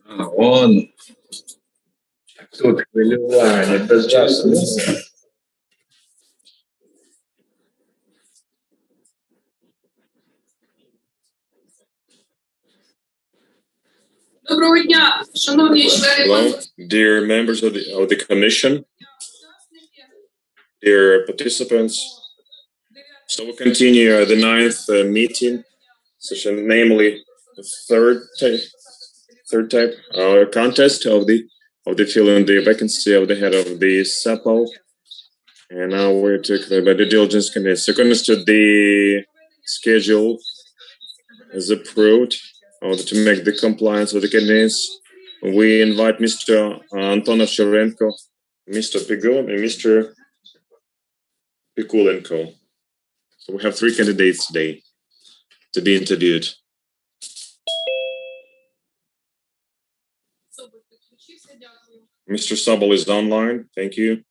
Он тут хвилювання, безжалостно. Доброго дня, шановні члени. Hello, dear members of the commission, dear participants. So we'll continue the 9th meeting session, namely the third type contest of the filling the vacancy of the head of the SAPO. And now we're talking about the diligence committee. So according to the schedule is approved to make the compliance with the candidates, we invite Mr. Antonov Shevchenko, Mr. Pigul, and Mr. Pikulenko. So we have 3 candidates today to be interviewed. Mr. Sobol is online. Thank you.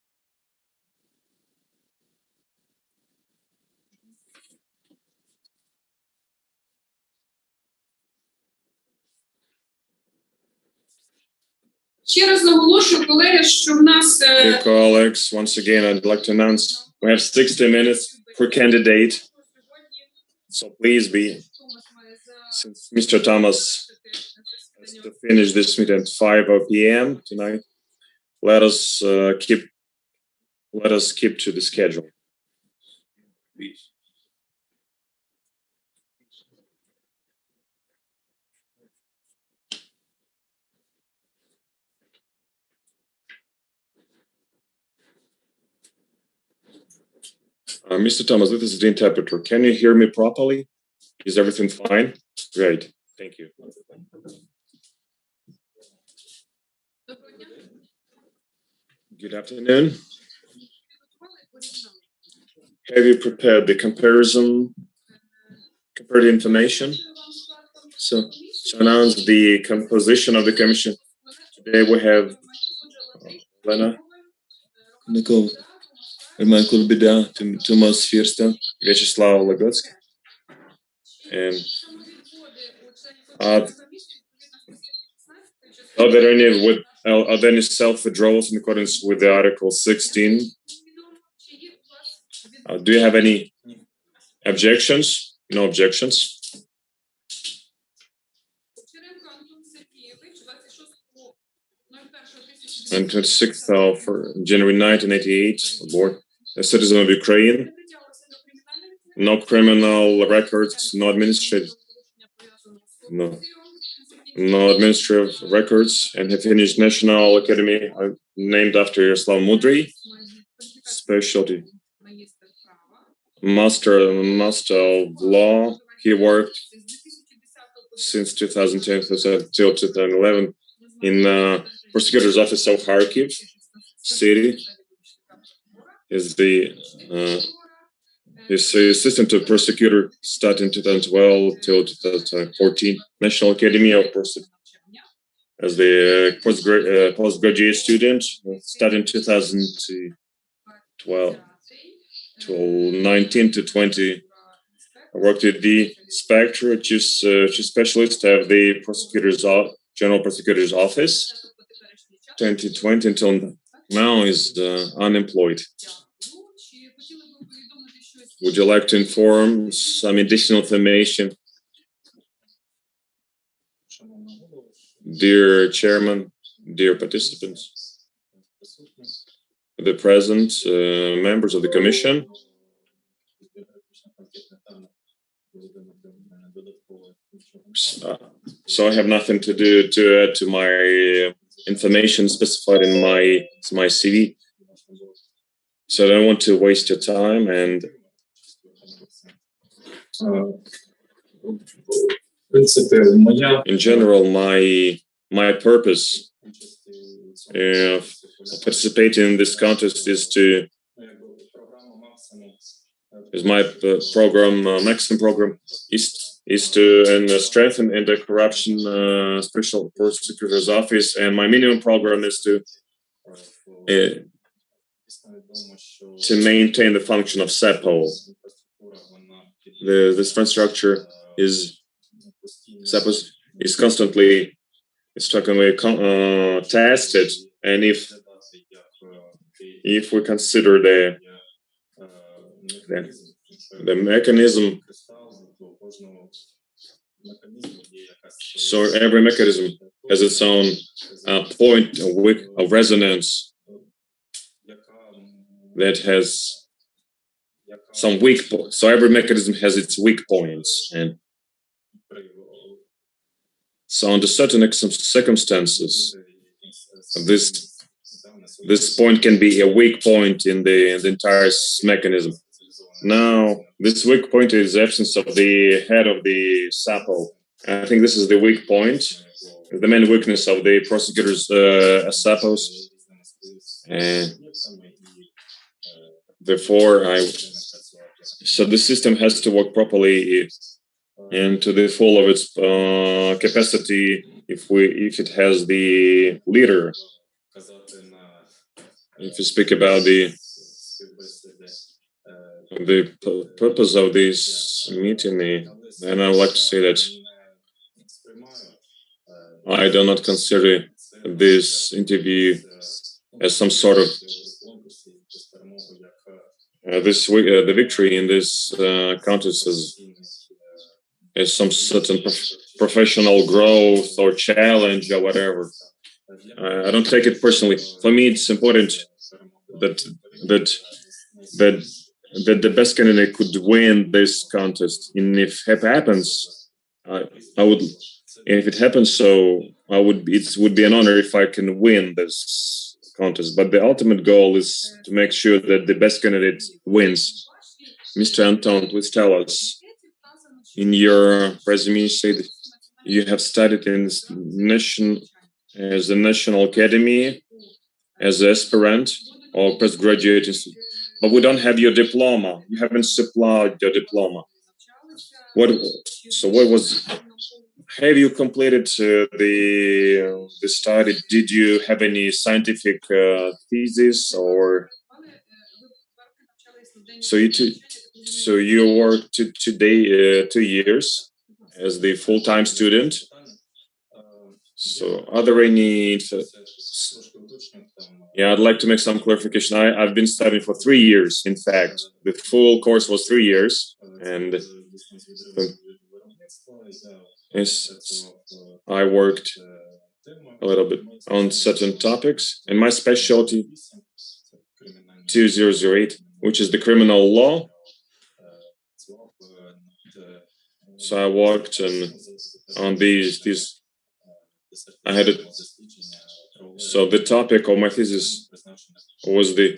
Ще раз наголошую, колеги, що в нас... Dear colleagues, once again, I'd like to announce we have 60 minutes per candidate. So please be, since Mr. Thomas has to finish this meeting at 5 p.m. tonight, let us keep to the schedule. Please. Mr. Thomas, this is the interpreter. Can you hear me properly? Is everything fine? Great. Thank you. Good afternoon. Have you prepared the compared information? So to announce the composition of the commission, today we have Lena Nicole. Michael Bida, Thomas Firsta, Vyacheslav Lagotsky, and are there any self-withdrawals in accordance with the Article 16? Do you have any objections? No objections. On 26th of January 1988, aboard. A citizen of Ukraine, no criminal records, no administrative records, and he finished National Academy named after Yaroslav Mudry, specialty Master of Law. He worked since 2010 until 2011 in Prosecutor's Office of Kharkiv City. Is the assistant to prosecutor starting 2012 till 2014. National Academy of Prosecutors as the postgraduate student starting 2012 till 19 to 20. I worked at the Spectre, chief specialist of the General Prosecutor's Office. 2020 until now is unemployed. Would you like to inform some additional information? Dear Chairman, dear participants, the present members of the Commission, so I have nothing to add to my information specified in my CV. So I don't want to waste your time, and in general, my purpose of participating in this contest is my program, maximum program is to strengthen anti-corruption special prosecutor's office, and my minimum program is to maintain the function of SAPO. This fund structure is constantly strongly tested, and if we consider the mechanism, so every mechanism has its own point of resonance that has some weak points. So every mechanism has its weak points, and so under certain circumstances, this point can be a weak point in the entire mechanism. Now, this weak point is the absence of the head of the SAPO. I think this is the weak point, the main weakness of the prosecutors' SAPOs. And therefore, so the system has to work properly and to the full of its capacity if it has the leader. If you speak about the purpose of this meeting, and I would like to say that I do not consider this interview as some sort of the victory in this contest as some certain professional growth or challenge or whatever. I don't take it personally. For me, it's important that the best candidate could win this contest, and if it happens, I would. If it happens, so it would be an honor if I can win this contest. But the ultimate goal is to make sure that the best candidate wins. Mr. Anton, please tell us. In your resume, you said you have studied in the National Academy as an aspirant or postgraduate institute, but we don't have your diploma. You haven't supplied your diploma. What was? Have you completed the study? Did you have any scientific thesis or? So you worked today 2 years as the full-time student. So are there any? Yeah, I'd like to make some clarification. I've been studying for 3 years. In fact, the full course was 3 years, and I worked a little bit on certain topics, and my specialty 2008, which is the criminal law. So I worked on these. I had it. So the topic of my thesis was the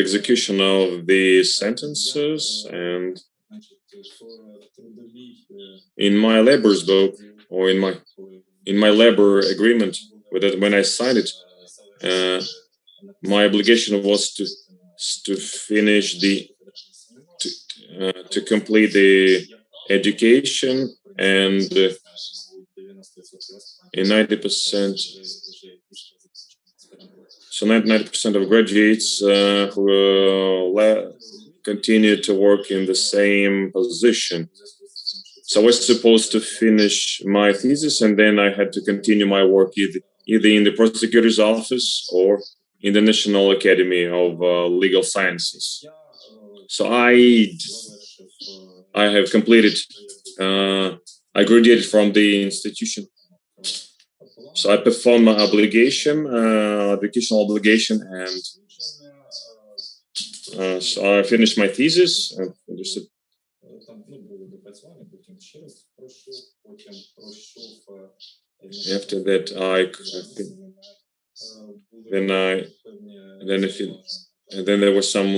execution of the sentences, and in my labor's book or in my labor agreement with it, when I signed it, my obligation was to finish to complete the education, and in 90%. So 90% of graduates who continue to work in the same position. So I was supposed to finish my thesis, and then I had to continue my work either in the prosecutor's office or in the National Academy of Legal Sciences. So I have completed. I graduated from the institution. So I performed my educational obligation, and so I finished my thesis. After that, then there were some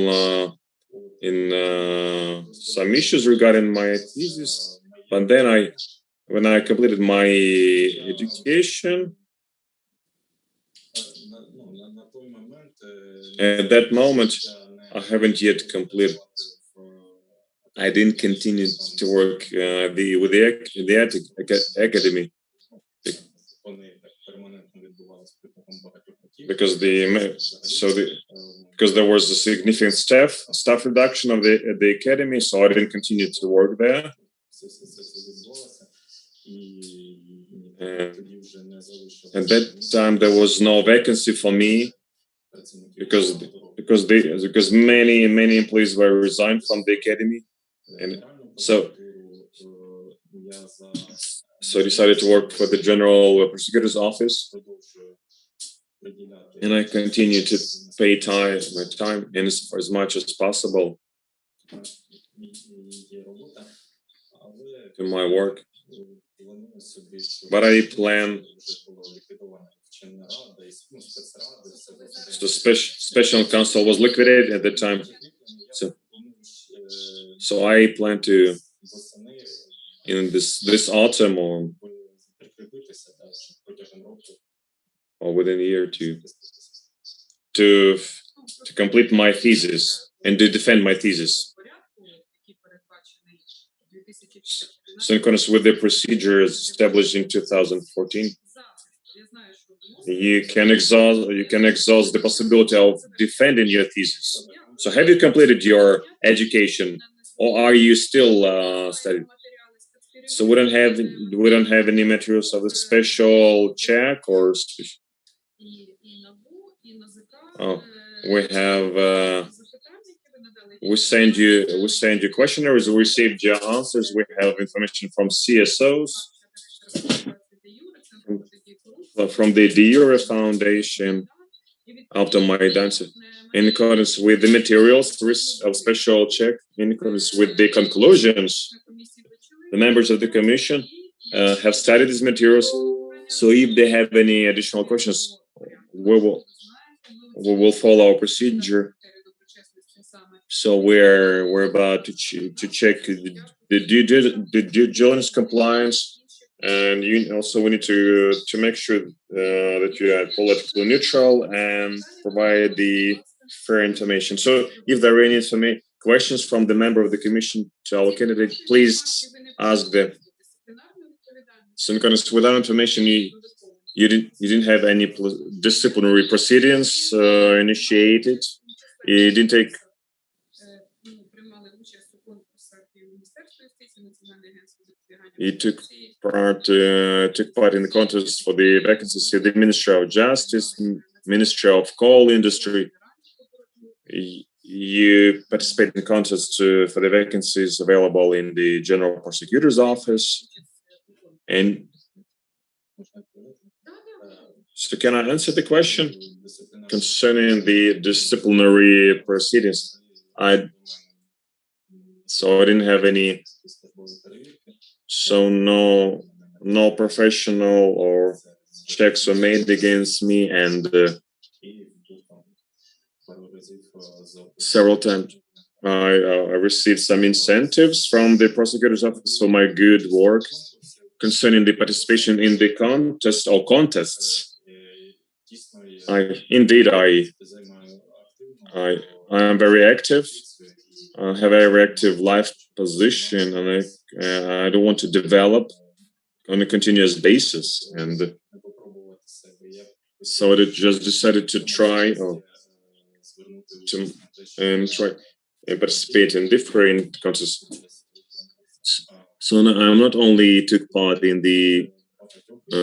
issues regarding my thesis, but then when I completed my education, at that moment, I haven't yet completed. I didn't continue to work with the academy because there was a significant staff reduction of the academy, so I didn't continue to work there. And at that time, there was no vacancy for me because many employees were resigned from the academy, and so I decided to work for the General Prosecutor's Office, and I continue to pay my time and as much as possible to my work. But I plan. So special counsel was liquidated at the time. So I plan to in this autumn or within a year to complete my thesis and to defend my thesis. So in accordance with the procedures established in 2014, you can exhaust the possibility of defending your thesis. So have you completed your education, or are you still studying? So we don't have any materials of a special check or we have we send you questionnaires, we received your answers, we have information from CSOs, from the De Jure Foundation, after my answer, in accordance with the materials of special check, in accordance with the conclusions. The members of the commission have studied these materials, so if they have any additional questions, we will follow our procedure. So we're about to check the due diligence compliance, and you also we need to make sure that you are politically neutral and provide the fair information. So if there are any questions from the member of the commission to our candidate, please ask them. So in accordance with that information, you didn't have any disciplinary proceedings initiated. You didn't take. He took part in the contest for the vacancies of the Ministry of Justice, Ministry of Coal Industry. You participate in contests for the vacancies available in the General Prosecutor's Office. And so can I answer the question concerning the disciplinary proceedings? So I didn't have any. So no professional or checks were made against me, and several times I received some incentives from the prosecutor's office for my good work concerning the participation in the contest or contests. I am very active. I have a very active life position, and I don't want to develop on a continuous basis. And so I just decided to try and participate in different contests. So I'm not only took part in the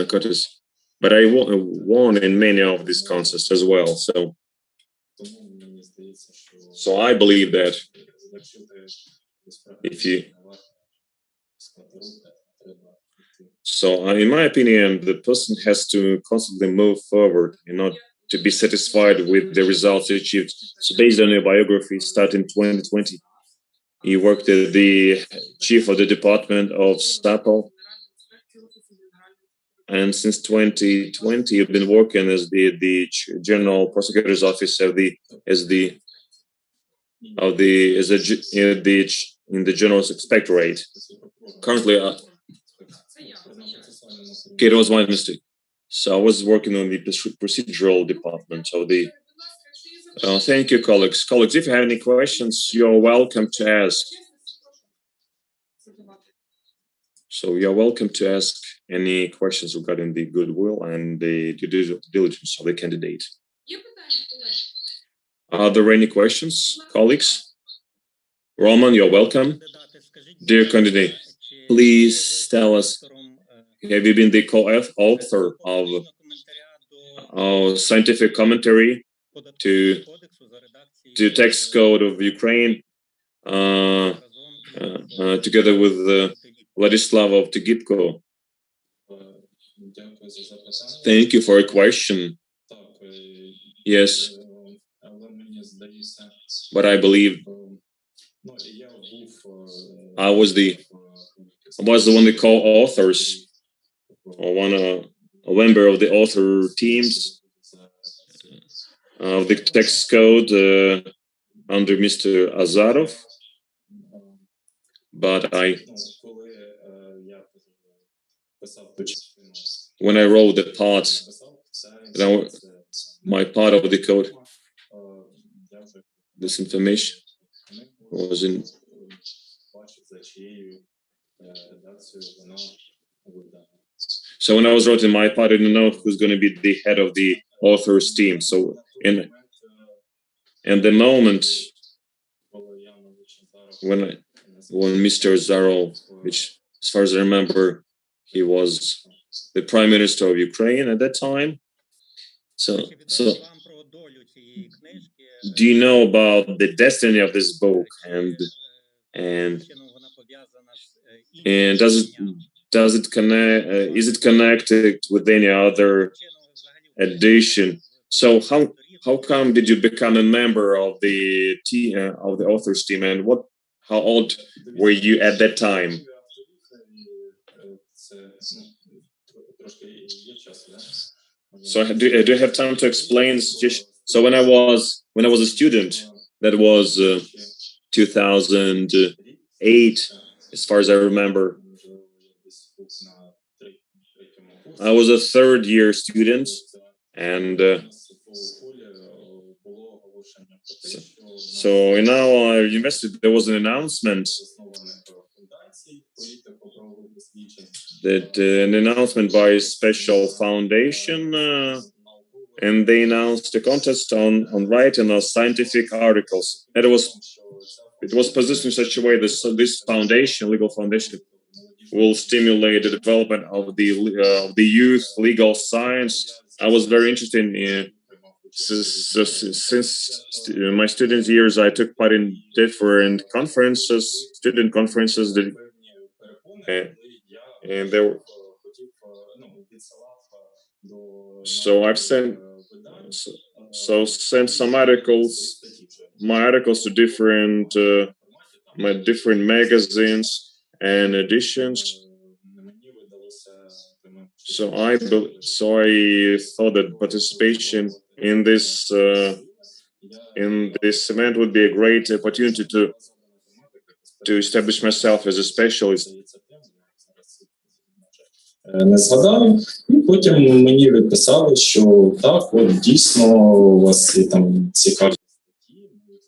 contest, but I won in many of these contests as well. So I believe that in my opinion, the person has to constantly move forward and not to be satisfied with the results achieved. So based on your biography, starting in 2020, you worked as the chief of the department of SAP, and since 2020, you've been working as the General Prosecutor's Office in the General Inspectorate. Currently, okay, it was my mistake. So I was working on the procedural department of the. Thank you, colleagues. Colleagues, if you have any questions, you're welcome to ask. So you're welcome to ask any questions regarding the goodwill and the due diligence of the candidate. Are there any questions, colleagues? Roman, you're welcome. Dear candidate, please tell us have you been the co-author of scientific commentary to text code of Ukraine together with Vladislav of Tigipko? Thank you for your question. Yes, but I believe I was one of the co-authors, or a member of the author teams of the text code under Mr. Azarov. But when I wrote the part, my part of the code, this information was in. So when I was writing my part, I didn't know who's going to be the head of the authors team. So in the moment when Mr. Zarov, which as far as I remember, he was the Prime Minister of Ukraine at that time. So do you know about the destiny of this book, and does it connect? Is it connected with any other edition? So how come did you become a member of the authors team, and how old were you at that time? So do you have time to explain? So when I was a student, that was 2008, as far as I remember. I was a third-year student, and so in our university there was an announcement by a special foundation, and they announced a contest on writing of scientific articles. And it was positioned in such a way that this foundation, legal foundation, will stimulate the development of the youth legal science. I was very interested in since my student years. I took part in different conferences, student conferences, and there were. So I've sent some articles, my articles to different magazines and editions. So I thought that participation in this event would be a great opportunity to establish myself as a specialist. Не згадав, і потім мені відписали, що так, от дійсно у вас є там цікаві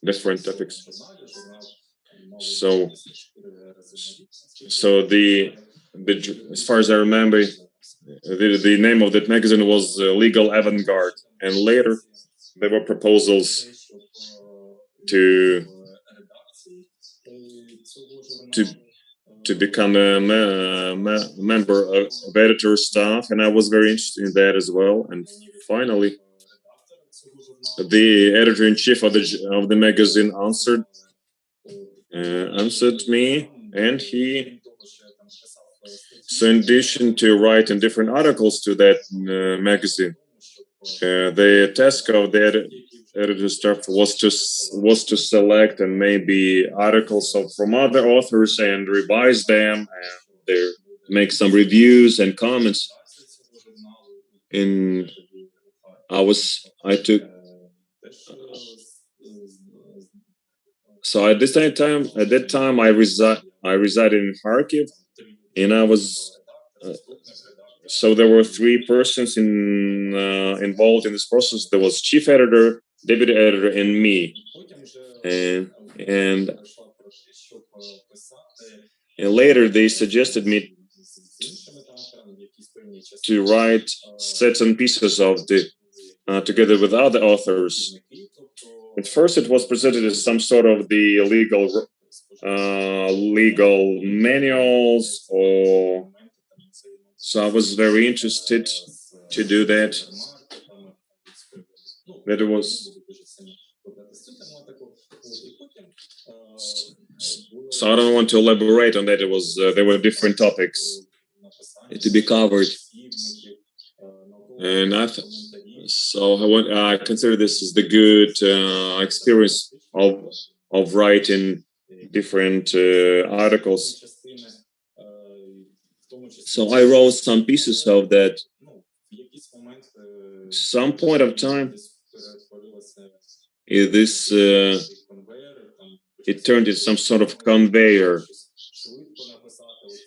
different topics. So as far as I remember, the name of that magazine was Legal Avant-Garde, and later there were proposals to become a member of editor staff, and I was very interested in that as well. And finally, the editor-in-chief of the magazine answered me, and he, so in addition to writing different articles to that magazine, the task of the editor staff was to select and maybe articles from other authors and revise them and make some reviews and comments. So at that time I resided in Kharkiv, and I was so there were three persons involved in this process. There was chief editor, deputy editor, and me. And later they suggested me to write certain pieces of together with other authors. At first, it was presented as some sort of the legal manuals or So I was very interested to do that. That it was. So I don't want to elaborate on that. It was there were different topics to be covered, and I consider this as the good experience of writing different articles. So I wrote some pieces of that. Some point of time, it turned into some sort of conveyor,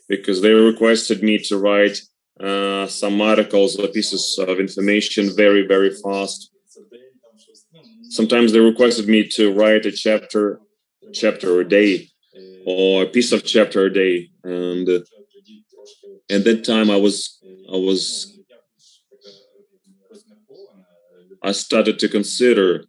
because they requested me to write some articles or pieces of information very, very fast. Sometimes they requested me to write a chapter a day, or a piece of chapter a day, and at that time I started to consider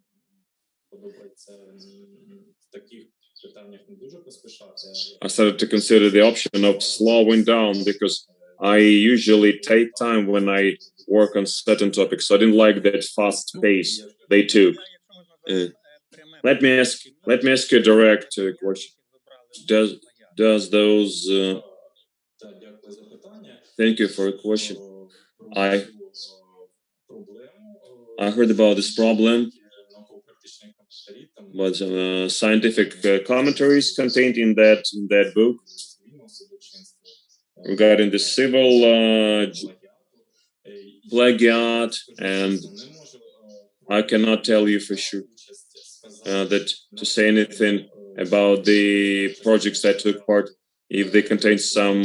the option of slowing down, because I usually take time when I work on certain topics. So I didn't like that fast pace they took. Let me ask you a direct question. Does those? Thank you for the question. I heard about this problem, but scientific commentaries contained in that book regarding the civil plagiat, and I cannot tell you for sure that to say anything about the projects that took part if they contain some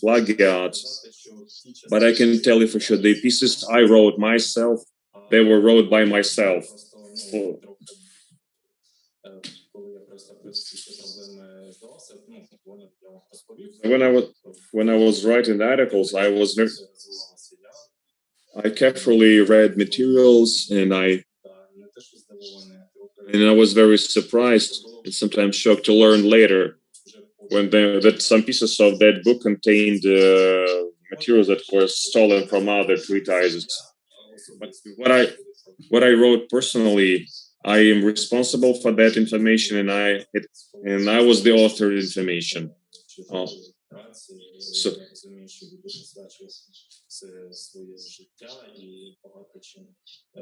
plagiat. But I can tell you for sure the pieces I wrote myself, they were wrote by myself. When I was writing articles, I carefully read materials, and I was very surprised and sometimes shocked to learn later that some pieces of that book contained materials that were stolen from other treatises. But what I wrote personally, I am responsible for that information, and I was the author of the information.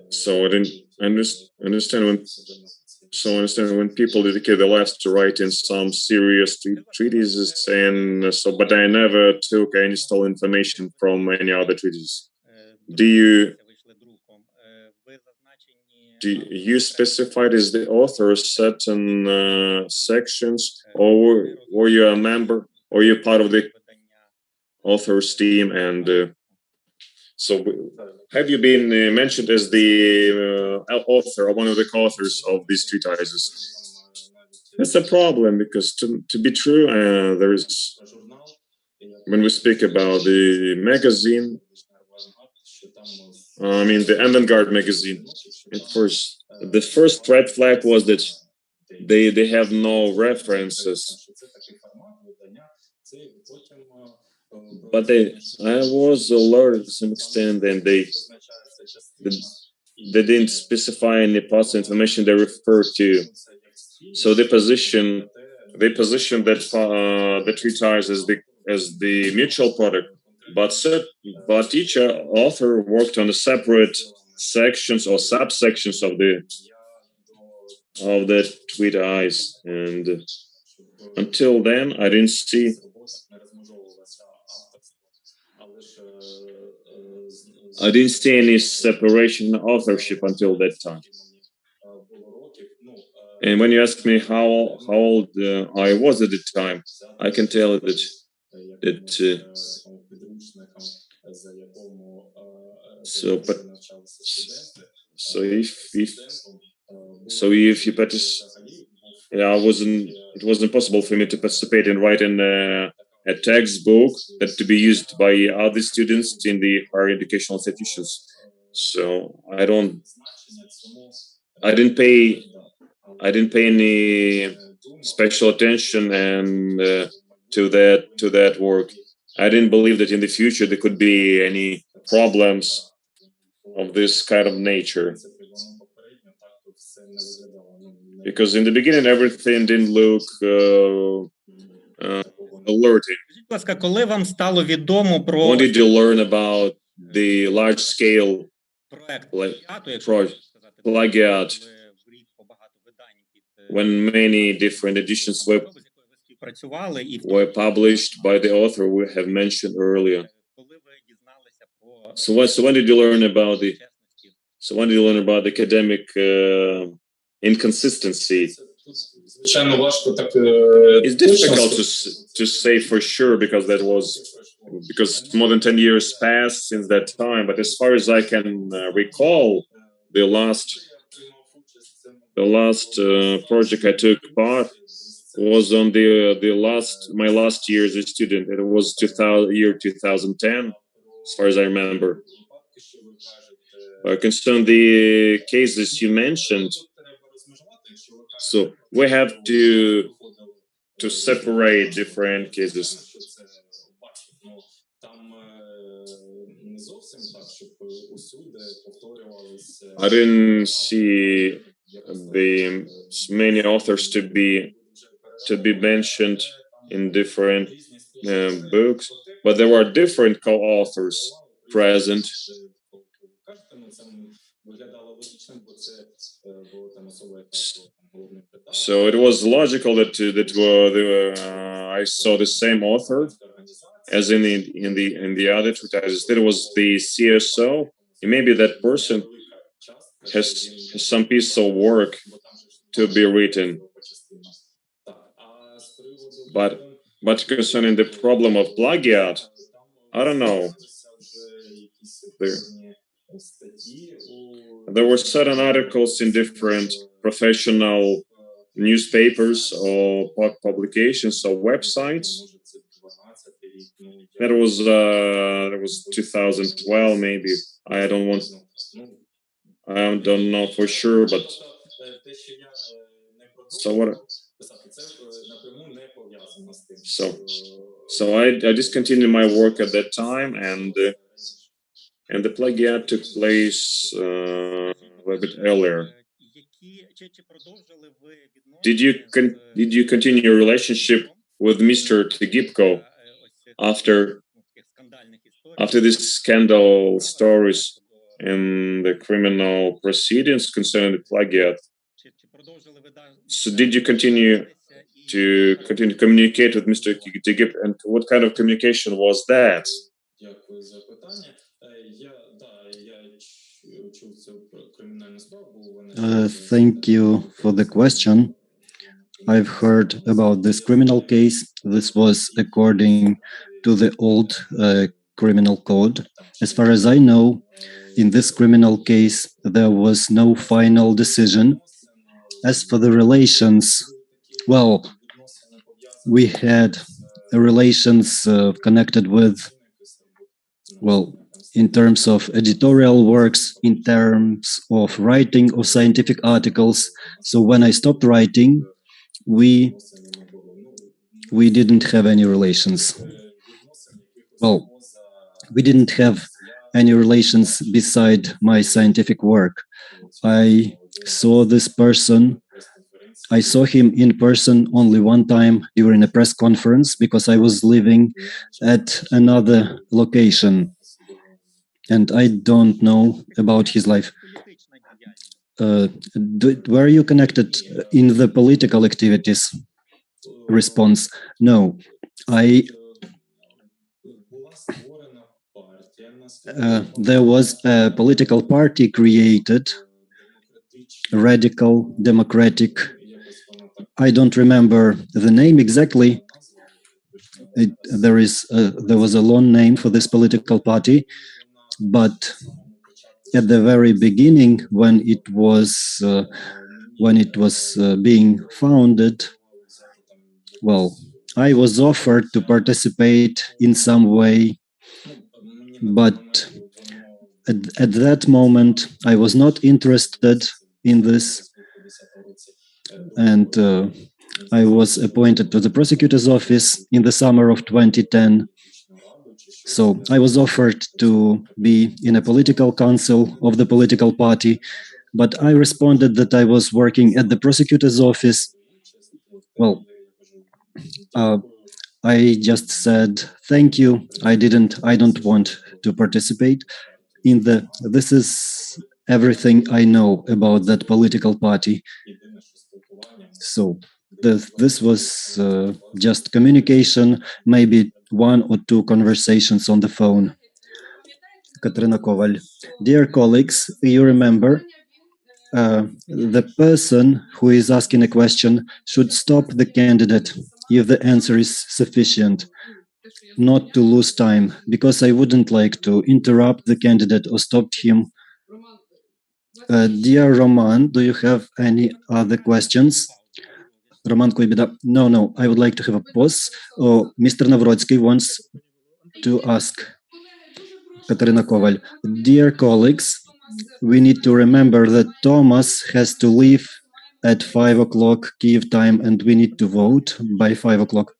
So I didn't understand when people dedicate their lives to writing some serious treatises, and but I never took any stolen information from any other treatises. Do you specified as the author certain sections, or were you a member, or you're part of the author's team? And so have you been mentioned as the author or one of the co-authors of these treatises? That's a problem, because to be true, there is, when we speak about the magazine, the avant-garde magazine, the first red flag was that they have no references. But I was alert to some extent, and they didn't specify any parts of information they refer to. So they position that the treatise as the mutual product, but each author worked on the separate sections or subsections of the treatise, and until then I didn't see. I didn't see any separation of authorship until that time. And when you ask me how old I was at the time, I can tell that if you it wasn't possible for me to participate in writing a textbook that to be used by other students in the higher educational institutions. So I didn't pay any special attention and to that work. I didn't believe that in the future there could be any problems of this kind of nature. Because in the beginning everything didn't look alerting. Скажіть, будь ласка, коли вам стало відомо про When did you learn about the large-scale проект like, плагіату, якщо можна сказати, plagiat, коли в рік по багато видань when many different editions з якою ви співпрацювали, і were published by the author we have mentioned earlier? коли ви дізналися про So when did you learn about the чесності? the academic inconsistency? Звичайно, важко так It's difficult to say for sure because more than 10 years passed since that time. But as far as I can recall, the last project I took part was on my last year as a student. It was year 2010, as far as I remember. Concerning the cases you mentioned, so we have to separate different cases. I didn't see the many authors to be mentioned in different books, but there were different co-authors present. So it was logical that I saw the same author as in the other two titles. That was the CSO. And maybe that person has some piece of work to be written. But concerning the problem of plagiat, I don't know. There were certain articles in different professional newspapers or publications or websites. That was 2012 maybe. I don't know for sure, but so I discontinued my work at that time, and the plagiat took place a little bit earlier. Did you continue your relationship with Mr. Tegipko after these scandal stories in the criminal proceedings concerning the plagiat? So did you continue to communicate with Mr. Tegipko, and what kind of communication was that? Thank you for the question. I've heard about this criminal case. This was according to the old criminal code. As far as I know, in this criminal case, there was no final decision. As for the relations, well, we had relations connected with, well, in terms of editorial works, in terms of writing of scientific articles. So when I stopped writing, we didn't have any relations. Well, we didn't have any relations beside my scientific work. I saw this person. I saw him in person only one time during a press conference because I was living at another location. And I don't know about his life. Were you connected in the political activities? Response: no. There was a political party created, Radical Democratic. I don't remember the name exactly. There was a long name for this political party, but at the very beginning, when it was being founded, well, I was offered to participate in some way, but at that moment, I was not interested in this, and I was appointed to the prosecutor's office in the summer of 2010. So I was offered to be in a political council of the political party, but I responded that I was working at the prosecutor's office. Well, I just said, thank you. I don't want to participate in this is everything I know about that political party. So this was just communication, maybe 1 or 2 conversations on the phone. Katerina Koval. Dear colleagues, you remember the person who is asking a question should stop the candidate if the answer is sufficient, not to lose time, because I wouldn't like to interrupt the candidate or stop him. Dear Roman, do you have any other questions? Roman Koibida, no, I would like to have a pause. Mr. Navrotsky wants to ask. Katerina Koval, dear colleagues, we need to remember that Thomas has to leave at 5 o'clock Kiev time and we need to vote by 5 o'clock.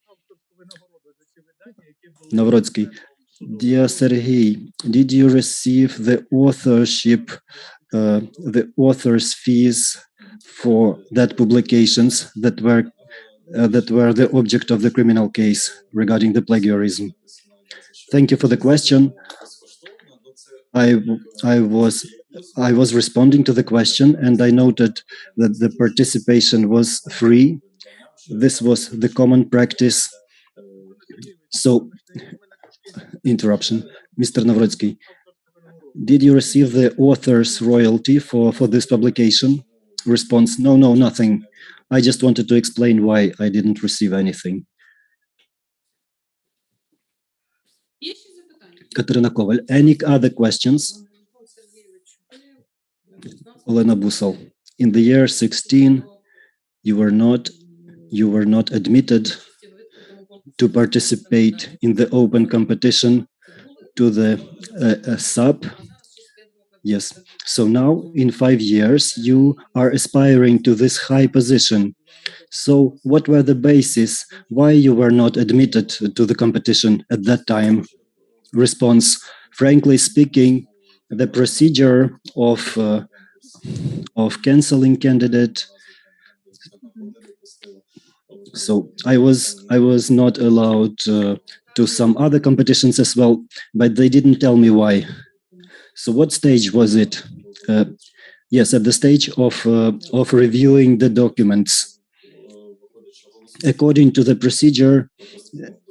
Navrotsky, dear Sergei, did you receive the authorship, the author's fees for that publications that were the object of the criminal case regarding the plagiarism? Thank you for the question. I was responding to the question and I noted that the participation was free. This was the common practice. So, interruption. Mr. Navrotsky, did you receive the author's royalty for this publication? Response, no, nothing. I just wanted to explain why I didn't receive anything. Katerina Koval, any other questions? Olena Busal, in the year 16, you were not admitted to participate in the open competition to the SAP. Yes. So now, in 5 years, you are aspiring to this high position. So what were the bases why you were not admitted to the competition at that time? Response, frankly speaking, the procedure of canceling candidate. So I was not allowed to some other competitions as well, but they didn't tell me why. So what stage was it? Yes, at the stage of reviewing the documents. According to the procedure,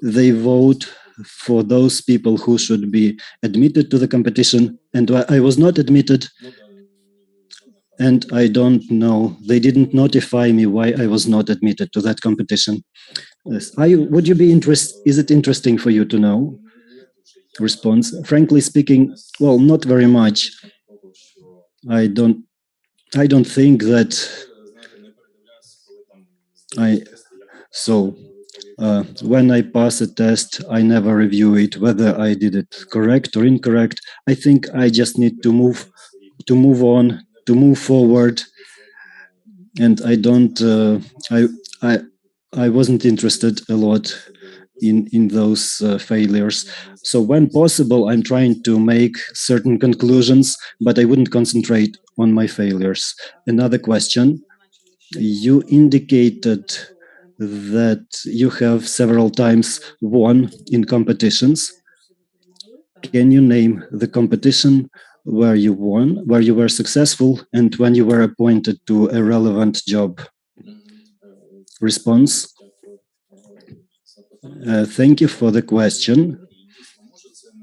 they vote for those people who should be admitted to the competition, and I was not admitted. And I don't know, they didn't notify me why I was not admitted to that competition. Yes. Would you be interested? Is it interesting for you to know? Response, frankly speaking, well, not very much. I don't think that when I pass a test, I never review it, whether I did it correct or incorrect. I think I just need to move on, to move forward, and I wasn't interested a lot in those failures. So when possible, I'm trying to make certain conclusions, but I wouldn't concentrate on my failures. Another question, you indicated that you have several times won in competitions. Can you name the competition where you won, where you were successful, and when you were appointed to a relevant job? Response. Thank you for the question.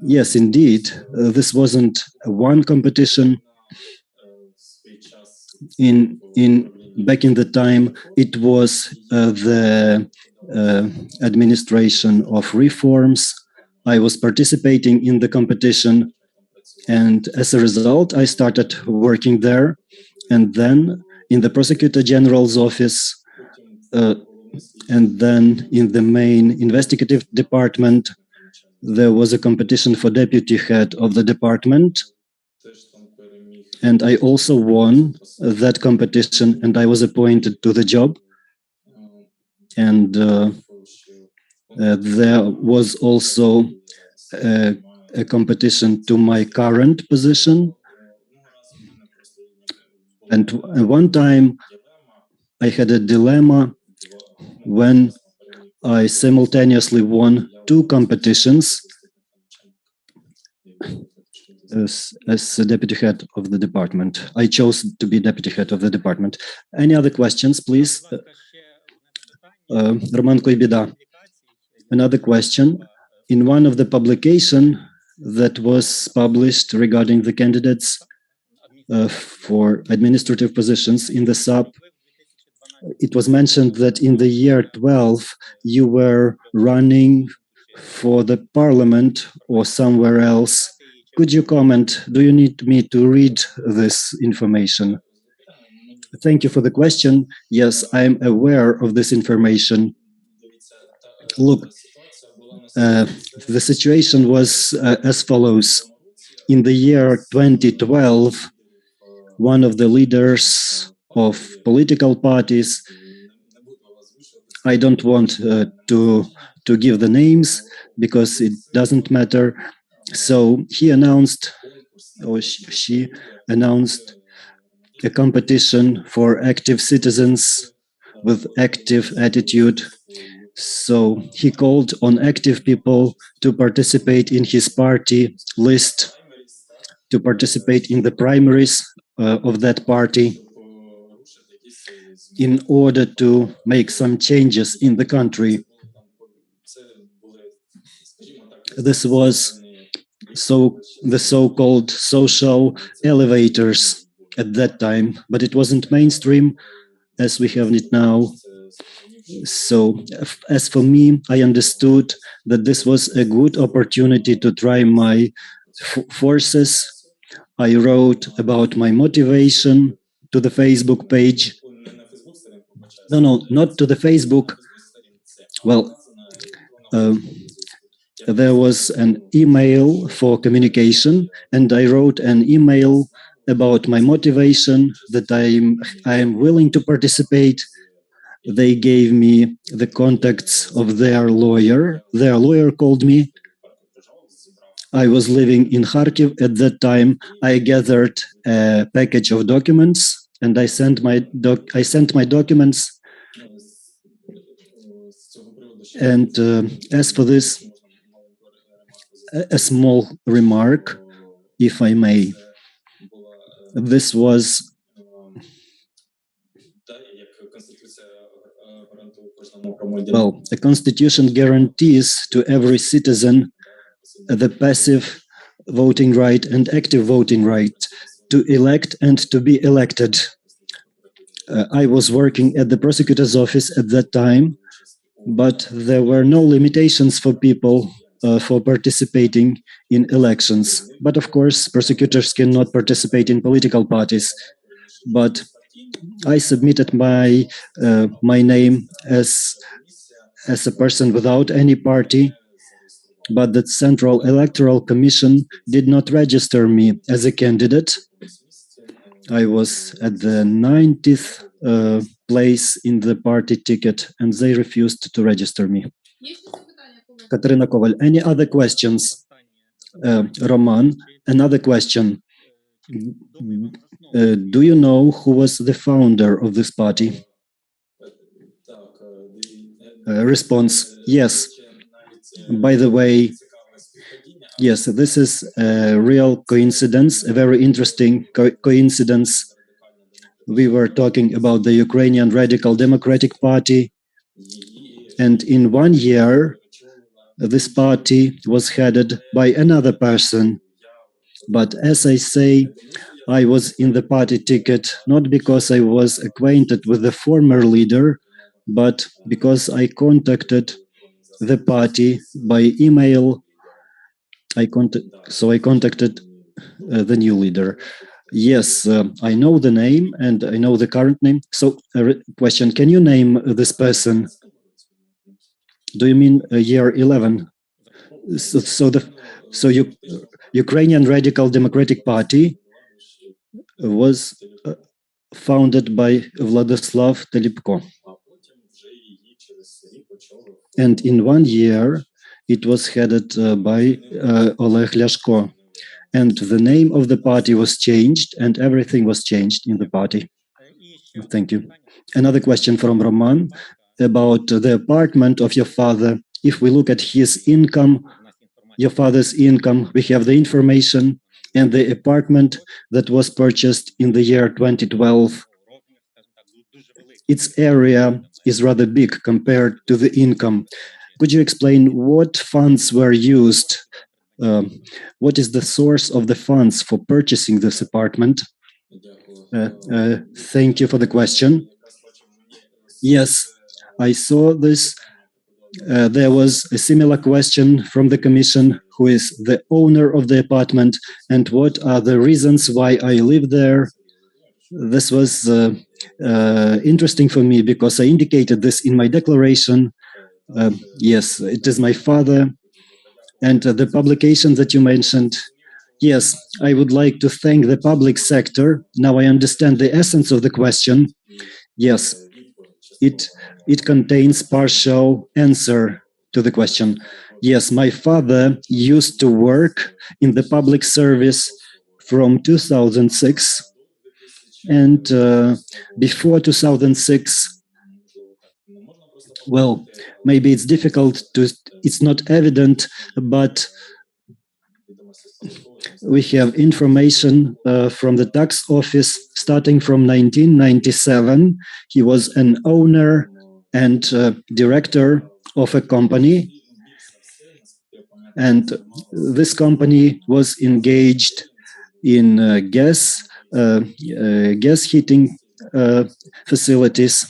Yes, indeed, this wasn't one competition. Back in the time, it was the administration of reforms. I was participating in the competition, and as a result, I started working there. And then in the Prosecutor General's office, and then in the main investigative department, there was a competition for deputy head of the department. And I also won that competition, and I was appointed to the job. And there was also a competition to my current position. And one time I had a dilemma when I simultaneously won two competitions as the deputy head of the department. I chose to be deputy head of the department. Any other questions, please? Roman Koibida. Another question. In one of the publication that was published regarding the candidates for administrative positions in the SAP, it was mentioned that in the year 12 you were running for the parliament or somewhere else. Could you comment? Do you need me to read this information? Thank you for the question. Yes, I'm aware of this information. Look, the situation was as follows. In the year 2012, one of the leaders of political parties, I don't want to give the names because it doesn't matter. So he announced, or she announced, a competition for active citizens with active attitude. So he called on active people to participate in his party list, to participate in the primaries of that party in order to make some changes in the country. This was the so-called social elevators at that time, but it wasn't mainstream as we have it now. So as for me, I understood that this was a good opportunity to try my forces. I wrote about my motivation to the Facebook page. No, not to the Facebook. Well, there was an email for communication, and I wrote an email about my motivation, that I am willing to participate. They gave me the contacts of their lawyer. Their lawyer called me. I was living in Kharkiv at that time. I gathered a package of documents, and I sent my documents. And as for this, a small remark, if I may. This was well, the Constitution guarantees to every citizen the passive voting right and active voting right to elect and to be elected. I was working at the prosecutor's office at that time, but there were no limitations for people for participating in elections. But of course, prosecutors cannot participate in political parties. But I submitted my name as a person without any party, but the Central Electoral Commission did not register me as a candidate. I was at the 90th place in the party ticket, and they refused to register me. Katerina Koval, any other questions? Roman, another question. Do you know who was the founder of this party? Response, yes. By the way, yes, this is a real coincidence, a very interesting coincidence. We were talking about the Ukrainian Radical Democratic Party, and in 1 year, this party was headed by another person. But as I say, I was in the party ticket not because I was acquainted with the former leader, but because I contacted the party by email. I contacted the new leader. Yes, I know the name and I know the current name. So, question: can you name this person? Do you mean year 11? So Ukrainian Radical Democratic Party was founded by Vladislav Telipko. And in 1 year, It was headed by Oleg Lyashko. And the name of the party was changed, and everything was changed in the party. Thank you. Another question from Roman about the apartment of your father. If we look at his income, your father's income, we have the information, and the apartment that was purchased in the year 2012, its area is rather big compared to the income. Could you explain what funds were used? What is the source of the funds for purchasing this apartment? Thank you for the question. Yes, I saw this. There was a similar question from the commission, who is the owner of the apartment, and what are the reasons why I live there. This was interesting for me because I indicated this in my declaration. Yes, it is my father. And the publication that you mentioned, yes, I would like to thank the public sector. Now I understand the essence of the question. Yes, it contains partial answer to the question. Yes, my father used to work in the public service from 2006. And before 2006, well, maybe it's difficult to, it's not evident, but we have information from the tax office starting from 1997. He was an owner and director of a company. And this company was engaged in gas heating facilities.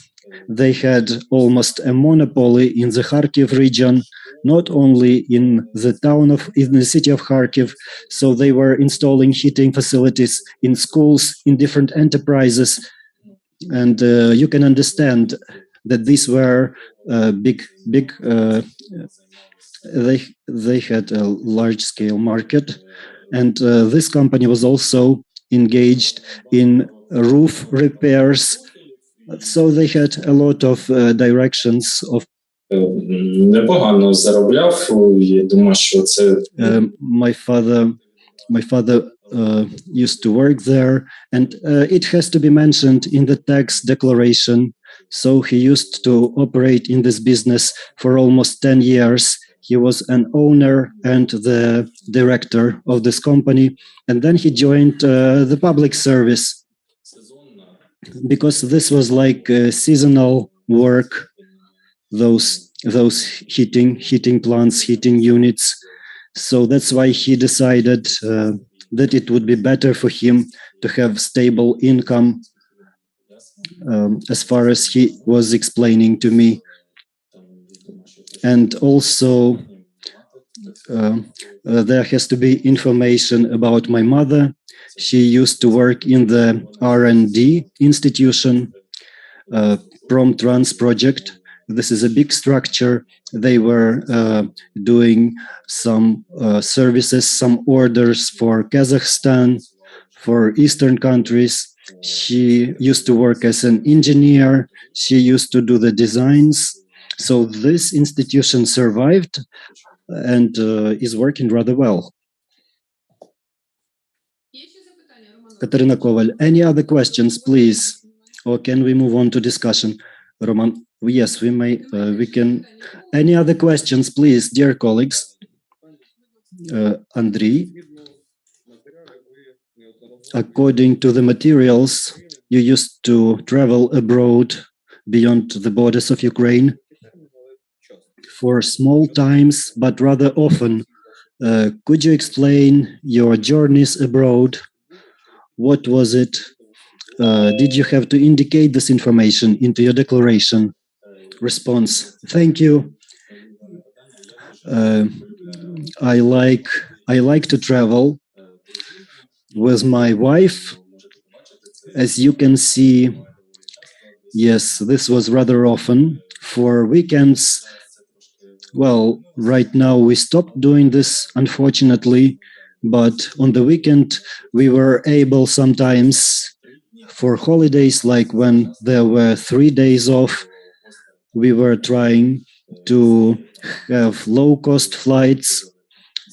They had almost a monopoly in the Kharkiv region, not only in the city of Kharkiv. So they were installing heating facilities in schools, in different enterprises. And you can understand that these were big, they had a large scale market. And this company was also engaged in roof repairs. So they had a lot of directions of. Непогано заробляв. Я думаю, що це My father used to work there, and it has to be mentioned in the tax declaration. So he used to operate in this business for almost 10 years. He was an owner and the director of this company, and then he joined the public service because this was like seasonal work. Those heating plants, heating units. So that's why he decided that it would be better for him to have stable income, as far as he was explaining to me. And also there has to be information about my mother. She used to work in the R&D institution, Prom-Trans project. This is a big structure. They were doing some services, some orders for Kazakhstan, for Eastern countries. She used to work as an engineer. She used to do the designs. So this institution survived and is working rather well. Katerina Koval, any other questions, please? Or can we move on to discussion? Roman, yes, we may, we can. Any other questions, please, dear colleagues? Andriy, according to the materials, you used to travel abroad beyond the borders of Ukraine for small times, but rather often. Could you explain your journeys abroad? What was it? Did you have to indicate this information into your declaration? Response: thank you. I like to travel with my wife. As you can see, yes, this was rather often. For weekends, well, right now we stopped doing this, unfortunately, but on the weekend we were able sometimes, for holidays, like when there were 3 days off, we were trying to have low-cost flights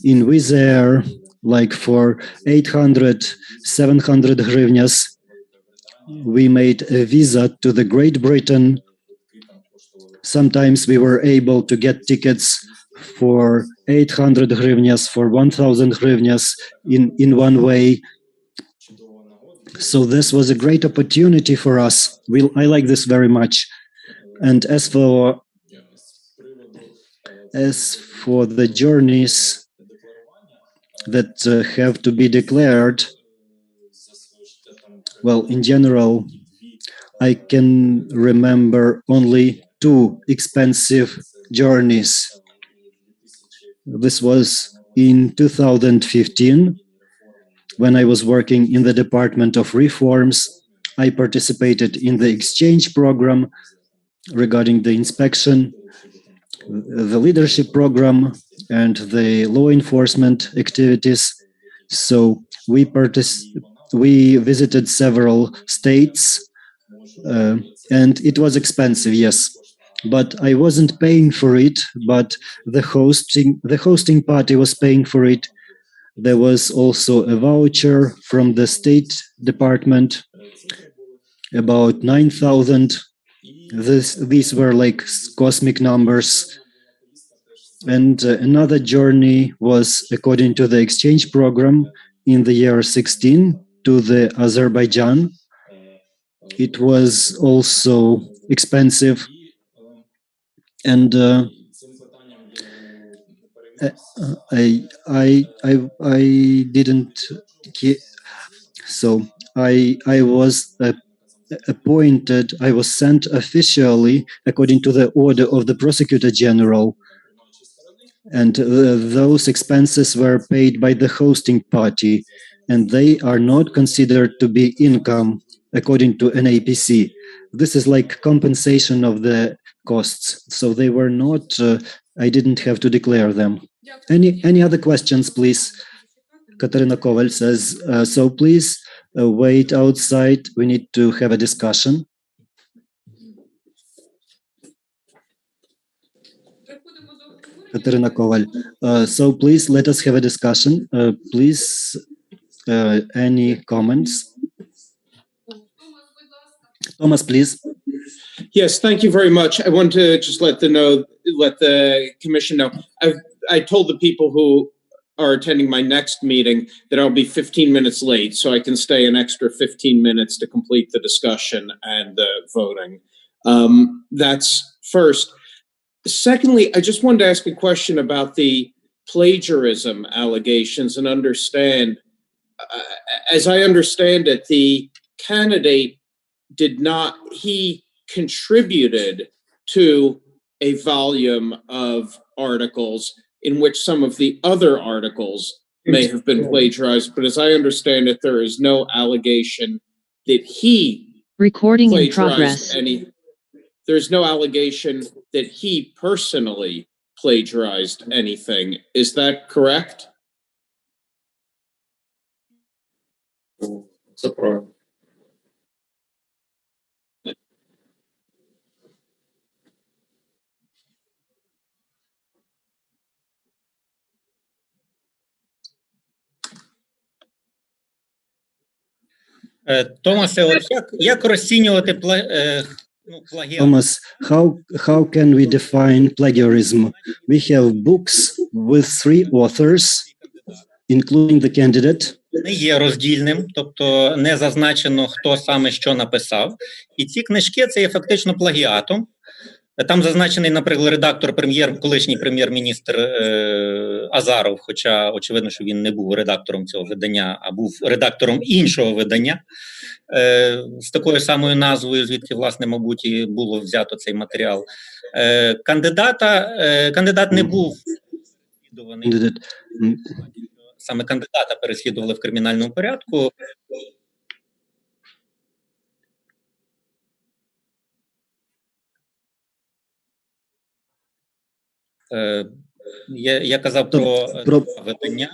in Wizz Air, like for 800, 700 hryvnias. We made a visa to the Great Britain. Sometimes we were able to get tickets for 800 hryvnias, for 1,000 hryvnias in one way. So this was a great opportunity for us. I like this very much. And as for the journeys that have to be declared, well, in general, I can remember only 2 expensive journeys. This was in 2015, when I was working in the Department of Reforms. I participated in the exchange program regarding the inspection, the leadership program, and the law enforcement activities. So we visited several states, and it was expensive, yes. But I wasn't paying for it, but the hosting party was paying for it. There was also a voucher from the State Department, about 9,000. These were like cosmic numbers. And another journey was, according to the exchange program, in the year 16 to the Azerbaijan. It was also expensive. And I didn't. So I was appointed. I was sent officially according to the order of the Prosecutor General, and those expenses were paid by the hosting party, and they are not considered to be income according to an APC. This is like compensation of the costs, so they were not. I didn't have to declare them. Any other questions, please? Katarina Koval says, so please wait outside. We need to have a discussion. Katarina Koval, so please let us have a discussion. Please, any comments? Thomas, please. Yes, thank you very much. I want to just let the commission know. I told the people who are attending my next meeting that I'll be 15 minutes late, so I can stay an extra 15 minutes to complete the discussion and the voting. That's first. Secondly, I just wanted to ask a question about the plagiarism allegations and understand, as I understand it, the candidate he contributed to a volume of articles in which some of the other articles may have been plagiarized, but as I understand it, there is no allegation that he recording in progress. There's no allegation that he personally plagiarized anything. Is that correct? Томасе, от як розцінювати плагіат? Thomas, how can we define plagiarism? We have books with 3 authors, including the candidate. Не є роздільним, тобто не зазначено, хто саме що написав. І ці книжки – це є фактично плагіатом. Там зазначений, наприклад, колишній прем'єр-міністр Азаров, хоча очевидно, що він не був редактором цього видання, а був редактором іншого видання з такою самою назвою, звідки, власне, мабуть, і було взято цей матеріал. Кандидат не був переслідуваний. Саме кандидата переслідували в кримінальному порядку. Я казав про видання.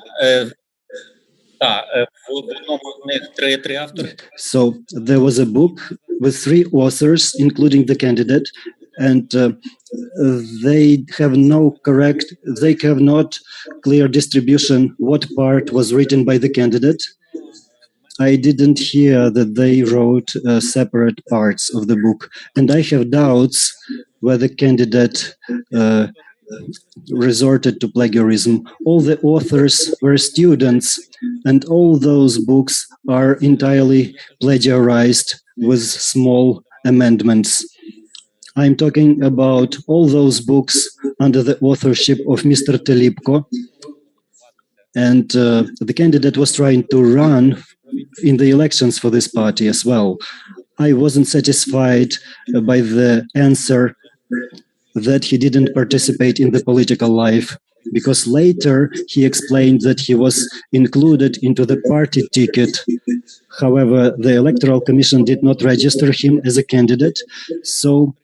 Так, в одному з них три автори. So there was a book with 3 authors, including the candidate, and they have not clear distribution what part was written by the candidate. I didn't hear that they wrote separate parts of the book, and I have doubts whether the candidate resorted to plagiarism. All the authors were students, and all those books are entirely plagiarized with small amendments. I'm talking about all those books under the authorship of Mr. Telipko, and the candidate was trying to run in the elections for this party as well. I wasn't satisfied by the answer that he didn't participate in the political life, because later he explained that he was included into the party ticket. However, the Electoral Commission did not register him as a candidate. So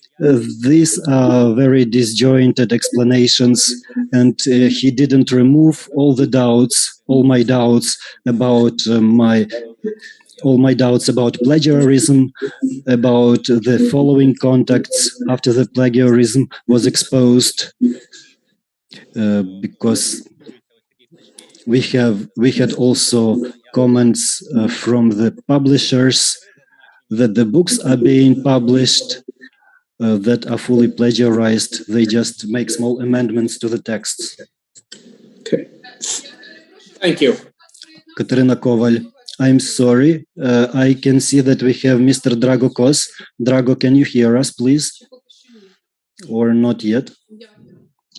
these are very disjointed explanations, and he didn't remove all my doubts about plagiarism, about the following contacts after the plagiarism was exposed, because we had also comments from the publishers that the books are being published that are fully plagiarized. They just make small amendments to the texts. Okay. Thank you. Katerina Koval, I'm sorry. I can see that we have Mr. Drago Kos. Drago, can you hear us, please? Or not yet?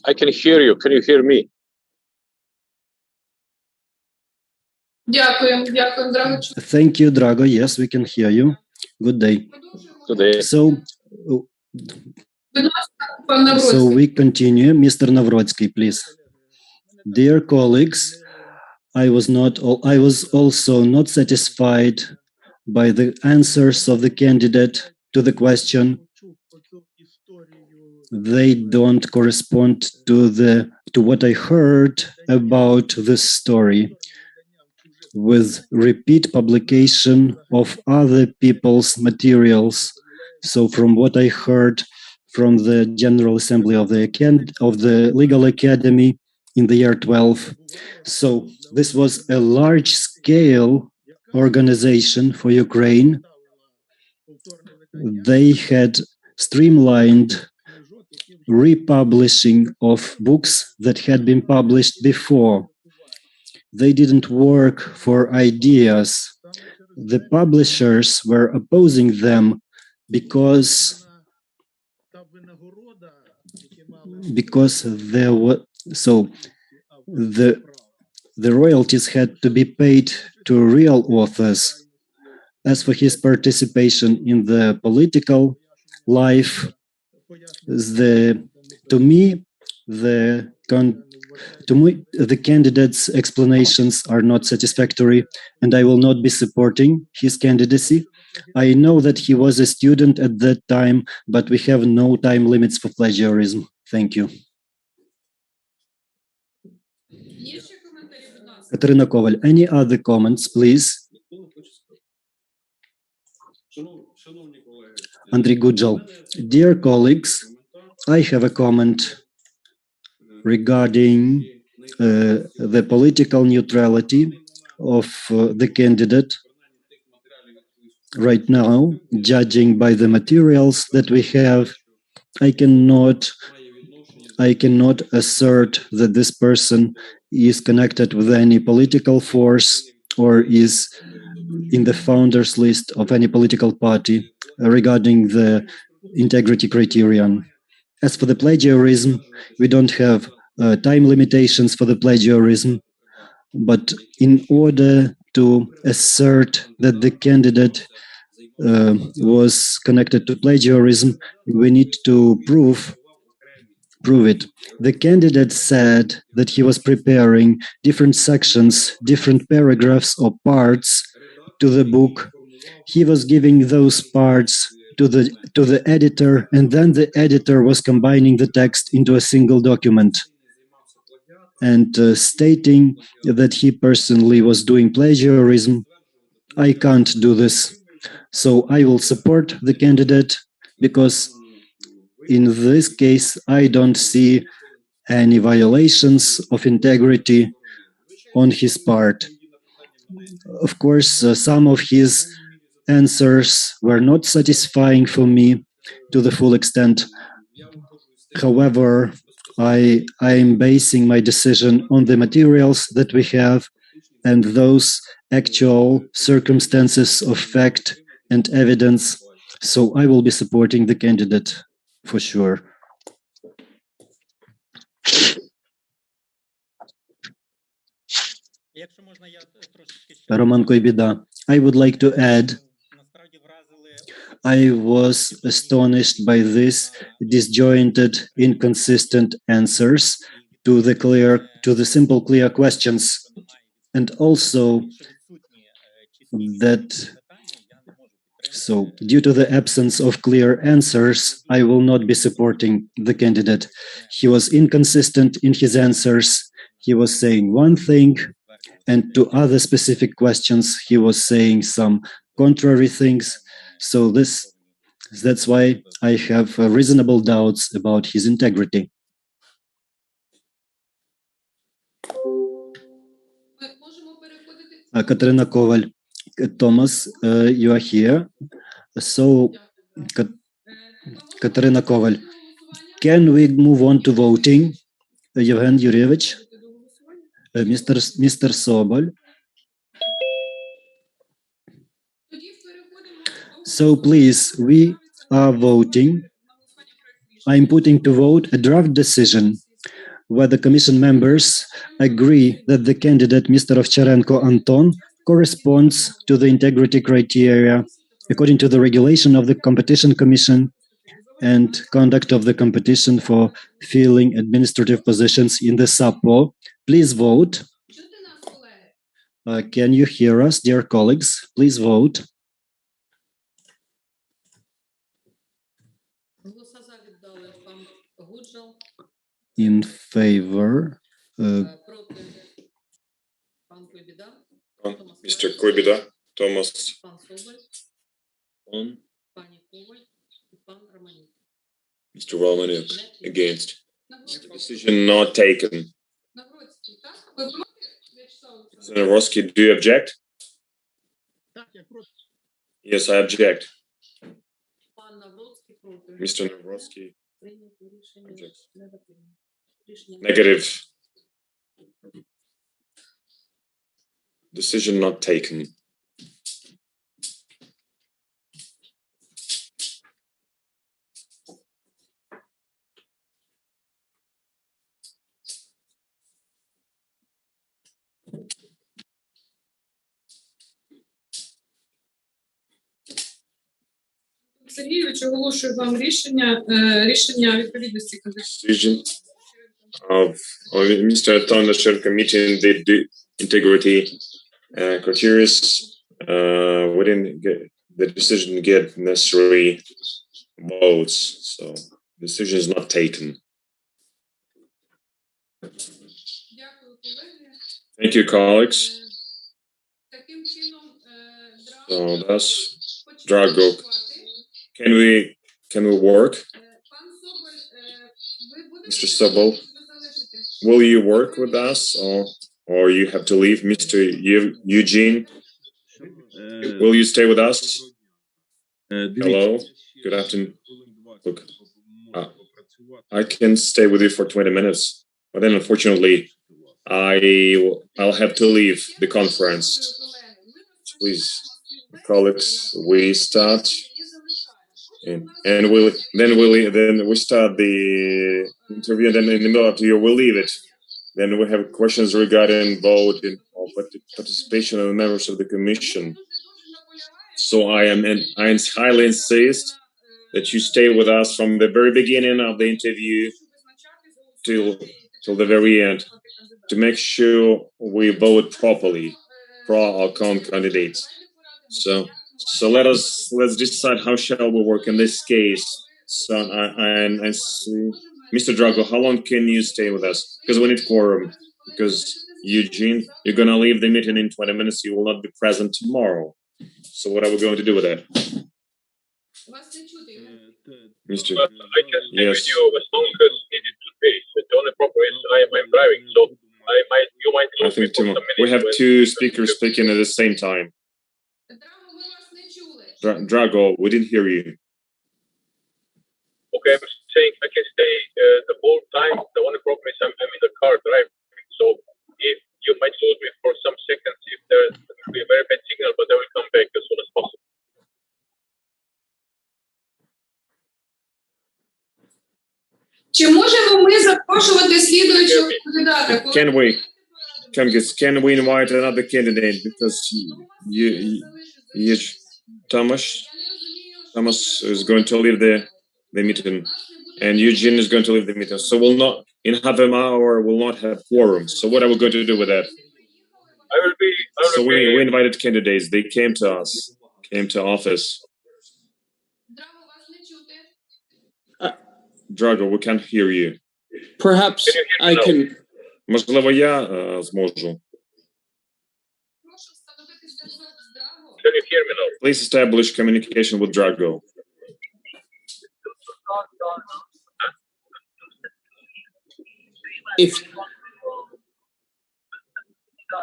I can hear you. Can you hear me? Дякую, Драго. Thank you, Drago. Yes, we can hear you. Good day. Good day. So we continue. Mr. Navrotsky, please. Dear colleagues, I was also not satisfied by the answers of the candidate to the question. They don't correspond to what I heard about this story, with repeat publication of other people's materials. So from what I heard from the General Assembly of the Legal Academy in the year 12. So this was a large-scale organization for Ukraine. They had streamlined republishing of books that had been published before. They didn't work for ideas. The publishers were opposing them because there were the royalties had to be paid to real authors. As for his participation in the political life, to me the candidate's explanations are not satisfactory, and I will not be supporting his candidacy. I know that he was a student at that time, but we have no time limits for plagiarism. Thank you. Katerina Koval, any other comments, please? Andriy Gudjal, dear colleagues, I have a comment regarding the political neutrality of the candidate. Right now, judging by the materials that we have, I cannot assert that this person is connected with any political force or is in the founders list of any political party regarding the integrity criterion. As for the plagiarism, we don't have time limitations for the plagiarism, but in order to assert that the candidate was connected to plagiarism, we need to prove it. The candidate said that he was preparing different sections, different paragraphs or parts to the book. He was giving those parts to the editor, and then the editor was combining the text into a single document and stating that he personally was doing plagiarism. I can't do this. So I will support the candidate because in this case, I don't see any violations of integrity on his part. Of course, some of his answers were not satisfying for me to the full extent. However, I am basing my decision on the materials that we have and those actual circumstances of fact and evidence. So I will be supporting the candidate for sure. Якщо можна, я трошечки ще Роман Койбіда. I would like to add, насправді вразили I was astonished by this disjointed, inconsistent answers to the simple, clear questions, and also that. So, due to the absence of clear answers, I will not be supporting the candidate. He was inconsistent in his answers. He was saying one thing, and to other specific questions, he was saying some contrary things. So that's why I have reasonable doubts about his integrity. Ми можемо переходити. Katerina Koval, Thomas, you are here. So, Katerina Koval, can we move on to voting? Yevgen Yurievich, Mr. Sobol. So please, we are voting. I'm putting to vote a draft decision where the commission members agree that the candidate, Mr. Ovcharenko Anton, corresponds to the integrity criteria according to the regulation of the Competition Commission and conduct of the competition for filling administrative positions in the SAPO. Please vote. Can you hear us, dear colleagues? Please vote. In favor, Mr. Koibida, Thomas, Mr. Romanik, against. Decision not taken. Mr. Navrotsky, do you object? Yes, I object. Mr. Navrotsky objects. Negative. Decision not taken. Сергійович, оголошую вам рішення відповідності Decision of Mr. Tonashenko meeting the integrity criteria. We didn't get the decision to get necessary votes, so decision is not taken. Thank you, colleagues. So that's Drago. Can we work? Mr. Sobol, will you work with us or you have to leave? Mr. Eugene, will you stay with us? Hello, good afternoon. Look, I can stay with you for 20 minutes, but then unfortunately I'll have to leave the conference. So please, colleagues, we start. And then we start the interview, and then in the middle of the year we'll leave it. Then we have questions regarding vote and participation of the members of the commission. So I highly insist that you stay with us from the very beginning of the interview till the very end to make sure we vote properly for our candidates. So let's decide how shall we work in this case. So and Mr. Drago, how long can you stay with us? Because we need quorum. Because Eugene, you're gonna leave the meeting in 20 minutes. You will not be present tomorrow. So what are we going to do with that? Mr. But I can stay Yes. with you as long as needed to be. The only problem is I'm driving, so you might I lose me think for some Timo, minutes. we have when- two speakers speaking at the same time. Драго, ми вас не чули. Drago, we didn't hear you. Okay, I'm saying I can stay the whole time. The only problem is I'm in the car driving, so if you might lose me for some seconds if there will be a very bad signal, but I will come back as soon as possible. Чи можемо ми запрошувати слідуючого кандидата? Can we invite another candidate because you Thomas is going to leave the meeting and Eugene is going to leave the meeting. So we'll not in half an hour we'll not have quorum. So what are we going to do with that? So we invited candidates. They came to us, came to office. Драго, вас не чути. Drago, we can't hear you. Perhaps I can. Можливо, я зможу. Прошу встановити зв'язок з Драго. Can you hear me now? Please establish communication with Drago.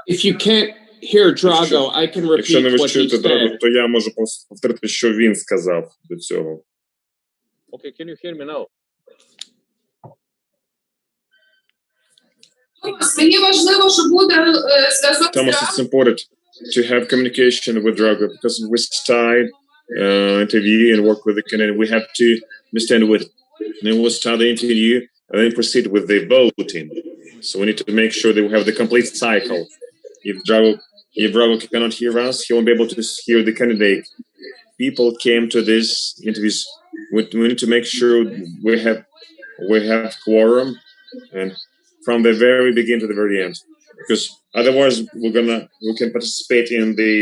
If you can't hear Drago, I can Якщо не repeat ви what he чуєте Drago, said. то я можу повторити, що він сказав до цього. Okay, can you hear me now? Томас, мені важливо, щоб буде зв'язок з Thomas, it's Драго. important to have communication with Drago because we start interview and work with the candidate. We have to understand with, and then we'll start the interview and then proceed with the voting. So we need to make sure that we have the complete cycle. If Drago cannot hear us, he won't be able to hear the candidate. People came to these interviews. We need to make sure we have quorum and from the very beginning to the very end, because otherwise we can participate in the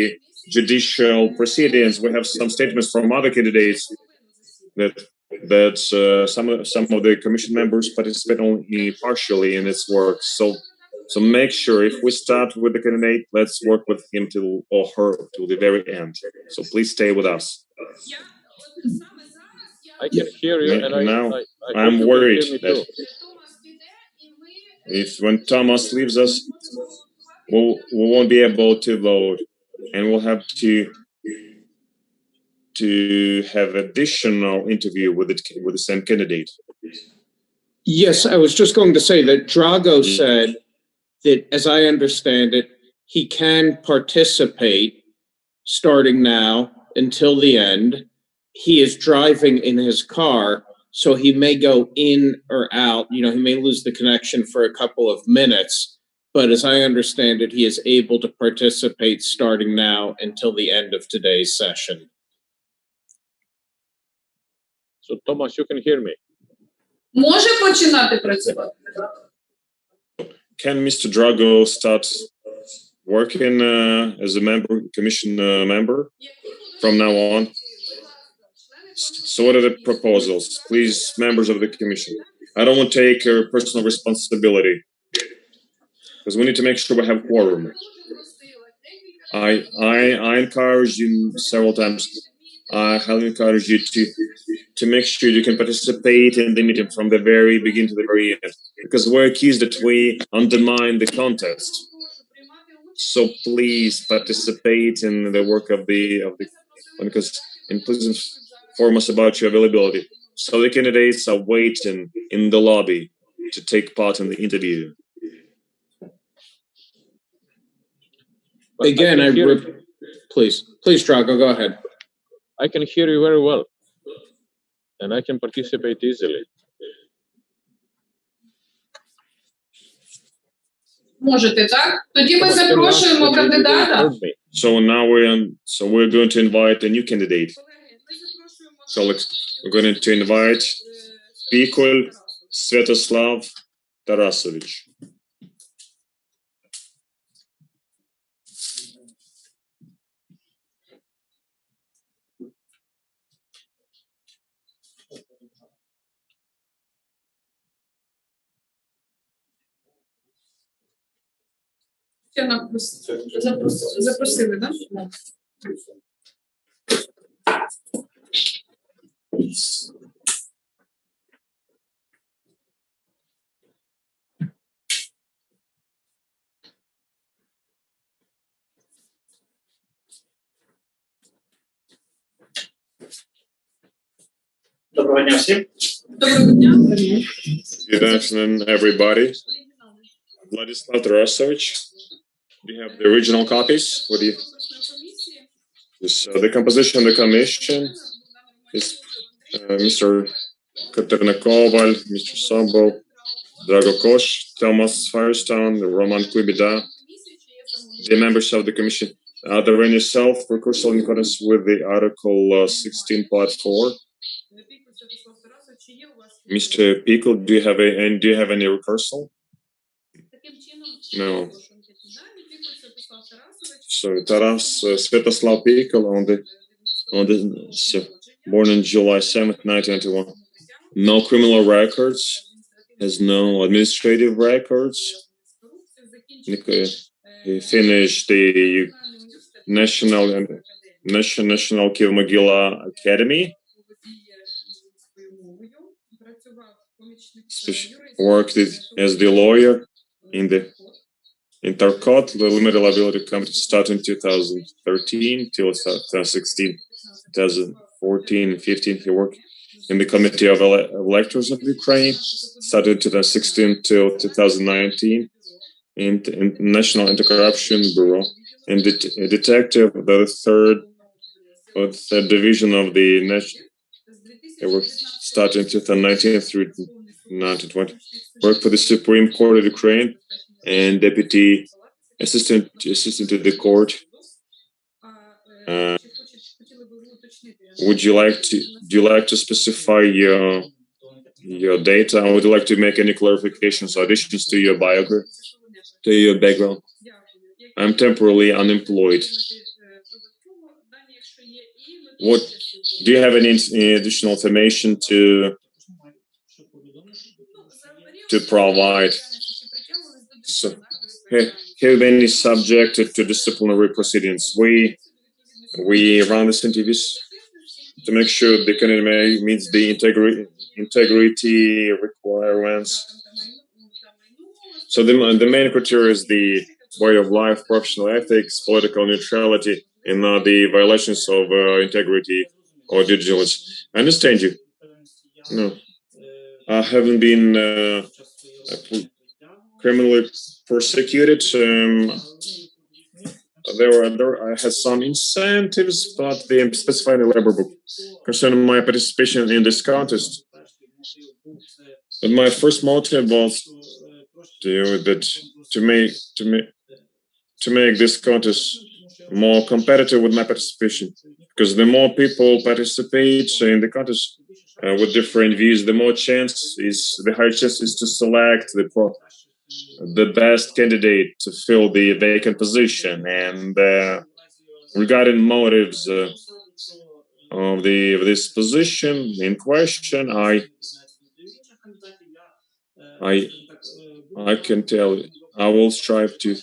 judicial proceedings. We have some statements from other candidates that some of the commission members participate only partially in its work. So make sure if we start with the candidate, let's work with him till or her till the very end. So please stay with us. I can hear you, and Now I I'm hope you worried can hear me that too. Томас піде, і ви... if when Thomas leaves us, we won't be able to vote, and we'll have to have additional interview with the same candidate. Yes, I was just going to say that Drago said that, as I understand it, he can participate starting now until the end. He is driving in his car, so he may go in or out. You know, he may lose the connection for a couple of minutes, but as I understand it, he is able to participate starting now until the end of today's session. So Thomas, you can hear me. Може починати працювати? Can Mr. Drago start working as a commission member from now on? So what are the proposals? Please, members of the commission. I don't want to take personal responsibility because we need to make sure we have quorum. I encourage you several times. I highly encourage you to make sure you can participate in the meeting from the very beginning to the very end, because we're accused that we undermine the contest. So please participate in the work of the because and please inform us about your availability. So the candidates are waiting in the lobby to take part in the interview. Again, please, Drago, go ahead. I can hear you very well, and I can participate easily. Можете, так? Тоді ми Thomas, can you ask запрошуємо the lady who кандидата. heard me? So now we're going to invite a new candidate. So we're going to invite Pikul Svetoslav Tarasovich. Запросили, так? Доброго дня всім. Доброго дня. Good afternoon, everybody. Vladislav Tarasovich. Do you have the original copies? What do you? Yes, the composition of the commission is Mr. Katerina Koval, Mr. Sobol, Drago Kosh, Thomas Firestone, Roman Kubida, the members of the commission. Are there any self-recursal in accordance with the Article 16, Part 4? Mr. Pickle, do you have any recursal? No. So Taras Svetoslav Pickle born on July 7th, 1991. No criminal records, has no administrative records. He finished the National Kiev-Mogila Academy. Worked as the lawyer in the Tarkot, the limited liability company, starting 2013 till 2016, 2014, 15. He worked in the Committee of Electors of Ukraine, started 2016 till 2019, in National Anti-Corruption Bureau, and a detective, the third division of the national. They were starting 2019 through 1920. Worked for the Supreme Court of Ukraine and deputy assistant to the court. Do you like to specify your data? Would you like to make any clarifications or additions to your biography, to your background? I'm temporarily unemployed. What do you have any additional information to provide? So, have been subjected to disciplinary proceedings. We run these interviews to make sure the candidate meets the integrity requirements. So the main criteria is the way of life, professional ethics, political neutrality, and not the violations of integrity or due diligence. I understand you. No, I haven't been criminally persecuted. I had some incentives, but they specify in the labor book concerning my participation in this contest. But my first motive was to make this contest more competitive with my participation, because the more people participate in the contest with different views, the higher chance is to select the best candidate to fill the vacant position. And regarding motives of this position in question, I can tell you, I will strive to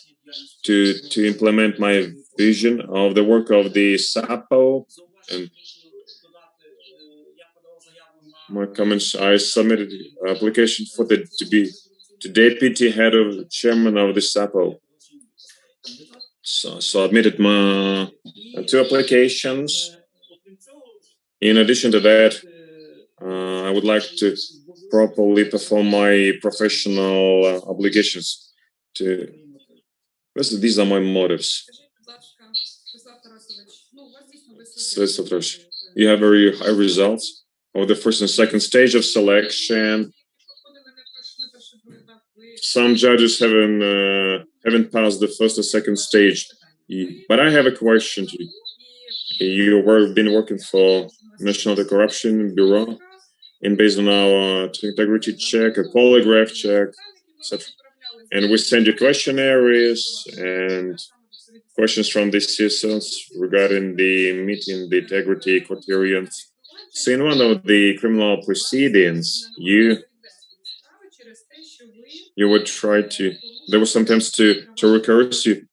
implement my vision of the work of the SAPO and my comments. I submitted application for to deputy head of chairman of the SAPO. So submitted my 2 applications. In addition to that, I would like to properly perform my professional obligations. These are my motives. You have very high results of the first and second stage of selection. Some judges haven't passed the first or second stage. But I have a question to you. You've been working for National Anti-Corruption Bureau, and based on our integrity check, a polygraph check, etc. And we send you questionnaires and questions from the citizens regarding the meeting the integrity criteria. So in one of the criminal proceedings, you would try to, there was sometimes to recurse you,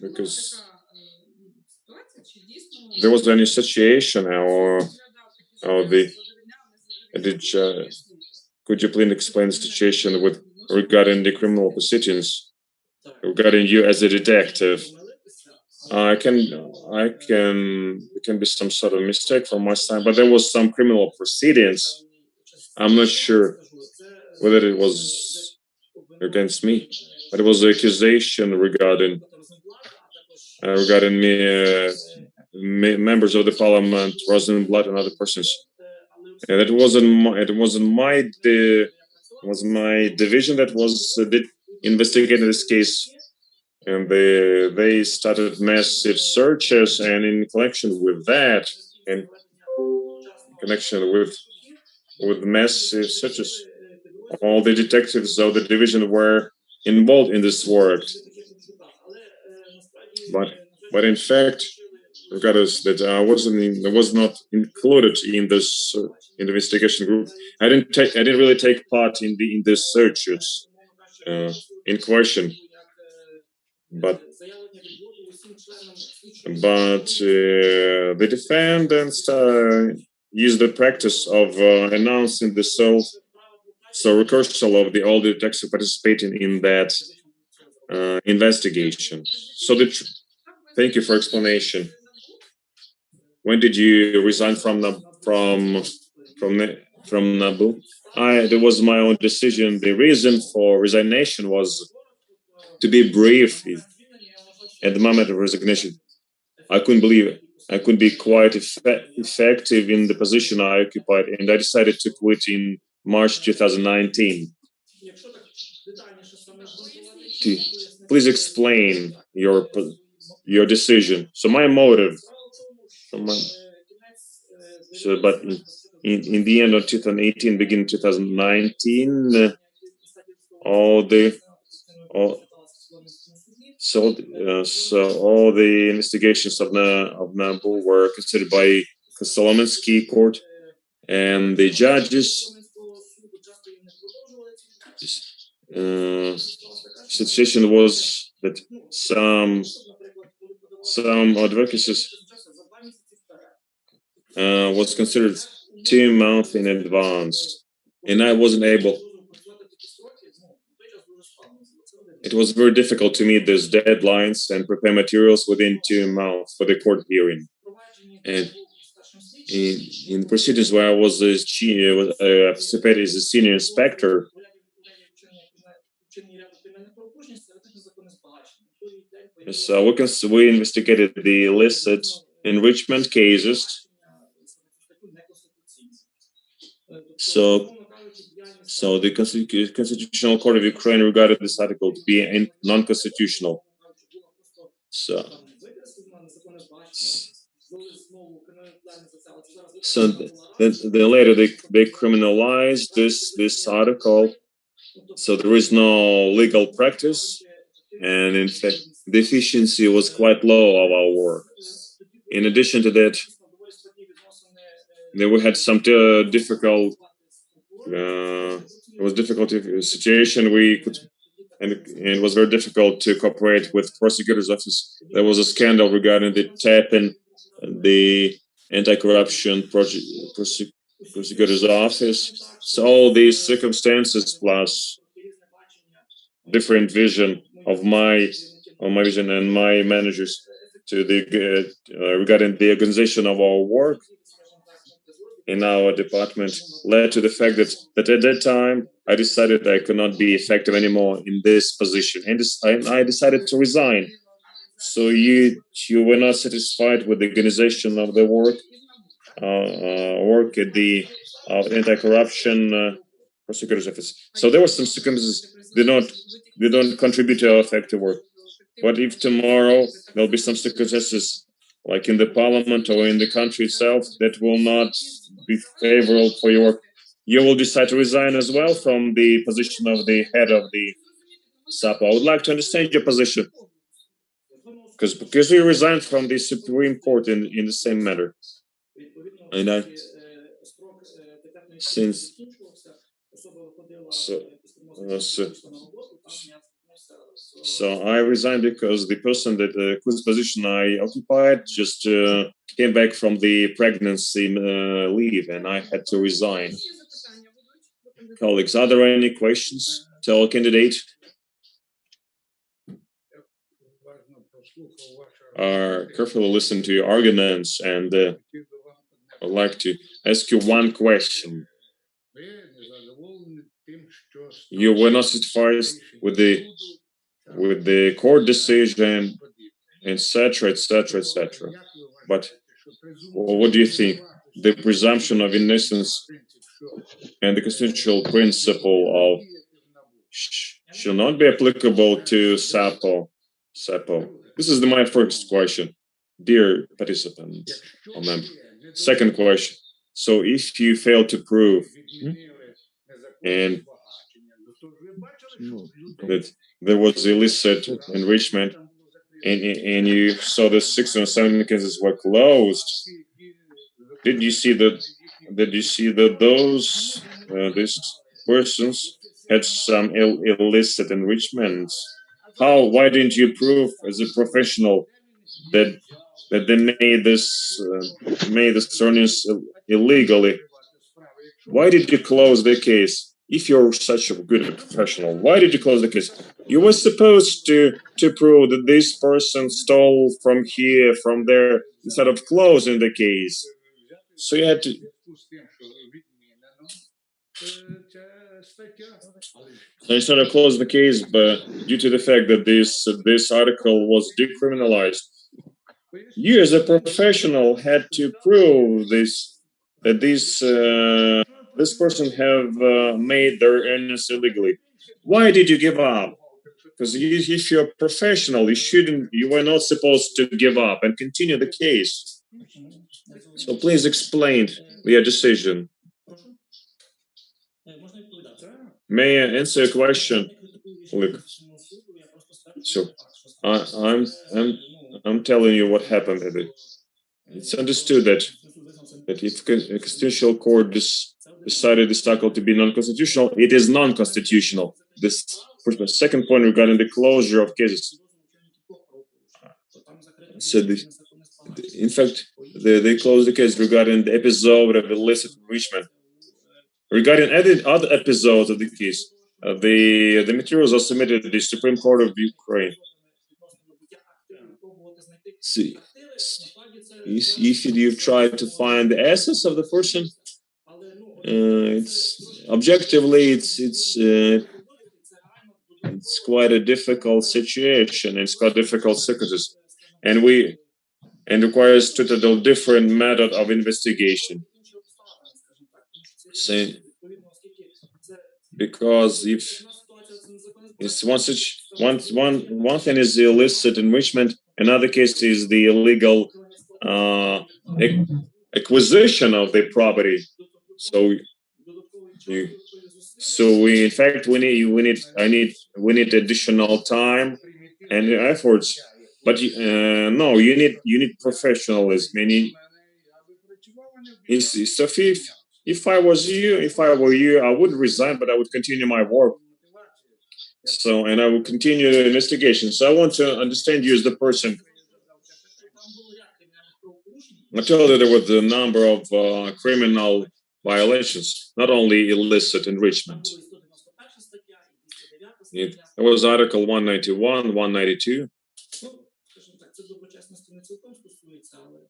because there was any situation could you please explain the situation regarding the criminal proceedings, regarding you as a detective? It can be some sort of mistake from my side, but there was some criminal proceedings. I'm not sure whether it was against me, but it was an accusation regarding members of the parliament, Rosenblatt and other persons. And it wasn't my division that was investigating this case. And they started massive searches, and in connection with that, in connection with massive searches, all the detectives of the division were involved in this work. But in fact, regardless that I was not included in this investigation group. I didn't really take part in the searches in question. But the defendants used the practice of announcing the recursal of all the detectives participating in that investigation. So thank you for explanation. When did you resign from NABU? That was my own decision. The reason for resignation was to be brief. At the moment of resignation, I couldn't believe it. I couldn't be quite effective in the position I occupied, and I decided to quit in March 2019. Please explain your decision. So my motive. But in the end of 2018, beginning 2019, all the investigations of NABU were considered by Solomonsky Court, and the judges. Situation was that some advocacies was considered 2 months in advance, and I wasn't able. It was very difficult to meet those deadlines and prepare materials within 2 months for the court hearing. And in the proceedings where I was participated as a senior inspector, so we investigated the illicit enrichment cases. So the Constitutional Court of Ukraine regarded this article to be non-constitutional. So then later they criminalized this article. So there is no legal practice, and in fact, the efficiency was quite low of our work. In addition to that, we had some difficult. It was a difficult situation. And it was very difficult to cooperate with prosecutor's office. There was a scandal regarding the TAP and the anti-corruption prosecutor's office. So all these circumstances plus different vision of my vision and my managers to the regarding the organization of our work in our department led to the fact that at that time I decided I could not be effective anymore in this position, and I decided to resign. So you were not satisfied with the organization of the work at the anti-corruption prosecutor's office. So there were some circumstances they don't contribute to our effective work. What if tomorrow there'll be some circumstances like in the parliament or in the country itself that will not be favorable for your work? You will decide to resign as well from the position of the head of the SAP. I would like to understand your position, because you resigned from the Supreme Court in the same matter, and so I resigned because the person whose position I occupied just came back from the pregnancy leave, and I had to resign. Colleagues, are there any questions to our candidate? carefully listened to your arguments, and I'd like to ask you one question. You were not satisfied with the court decision, etc., etc., etc. But what do you think? The presumption of innocence and the constitutional principle of shall not be applicable to SAPO. This is my first question, dear participant or member. Second question. So if you fail to prove and that there was illicit enrichment, and you saw the 6 or 7 cases were closed, did you see that these persons had some illicit enrichments? Why didn't you prove as a professional that they made this earnings illegally? Why did you close the case? If you're such a good professional, why did you close the case? You were supposed to prove that this person stole from here, from there, instead of closing the case. So you had to. So instead of closing the case, but due to the fact that this article was decriminalized, you as a professional had to prove that this person have made their earnings illegally. Why did you give up? Because if you're a professional, you were not supposed to give up and continue the case. So please explain your decision. May I answer a question? Look, so I'm telling you what happened. It's understood that if a constitutional court decided this article to be non-constitutional, it is non-constitutional. This second point regarding the closure of cases. So in fact, they closed the case regarding the episode of illicit enrichment. Regarding other episodes of the case, the materials are submitted to the Supreme Court of Ukraine. See, if you try to find the essence of the person, it's objectively it's quite a difficult situation. It's quite difficult circumstances, and requires totally different method of investigation. So, because if it's one thing is the illicit enrichment, another case is the illegal acquisition of the property. So we need additional time and efforts. But no, you need professionalism. So if I were you, I would resign, but I would continue my work. So, and I will continue the investigation. So I want to understand you as the person. I told you there was a number of criminal violations, not only illicit enrichment. There was Article 191, 192.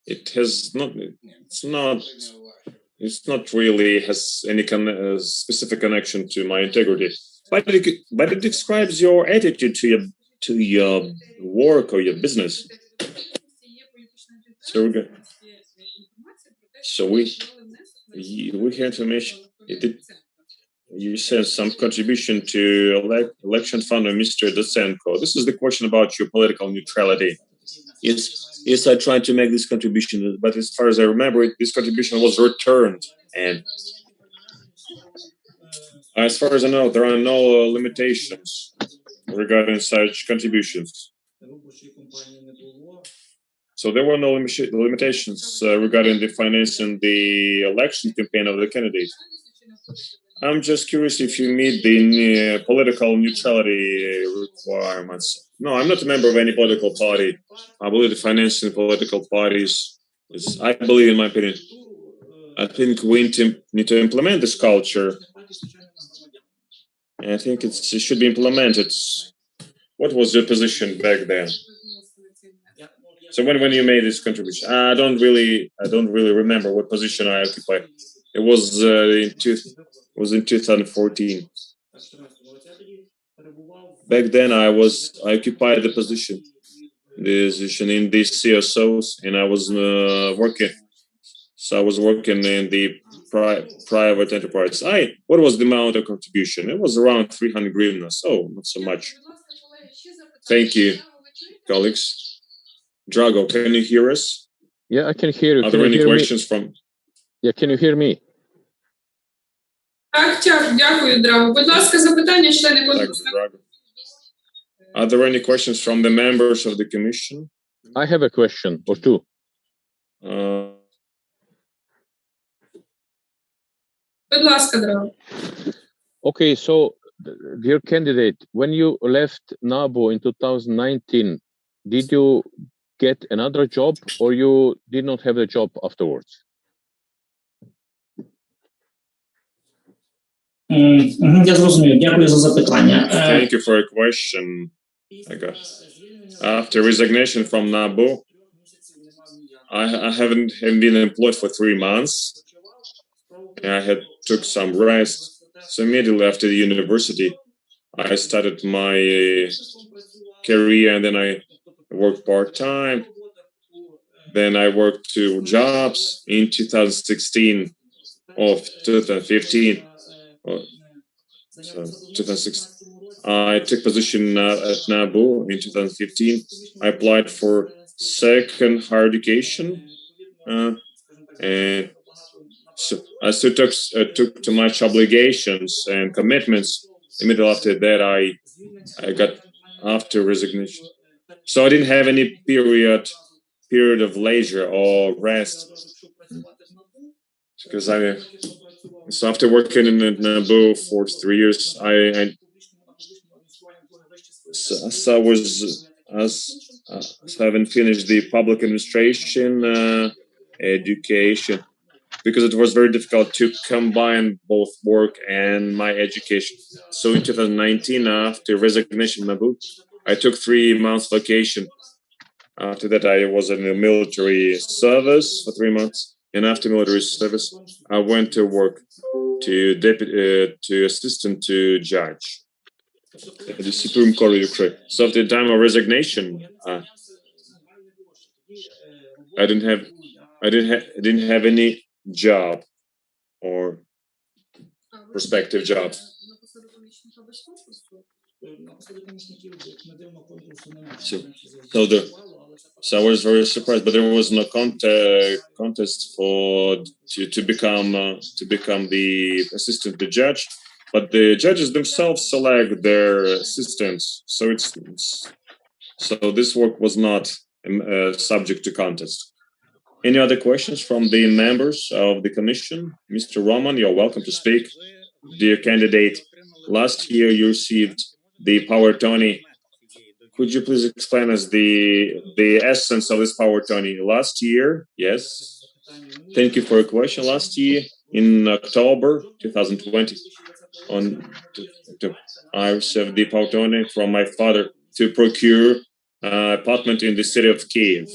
It's not really has any specific connection to my integrity, but it describes your attitude to your work or your business. So we hear information. You sent some contribution to election fund of Mr. Dosenko. This is the question about your political neutrality. Yes, I tried to make this contribution, but as far as I remember, this contribution was returned. And as far as I know, there are no limitations regarding such contributions. So there were no limitations regarding the financing the election campaign of the candidate. I'm just curious if you meet the political neutrality requirements. No, I'm not a member of any political party. I believe the financing political parties is, I believe, in my opinion, I think we need to implement this culture. And I think it should be implemented. What was your position back then? So when you made this contribution, I don't really remember what position I occupied. It was in 2014. Back then I occupied the position in the CSOs, and I was working. So I was working in the private enterprise. What was the amount of contribution? It was around 300 hryvnia, so not so much. Thank you, colleagues. Drago, can you hear us? Yeah, I can hear you. Are there any questions from? Yeah, can you hear me? Так, дякую, Драго. Будь ласка, запитання, члени конкурсу. Are there any questions from the members of the commission? I have a question or two. Будь ласка, Драго. Okay, so, dear candidate, when you left NABU in 2019, did you get another job or you did not have a job afterwards? Я зрозумів. Дякую за запитання. Thank you for a question. After resignation from NABU, I haven't been employed for 3 months. I took some rest. So immediately after the university, I started my career, and then I worked part-time. Then I worked 2 jobs in 2016 or 2015. So 2016. I took position at NABU in 2015. I applied for second higher education, and so I still took too much obligations and commitments. Immediately after that, I got after resignation. So I didn't have any period of leisure or rest, because so after working in NABU for 3 years, I haven't finished the public administration education, because it was very difficult to combine both work and my education. So in 2019, after resignation from NABU, I took 3 months vacation. After that, I was in the military service for 3 months, and after military service, I went to work to assistant to judge at the Supreme Court of Ukraine. So at the time of resignation, I didn't have any job or prospective job. So I was very surprised, but there was no contest to become the assistant to judge. But the judges themselves select their assistants. So this work was not subject to contest. Any other questions from the members of the commission? Mr. Roman, you're welcome to speak. Dear candidate, last year you received the power attorney. Could you please explain us the essence of this power attorney? Last year, yes. Thank you for your question. Last year, in October 2020, I received the power attorney from my father to procure an apartment in the city of Kiev.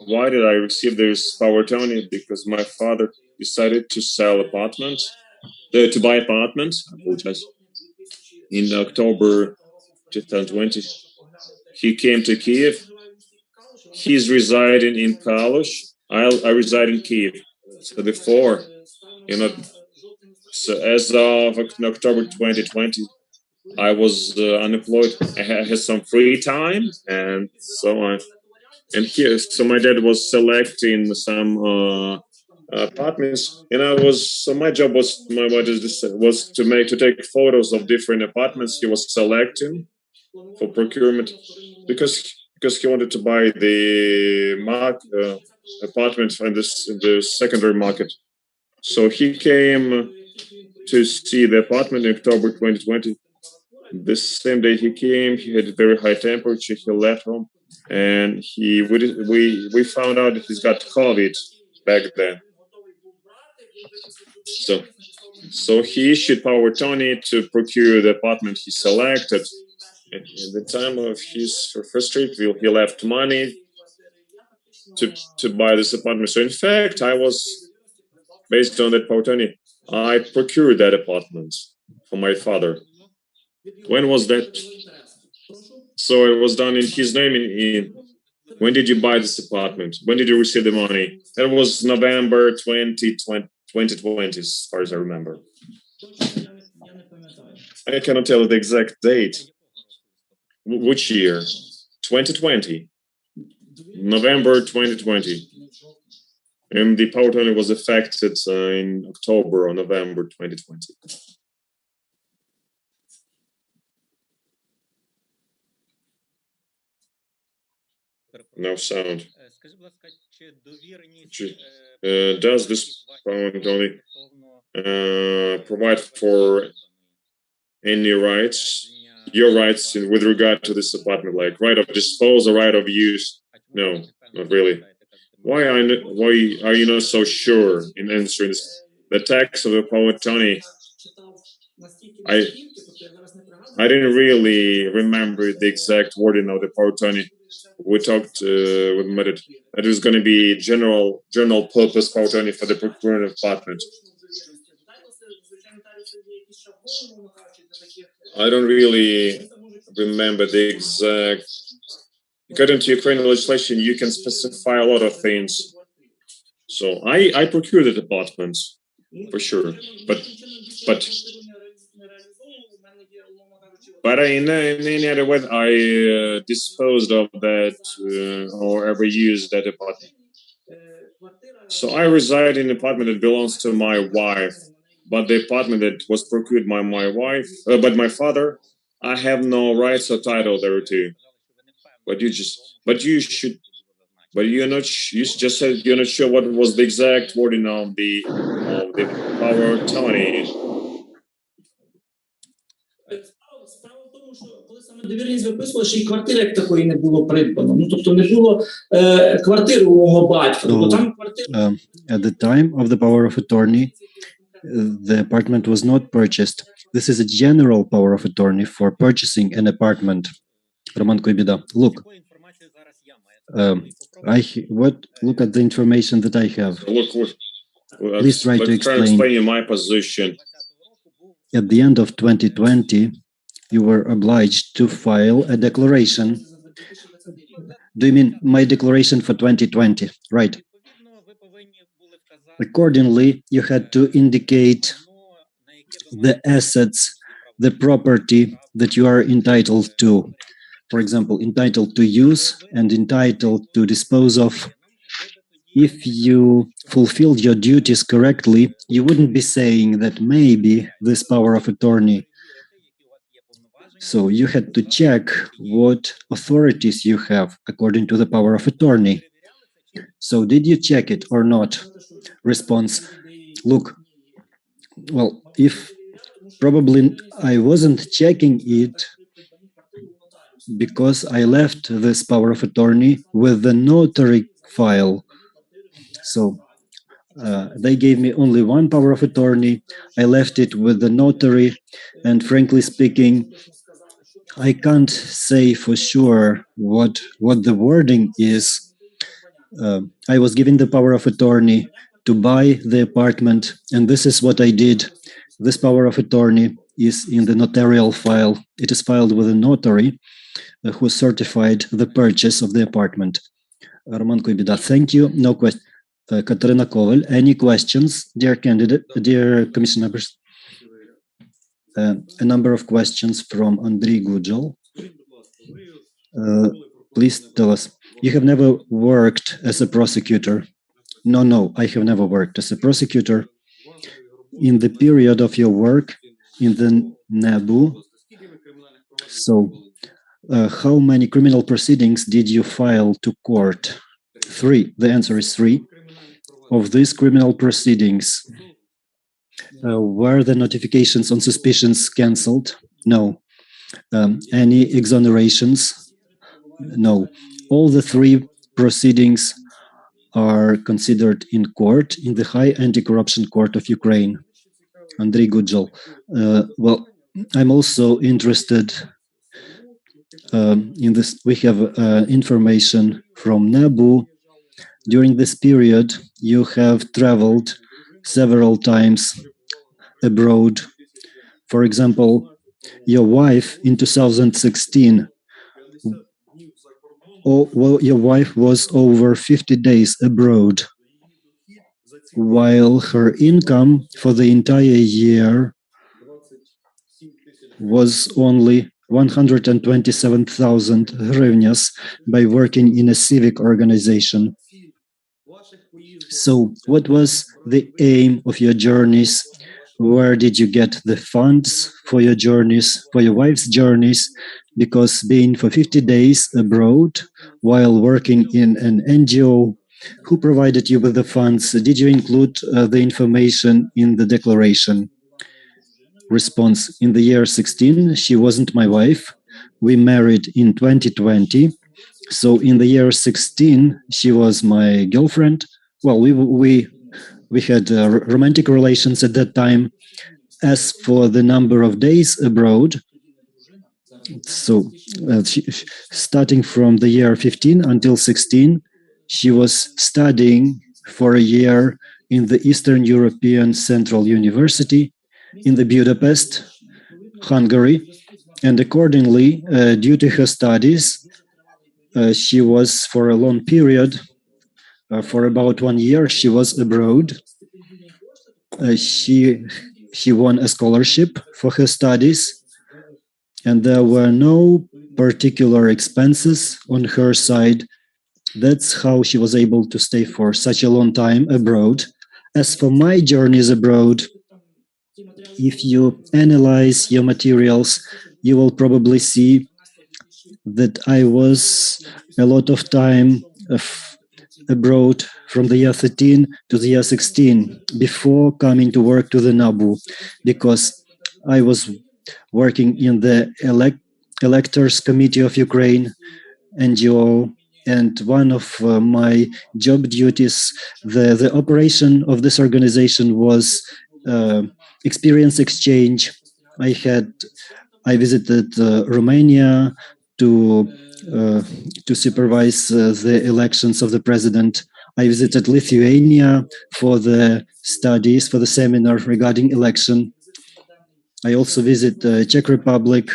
Why did I receive this power attorney? Because my father decided to sell apartment, to buy apartment. I apologize. In October 2020, he came to Kiev. He's residing in Kalush. I reside in Kiev. So therefore, so as of October 2020, I was unemployed. I had some free time, and so on. And here, so my dad was selecting some apartments, and my job was to take photos of different apartments he was selecting for procurement, because he wanted to buy the apartment in the secondary market. So he came to see the apartment in October 2020. This same day he came, he had a very high temperature. He left home, and we found out that he's got COVID back then. So he issued power attorney to procure the apartment he selected. At the time of his first trip, he left money to buy this apartment. So in fact, I was, based on that power attorney, I procured that apartment for my father. When was that? So it was done in his name. When did you buy this apartment? When did you receive the money? That was November 2020, as far as I remember. I cannot tell the exact date. Which year? 2020. November 2020. And the power attorney was effected in October or November 2020. No sound. Does this power attorney provide for any rights, your rights with regard to this apartment, like right of disposal, right of use? No, not really. Why are you not so sure in answering this? The text of the power attorney, I didn't really remember the exact wording of the power attorney. We talked with Merit that it was going to be general purpose power attorney for the procurement apartment. I don't really remember the exact. According to Ukrainian legislation, you can specify a lot of things. So I procured the apartment for sure, but in any other way, I disposed of that or ever used that apartment. So I reside in an apartment that belongs to my wife, but the apartment that was procured by my wife, but my father, I have no rights or title there too. But you just said you're not sure what was the exact wording of the power attorney. Довіреність виписувала, що і квартири як такої не було придбано. Ну, тобто не було квартири у мого батька. Тобто там квартира... At the time of the power of attorney, the apartment was not purchased. This is a general power of attorney for purchasing an apartment. Роман Койбіда, look. Look at the information that I have. Look. Please try to explain my position. At the end of 2020, you were obliged to file a declaration. Do you mean my declaration for 2020? Right. Accordingly, you had to indicate the assets, the property that you are entitled to. For example, entitled to use and entitled to dispose of. If you fulfilled your duties correctly, you wouldn't be saying that maybe this power of attorney. So you had to check what authorities you have according to the power of attorney. So did you check it or not? Response, look, well, if probably I wasn't checking it because I left this power of attorney with the notary file. So they gave me only one power of attorney. I left it with the notary, and frankly speaking, I can't say for sure what the wording is. I was given the power of attorney to buy the apartment, and this is what I did. This power of attorney is in the notarial file. It is filed with a notary who certified the purchase of the apartment. Roman Koibida, thank you. No question. Katerina Koval, any questions, dear candidate, dear commission members? A number of questions from Andrei Gujal. Please tell us, you have never worked as a prosecutor? No, I have never worked as a prosecutor. In the period of your work in the NABU, so how many criminal proceedings did you file to court? 3. The answer is 3. Of these criminal proceedings, were the notifications on suspicions cancelled? No. Any exonerations? No. All the 3 proceedings are considered in court, in the High Anti-Corruption Court of Ukraine. Andrei Gujal. Well, I'm also interested in this. We have information from NABU During this period, you have traveled several times abroad. For example, your wife in 2016, your wife was over 50 days abroad, while her income for the entire year was only 127,000 hryvnias by working in a civic organization. So what was the aim of your journeys? Where did you get the funds for your journeys, for your wife's journeys? Because being for 50 days abroad while working in an NGO, who provided you with the funds? Did you include the information in the declaration? Response: in the year 16, she wasn't my wife. We married in 2020. So in the year 16, she was my girlfriend. Well, we had romantic relations at that time. As for the number of days abroad, so starting from the year 15 until 16, she was studying for a year in the Eastern European Central University in the Budapest, Hungary, and accordingly, due to her studies, she was for a long period, for about 1 year, she was abroad. She won a scholarship for her studies, and there were no particular expenses on her side. That's how she was able to stay for such a long time abroad. As for my journeys abroad, if you analyze your materials, you will probably see that I was a lot of time abroad from the year 13 to the year 16 before coming to work to the NABU, because I was working in the Electors Committee of Ukraine, NGO, and one of my job duties, the operation of this organization was experience exchange. I visited Romania to supervise the elections of the president. I visited Lithuania for the studies, for the seminar regarding election. I also visit Czech Republic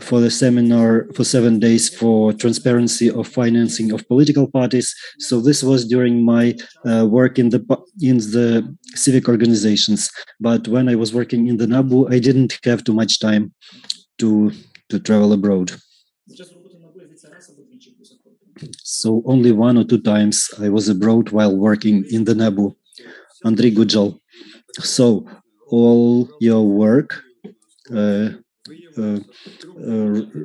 for the seminar for 7 days for transparency of financing of political parties. So this was during my work in the civic organizations. But when I was working in the NABU, I didn't have too much time to travel abroad. So only 1 or 2 times I was abroad while working in the NABU. Andrei Gujal. So all your work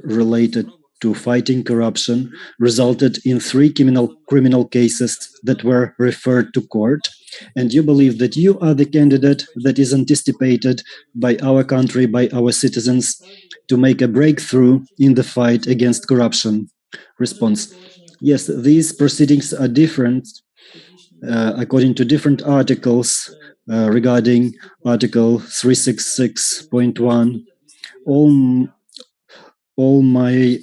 related to fighting corruption resulted in 3 criminal cases that were referred to court, and you believe that you are the candidate that is anticipated by our country, by our citizens, to make a breakthrough in the fight against corruption. Response: yes, these proceedings are different according to different articles regarding Article 366.1. All my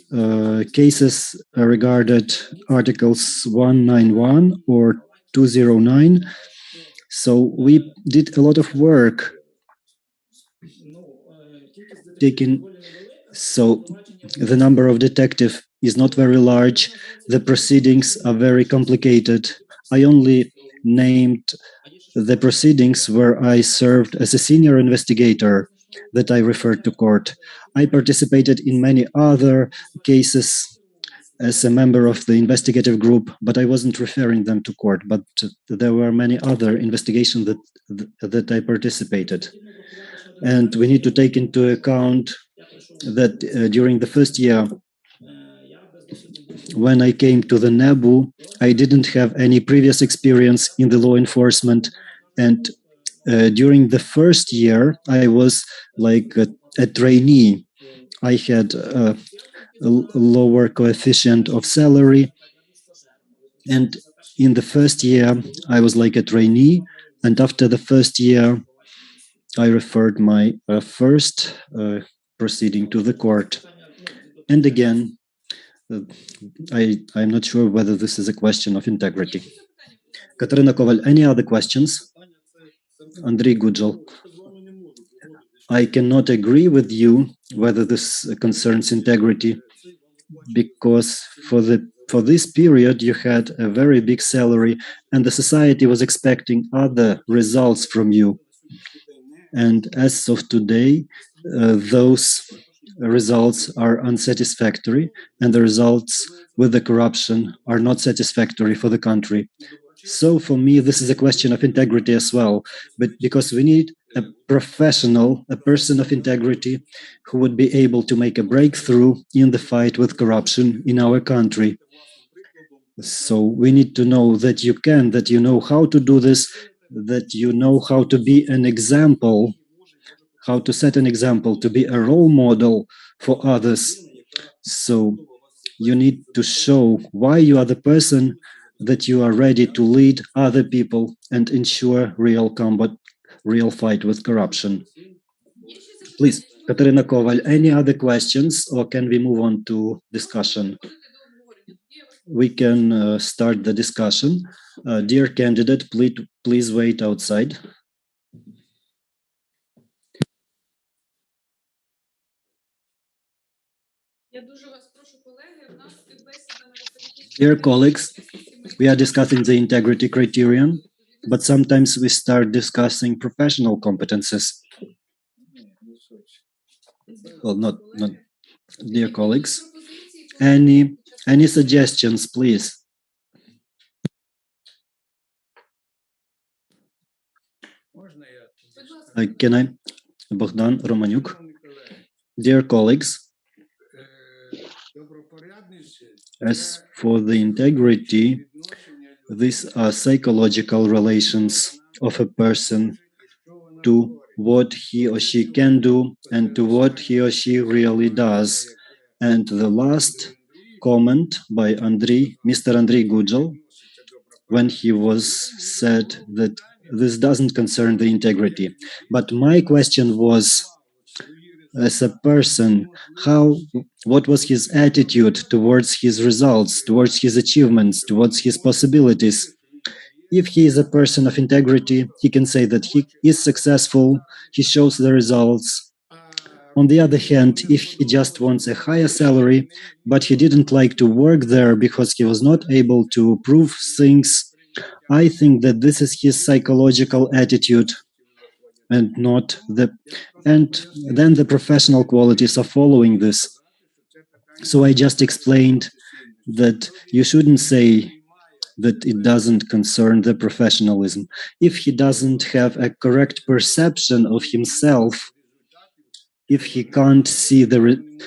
cases regarded Articles 191 or 209. So we did a lot of work so the number of detectives is not very large. The proceedings are very complicated. I only named the proceedings where I served as a senior investigator that I referred to court. I participated in many other cases as a member of the investigative group, but I wasn't referring them to court. But there were many other investigations that I participated. And we need to take into account that during the first year, when I came to the NABU, I didn't have any previous experience in the law enforcement. And during the first year, I was like a trainee. I had a lower coefficient of salary. And in the first year, I was like a trainee. And after the first year, I referred my first proceeding to the court. And again, I'm not sure whether this is a question of integrity. Katarina Koval, any other questions? Andrei Gudjal. I cannot agree with you whether this concerns integrity, because for this period you had a very big salary and the society was expecting other results from you. And as of today, those results are unsatisfactory, and the results with the corruption are not satisfactory for the country. So for me, this is a question of integrity as well, but because we need a professional, a person of integrity who would be able to make a breakthrough in the fight with corruption in our country. So we need to know that you can, that you know how to do this, that you know how to be an example, how to set an example, to be a role model for others. So you need to show why you are the person that you are ready to lead other people and ensure real combat, real fight with corruption. Please, Katarina Koval, any other questions, or can we move on to discussion? We can start the discussion. Dear candidate, please wait outside. Dear colleagues, we are discussing the integrity criterion, but sometimes we start discussing professional competences. Well, not dear colleagues. Any suggestions, please? Can I? Bogdan Romaniuk. Dear colleagues, as for the integrity, these are psychological relations of a person to what he or she can do and to what he or she really does. And the last comment by Mr. Andrei Gudjal, when he was said that this doesn't concern the integrity. But my question was, as a person, what was his attitude towards his results, towards his achievements, towards his possibilities? If he is a person of integrity, he can say that he is successful, he shows the results. On the other hand, if he just wants a higher salary, but he didn't like to work there because he was not able to prove things, I think that this is his psychological attitude and not and then the professional qualities are following this. So I just explained that you shouldn't say that it doesn't concern the professionalism. If he doesn't have a correct perception of himself, if he can't see he doesn't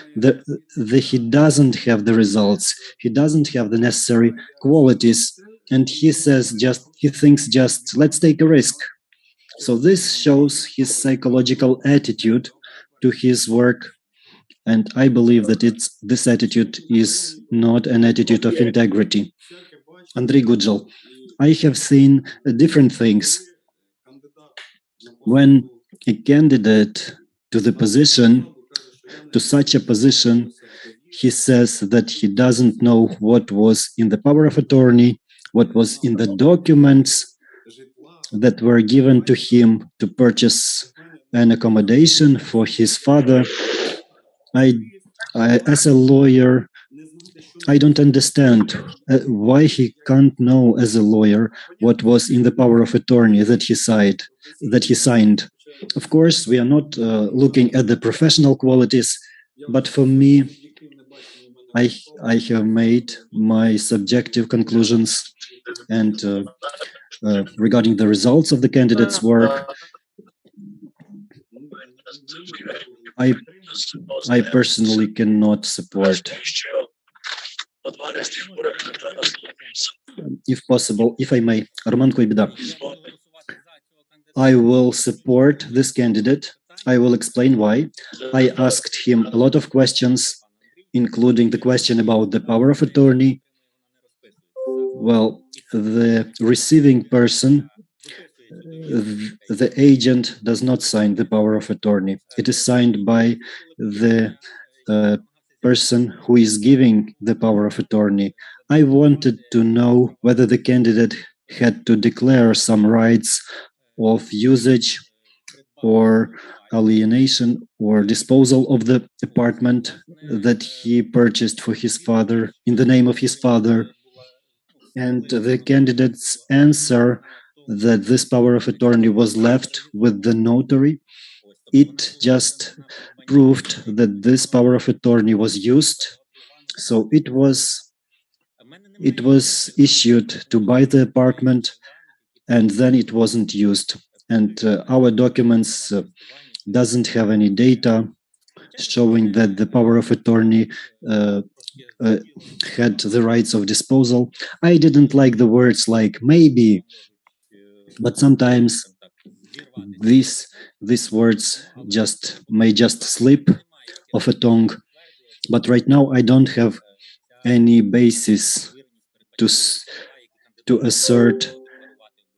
have the results, he doesn't have the necessary qualities, and he thinks just, let's take a risk. So this shows his psychological attitude to his work, and I believe that this attitude is not an attitude of integrity. Andrei Gudjal, I have seen different things. When a candidate to such a position, he says that he doesn't know what was in the power of attorney, what was in the documents that were given to him to purchase an accommodation for his father. I as a lawyer, I don't understand why he can't know as a lawyer what was in the power of attorney that he signed. Of course, we are not looking at the professional qualities, but for me, I have made my subjective conclusions, and regarding the results of the candidate's work, I personally cannot support. If possible, if I may, Roman Koibida, I will support this candidate. I will explain why. I asked him a lot of questions, including the question about the power of attorney. Well, the receiving person, the agent does not sign the power of attorney. It is signed by the person who is giving the power of attorney. I wanted to know whether the candidate had to declare some rights of usage or alienation or disposal of the apartment that he purchased for his father in the name of his father. And the candidate's answer that this power of attorney was left with the notary, it just proved that this power of attorney was used. So it was issued to buy the apartment and then it wasn't used. And our documents doesn't have any data showing that the power of attorney had the rights of disposal. I didn't like the words like maybe, but sometimes these words may just slip off a tongue. But right now I don't have any basis to assert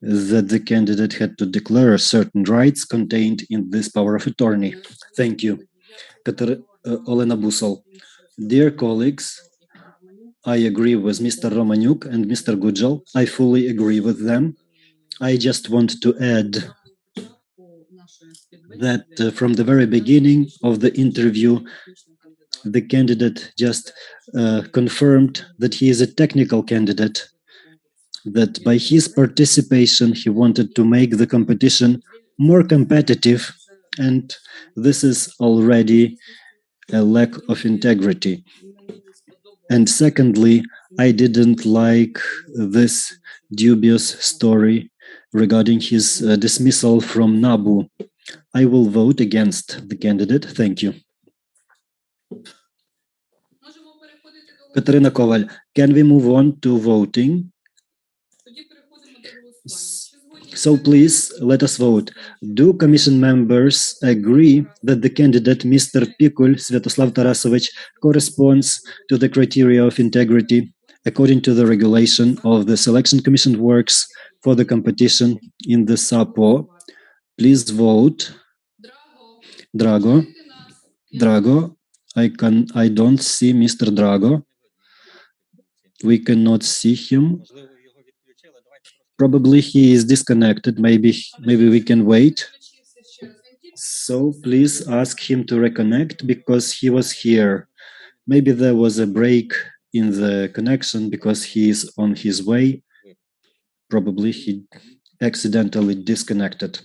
that the candidate had to declare certain rights contained in this power of attorney. Thank you. Olena Busol. Dear colleagues, I agree with Mr. Romaniuk and Mr. Gujal. I fully agree with them. I just want to add that from the very beginning of the interview, the candidate just confirmed that he is a technical candidate, that by his participation, he wanted to make the competition more competitive, and this is already a lack of integrity. And secondly, I didn't like this dubious story regarding his dismissal from NABU. I will vote against the candidate. Thank you. Katarina Koval, can we move on to voting? So please, let us vote. Do commission members agree that the candidate, Mr. Pikul Sviatoslav Tarasovich, corresponds to the criteria of integrity according to the regulation of the Selection Commission works for the competition in the SAPO? Please vote. Drago, I don't see Mr. Drago. We cannot see him. Probably he is disconnected. Maybe we can wait. So please ask him to reconnect because he was here. Maybe there was a break in the connection because he is on his way. Probably he accidentally disconnected.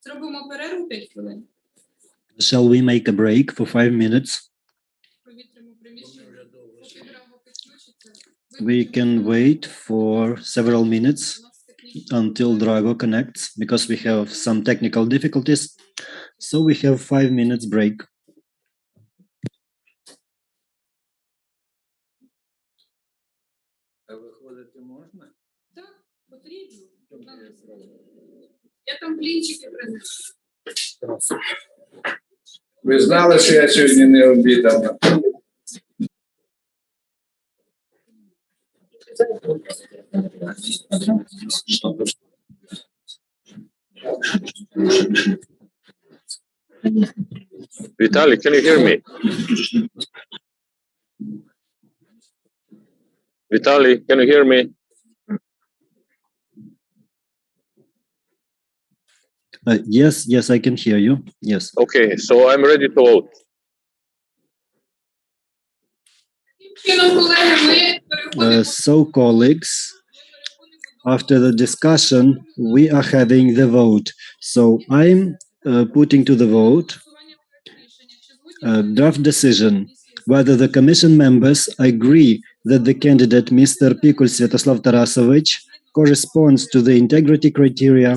Зробимо перерву 5 хвилин. Shall we make a break for 5 minutes? We can wait for several minutes until Drago connects because we have some technical difficulties. So we have 5 minutes break. Виходити можна? Так, потрібно. Я там блінчики принесу. Ви знали, що я сьогодні не обідав? Vitaly, can you hear me? Vitaly, can you hear me? Yes, I can hear you. Yes. Okay, so I'm ready to vote. So, colleagues, after the discussion, we are having the vote. So I'm putting to the vote draft decision whether the commission members agree that the candidate, Mr. Pikul Sviatoslav Tarasovich, corresponds to the integrity criteria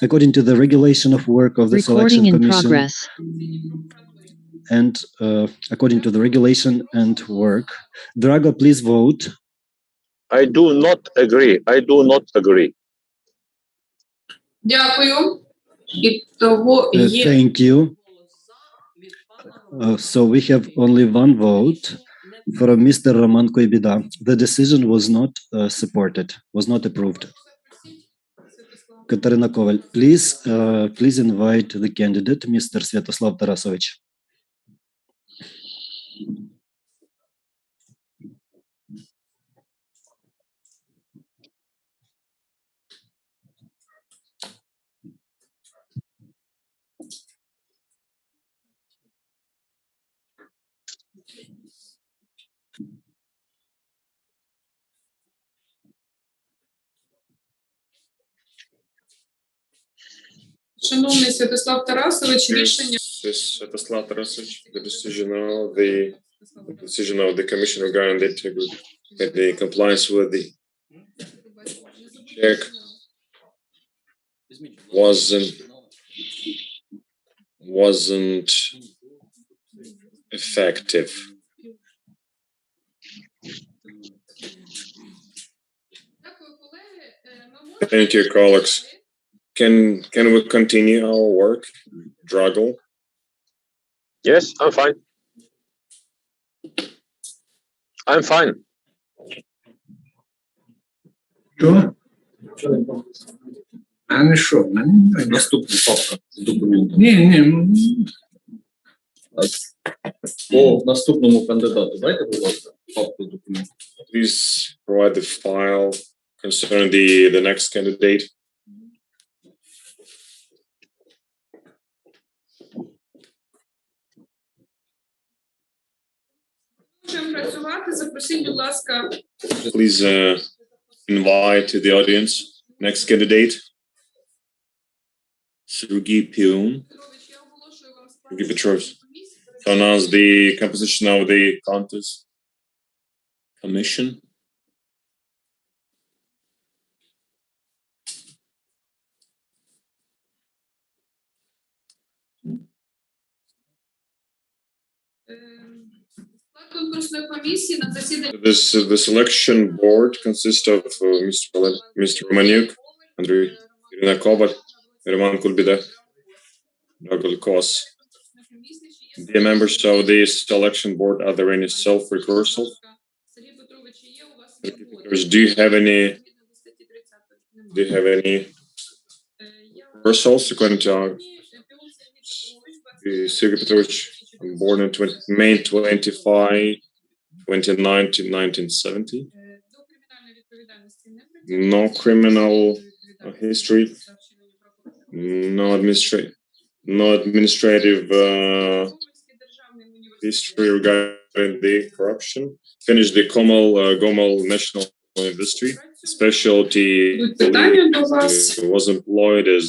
according to the regulation of work of the Selection Commission and according to the regulation and work. Drago, please vote. I do not agree. I do not agree. Дякую. І того є. Thank you. So we have only one vote from Mr. Roman Koibida. The decision was not supported, was not approved. Katarina Koval, please invite the candidate, Mr. Sviatoslav Tarasovich. Шановний Святослав Тарасович, рішення Святоslav Tarasovich, the decision of the commission regarding the compliance with the check wasn't effective. Thank you, colleagues. Can we continue our work, Drago? Yes, I'm fine. I'm fine. Що? А не що? Наступний папка документу. Ні. По наступному кандидату дайте, будь ласка, папку документів. Please provide the file concerning the next candidate. можемо працювати. Запросіть, будь ласка. Please invite to the audience next candidate. Sergey Petrovich. To announce the composition of the contest commission. Конкурсної комісії на засіданні. The selection board consists of Mr. Romaniuk, Andrei, Irina Koval, Roman Kulbida, Dragul Kos. The members of the selection board, are there any self-recursal? Do you have any recursals according to Sergey Petrovich, born in May 25, 29 to 1970? No criminal history, no administrative history regarding the corruption. Finished the Gomel National University. Specialty was employed as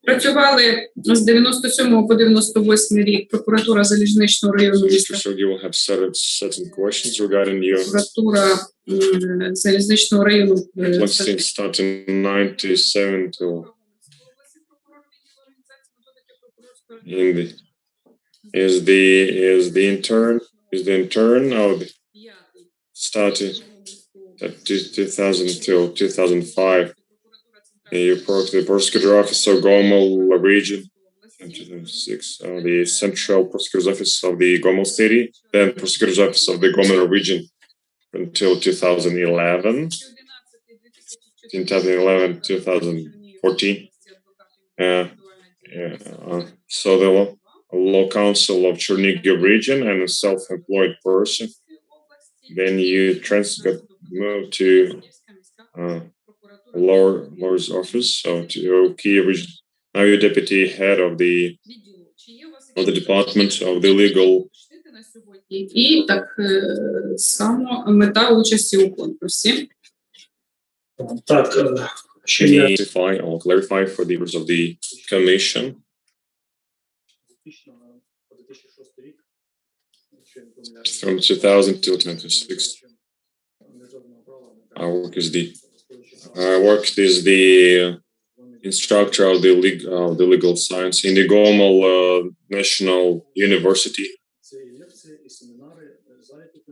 Працювали з 97 по 98 рік прокуратура залізничного району міста. Прокуратура залізничного району. Is the intern of started at 2000 till 2005. You worked the prosecutor office of Gomel region in 2006, the central prosecutor's office of the Gomel city, then prosecutor's office of the Gomel region until 2011, 2014. So the law council of Chernigiv region and a self-employed person. Then you moved to Lord's office, so to Kiev region. Now you're deputy head of the department of the legal. І так само мета участі у конкурсі. Так, I'll clarify for the members of the commission. From 2000 till 2006, I worked as the instructor of the legal science in the Gomel National University.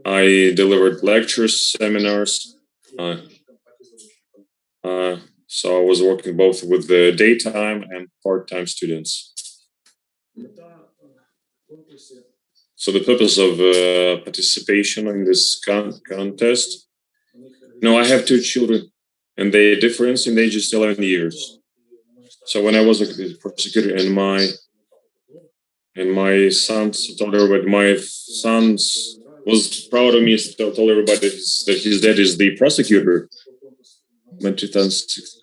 I delivered lectures, seminars. So I was working both with the daytime and part-time students. So the purpose of participation in this contest. No, I have two children, and the difference in age is 11 years. So when I was a prosecutor, and my sons told everybody, my sons was proud of me, told everybody that his dad is the prosecutor. In 2006.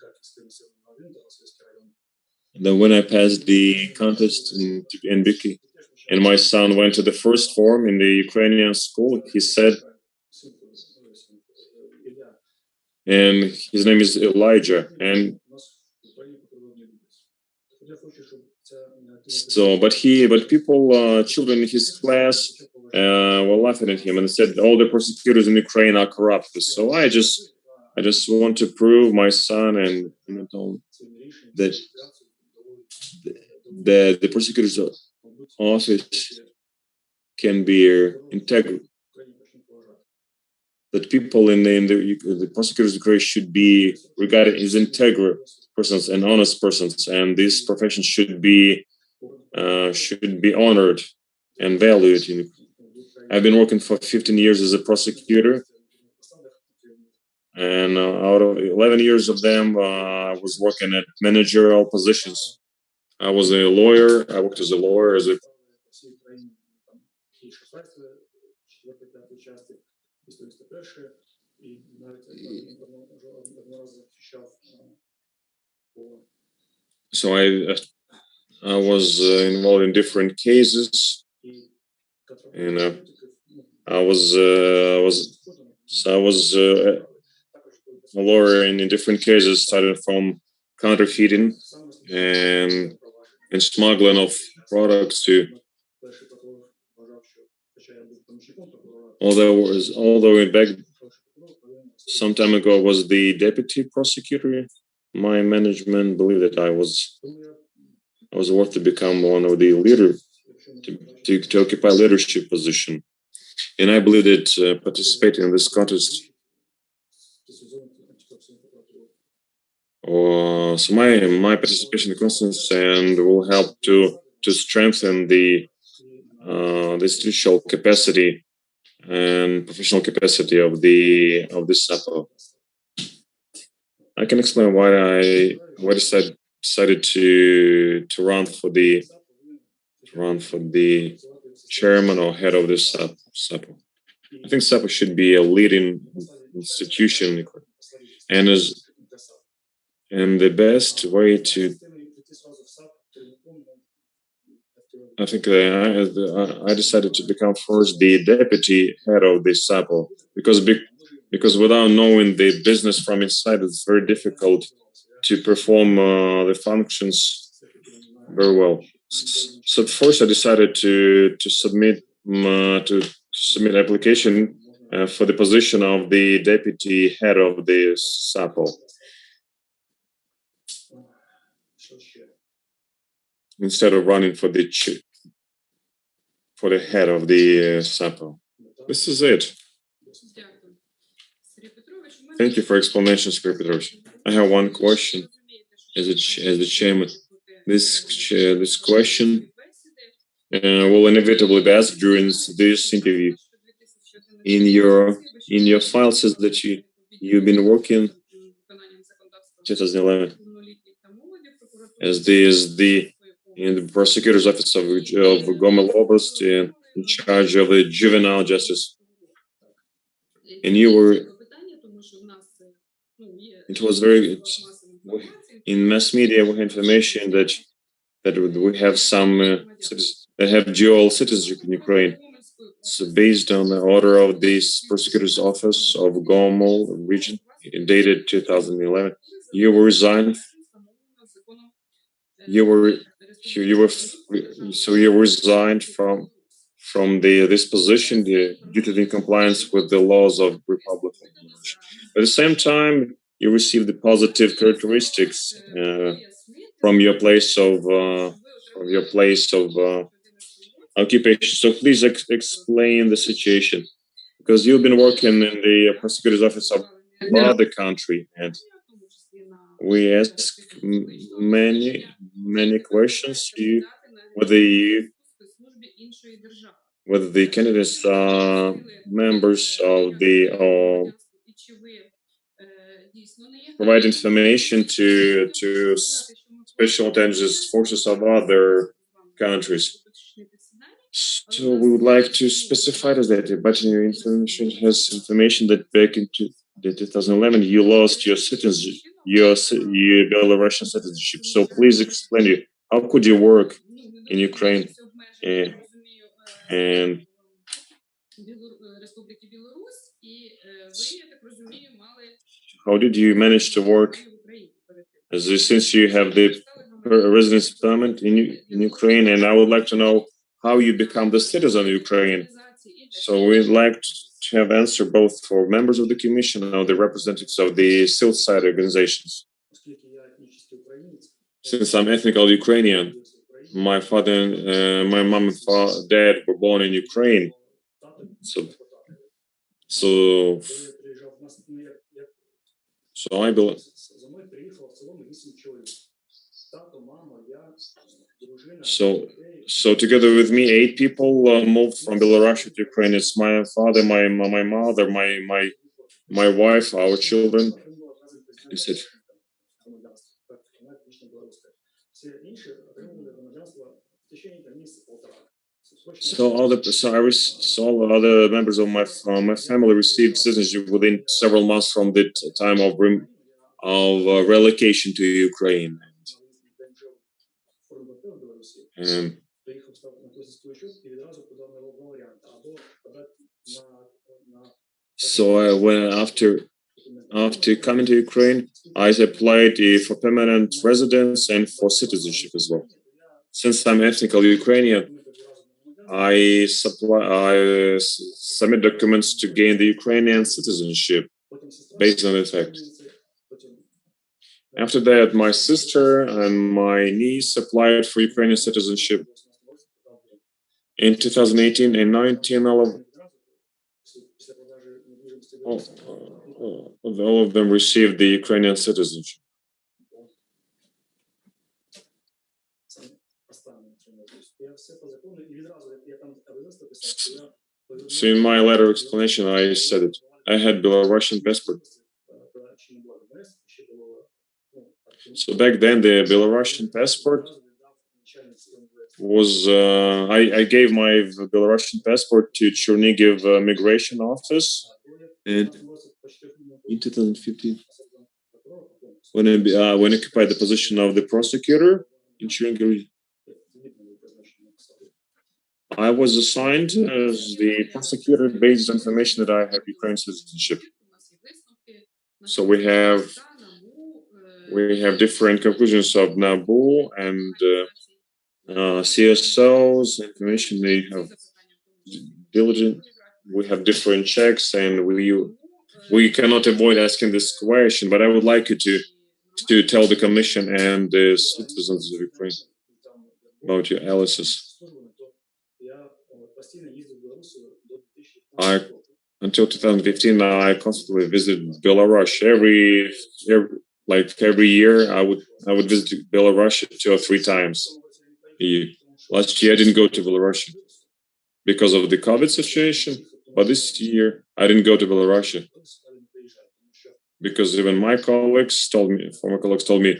And then when I passed the contest in Biki, and my son went to the first form in the Ukrainian school, he said, and his name is Elijah, and so, but people, children in his class, were laughing at him and said all the prosecutors in Ukraine are corrupt. So I just want to prove my son and that the prosecutor's office can be integral. That people in the prosecutors' Ukraine should be regarded as integral persons and honest persons, and this profession should be honored and valued. I've been working for 15 years as a prosecutor, and out of 11 years of them, I was working at managerial positions. I was a lawyer. I worked as a lawyer, so I was involved in different cases, and I was a lawyer in different cases, starting from counterfeiting and smuggling of products to. Although back some time ago I was the deputy prosecutor, my management believed that I was worth to become one of the leader to occupy leadership position, and I believe that participating in this contest. So my participation in the contest and will help to strengthen the institutional capacity and professional capacity of the SAPO. I can explain why I decided to run for the chairman or head of the SAPO. I think SAPO should be a leading institution, and the best way to. I think I decided to become first the deputy head of the SAPO because without knowing the business from inside, it's very difficult to perform the functions very well. So first, I decided to submit application for the position of the deputy head of the SAPO. Instead of running for the head of the SAPO. This is it. Thank you for explanation, Sir Petrovich. I have one question as the chairman. This question will inevitably be asked during this interview. In your file says that you've been working 2011 in the prosecutor's office of Gomel Oblast in charge of the juvenile justice, and it was in mass media we had information that we have some that have dual citizenship in Ukraine. So based on the order of this prosecutor's office of Gomel region, dated 2011, you were resigned. You resigned from this position due to the incompliance with the laws of Republic of Belarus. At the same time, you received the positive characteristics from your place of occupation. So please explain the situation, because you've been working in the prosecutor's office of the country, and we ask many questions to you, whether іншої держави. whether the candidates are members of the or І чи ви дійсно не є provide information to special intelligence forces of other countries. So we would like to specify that, but your information has information that back in 2011 you lost your citizenship, your Belarusian citizenship. So please explain it. How could you work in Ukraine and Республіки Білорусь, і ви, я так розумію, мали how did you manage to work since you have the residence permit in Ukraine? And I would like to know how you become the citizen of Ukraine. So we'd like to have answer both for members of the commission and the representatives of the civil society organizations. Since I'm ethnically Ukrainian, my father, my mom and dad were born in Ukraine. So I believe. So together with me, 8 people moved from Belarus to Ukraine. It's my father, my mother, my wife, our children. Is it? So all the other members of my family received citizenship within several months from the time of relocation to Ukraine. So when after coming to Ukraine, I applied for permanent residence and for citizenship as well. Since I'm ethnically Ukrainian, I submit documents to gain the Ukrainian citizenship based on the fact. After that, my sister and my niece applied for Ukrainian citizenship. In 2018 and 1911, all of them received the Ukrainian citizenship. So in my letter explanation, I said it. I had Belarusian passport. So back then, the Belarusian passport was, I gave my Belarusian passport to Chernigiv migration office. And in 2015, when I occupied the position of the prosecutor in Chernigiv, I was assigned as the prosecutor based on information that I have Ukrainian citizenship. So we have different conclusions of NABU and CSO's information. They have diligent. We have different checks, and we cannot avoid asking this question. But I would like you to tell the commission and the citizens of Ukraine about your analysis. Until 2015, I constantly visited Belarus. Every year, I would visit Belarus 2 or 3 times. Last year, I didn't go to Belarus because of the COVID situation. But this year, I didn't go to Belarus because even my former colleagues told me,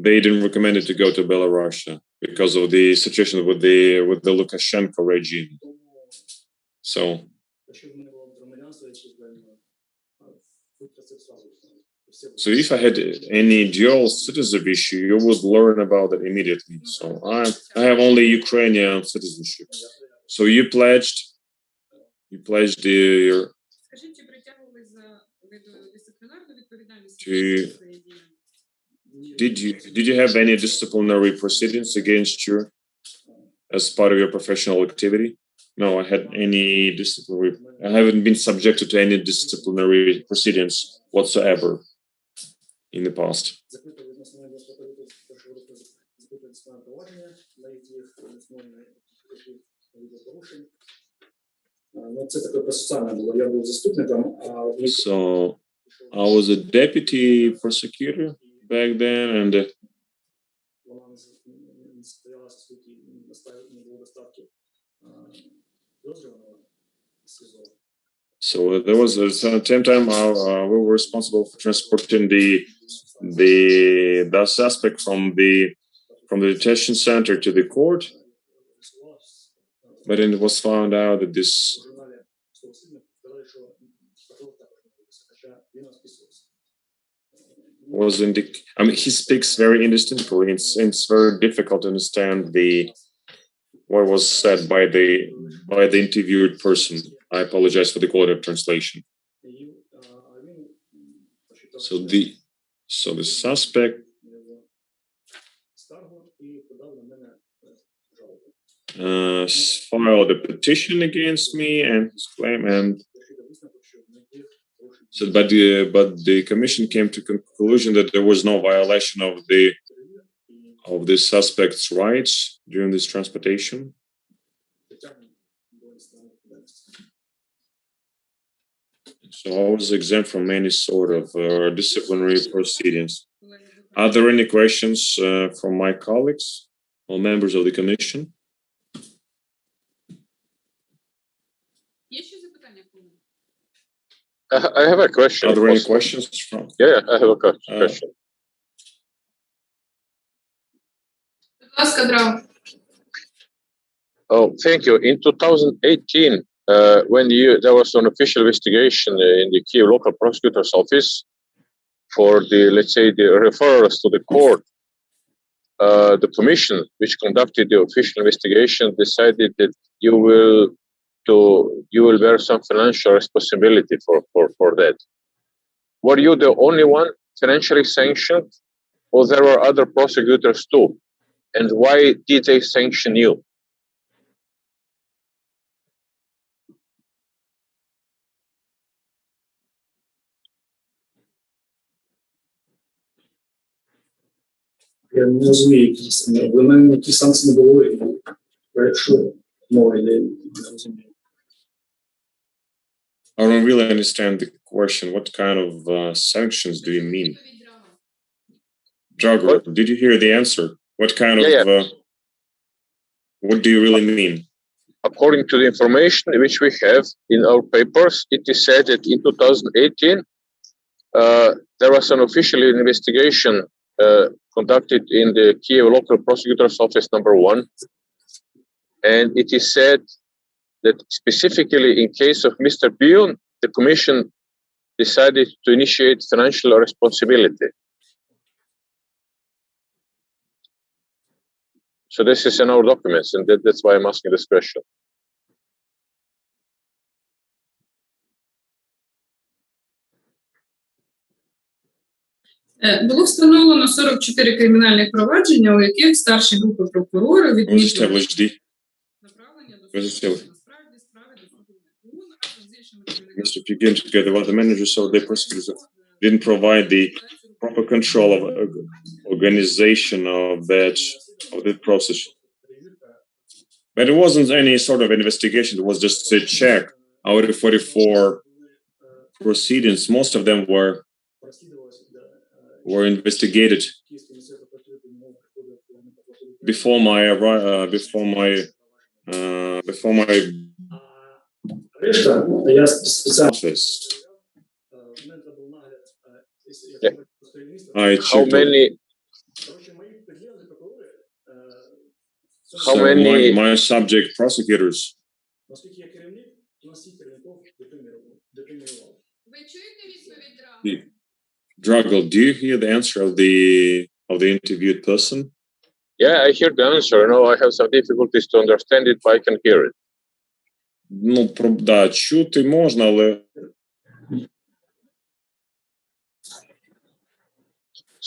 they didn't recommend it to go to Belarus because of the situation with the Lukashenko regime. So if I had any dual citizenship issue, you would learn about it immediately. So I have only Ukrainian citizenship. So you pledged did you have any disciplinary proceedings against you as part of your professional activity? No, I haven't been subjected to any disciplinary proceedings whatsoever in the past. So I was a deputy prosecutor back then, and So there was at the same time we were responsible for transporting the suspect from the detention center to the court, but then it was found out that this was I mean, he speaks very indistinctly. It's very difficult to understand what was said by the interviewed person. I apologize for the quality of translation. So the suspect filed a petition against me and his claim, and so, but the commission came to conclusion that there was no violation of the suspect's rights during this transportation. So I was exempt from any sort of disciplinary proceedings. Are there any questions from my colleagues or members of the commission? I have a question. Are there any questions from? Yeah, I have a question. Oh, thank you. In 2018, when there was an official investigation in the Kyiv local prosecutor's office for let's say, the referrals to the court, the commission which conducted the official investigation decided that you will bear some financial responsibility for that. Were you the only one financially sanctioned, or there were other prosecutors too? And why did they sanction you? Я не розумію, для мене які санкції не були. Якщо мова йде, не розумію. I don't really understand the question. What kind of sanctions do you mean? Drago, did you hear the answer? What kind of, what do you really mean? According to the information which we have in our papers, it is said that in 2018, there was an official investigation conducted in the Kyiv local prosecutor's office #1. And it is said that specifically in case of Mr. Bion, the commission decided to initiate financial responsibility. So this is in our documents, and that's why I'm asking this question. Було встановлено 44 кримінальних провадження, у яких старші групи прокурора відмітили направлення до суду. Насправді справи до суду не було. Mr. Pugin, together with the manager, so the prosecutors didn't provide the proper control of organization of the process. But it wasn't any sort of investigation. It was just a check out of 44 proceedings. Most of them were investigated before my office. How many my subject prosecutors? Drago, do you hear the answer of the interviewed person? Yeah, I hear the answer. No, I have some difficulties to understand it, but I can hear it. Ну, да, чути можна, але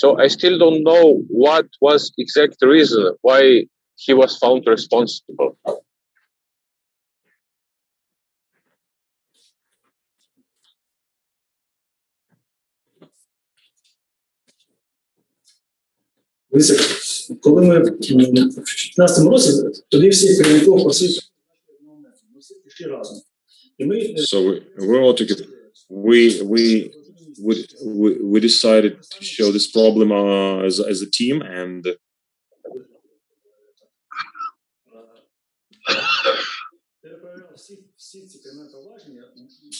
So I still don't know what was exact reason why he was found responsible. Коли ми в 2015 році, тоді всіх керівників просили, ми всі пішли разом. So we all together. We decided to show this problem as a team, and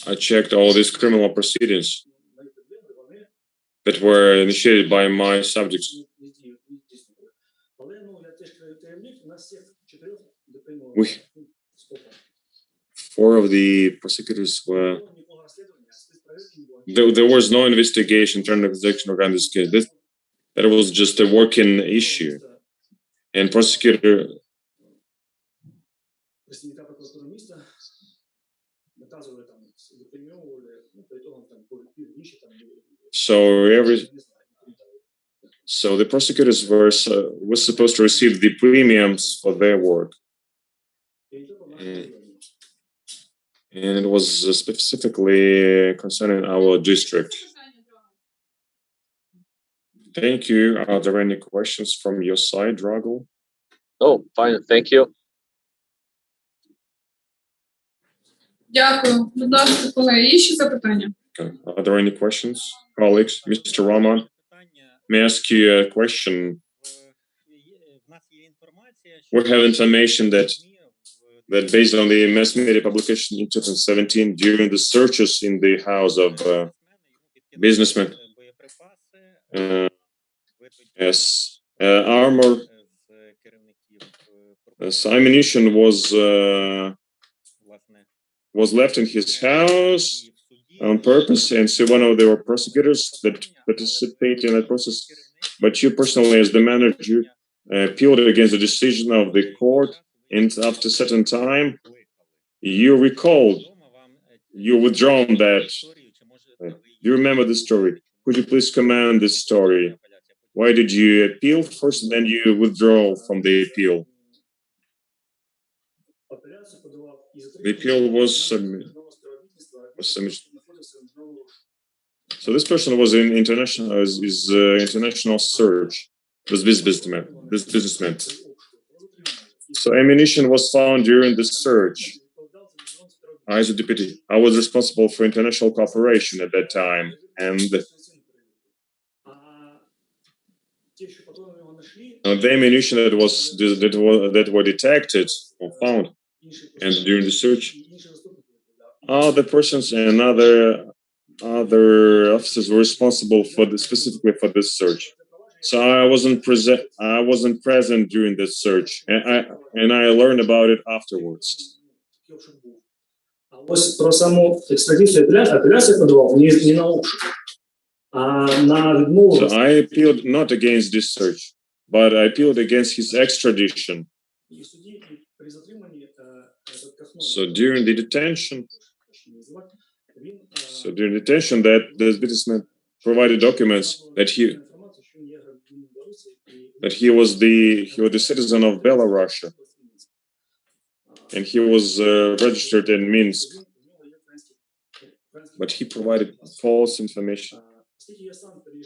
I checked all these criminal proceedings that were initiated by my subjects. Four of the prosecutors were. There was no investigation, transaction around this case. That was just a working issue, and prosecutor. So the prosecutors were supposed to receive the premiums for their work, and it was specifically concerning our district. Thank you. Are there any questions from your side, Drago? Oh, fine. Thank you. Дякую. Будь ласка, колеги, є ще запитання? Are there any questions? Colleagues, Mr. Roman, may I ask you a question? We have information that based on the mass media publication in 2017, during the searches in the house of businessmen, armor, ammunition was left in his house on purpose, and so one of the prosecutors that participated in that process, but you personally, as the manager, appealed against the decision of the court, and after a certain time, you recalled, you withdrawn that. Do you remember the story? Could you please comment this story? Why did you appeal first, and then you withdraw from the appeal? The appeal was submitted. So this person was in international search. This businessman. So ammunition was found during the search. As a deputy, I was responsible for international cooperation at that time, and the ammunition that were detected or found, and during the search, other persons and other officers were responsible for specifically for this search. So I wasn't present during this search, and I learned about it afterwards. Ось про саму екстрадицію апеляцію подавав не на обшук, а на відмову. So I appealed not against this search, but I appealed against his extradition. So during the detention, that the businessman provided documents that he was the citizen of Belarus, and he was registered in Minsk, but he provided false information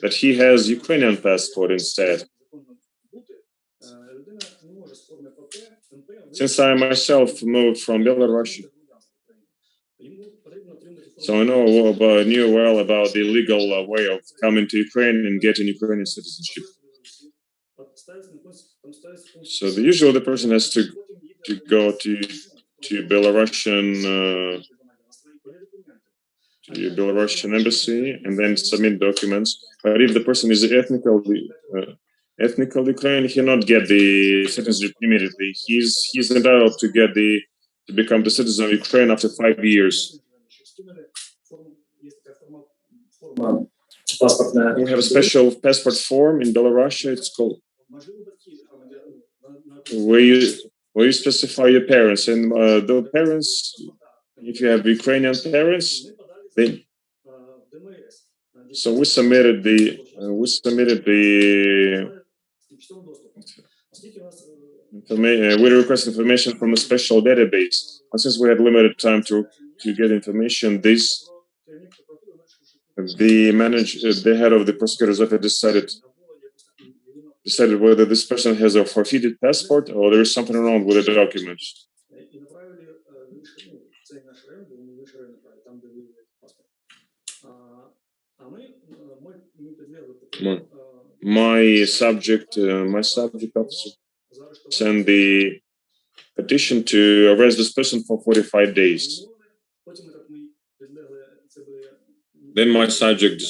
that he has Ukrainian passport instead. Since I myself moved from Belarus, so I knew well about the legal way of coming to Ukraine and getting Ukrainian citizenship. So usually the person has to go to Belarusian embassy and then submit documents. But if the person is ethnical Ukrainian, he cannot get the citizenship immediately. He's entitled to become the citizen of Ukraine after 5 years. We have a special passport form in Belarus. It's called where you specify your parents, and the parents, if you have Ukrainian parents, then so we submitted the we request information from a special database. And since we had limited time to get information, the head of the prosecutor's office decided whether this person has a forfeited passport or there is something wrong with the documents. My subject officer sent the petition to arrest this person for 45 days. Then my subject,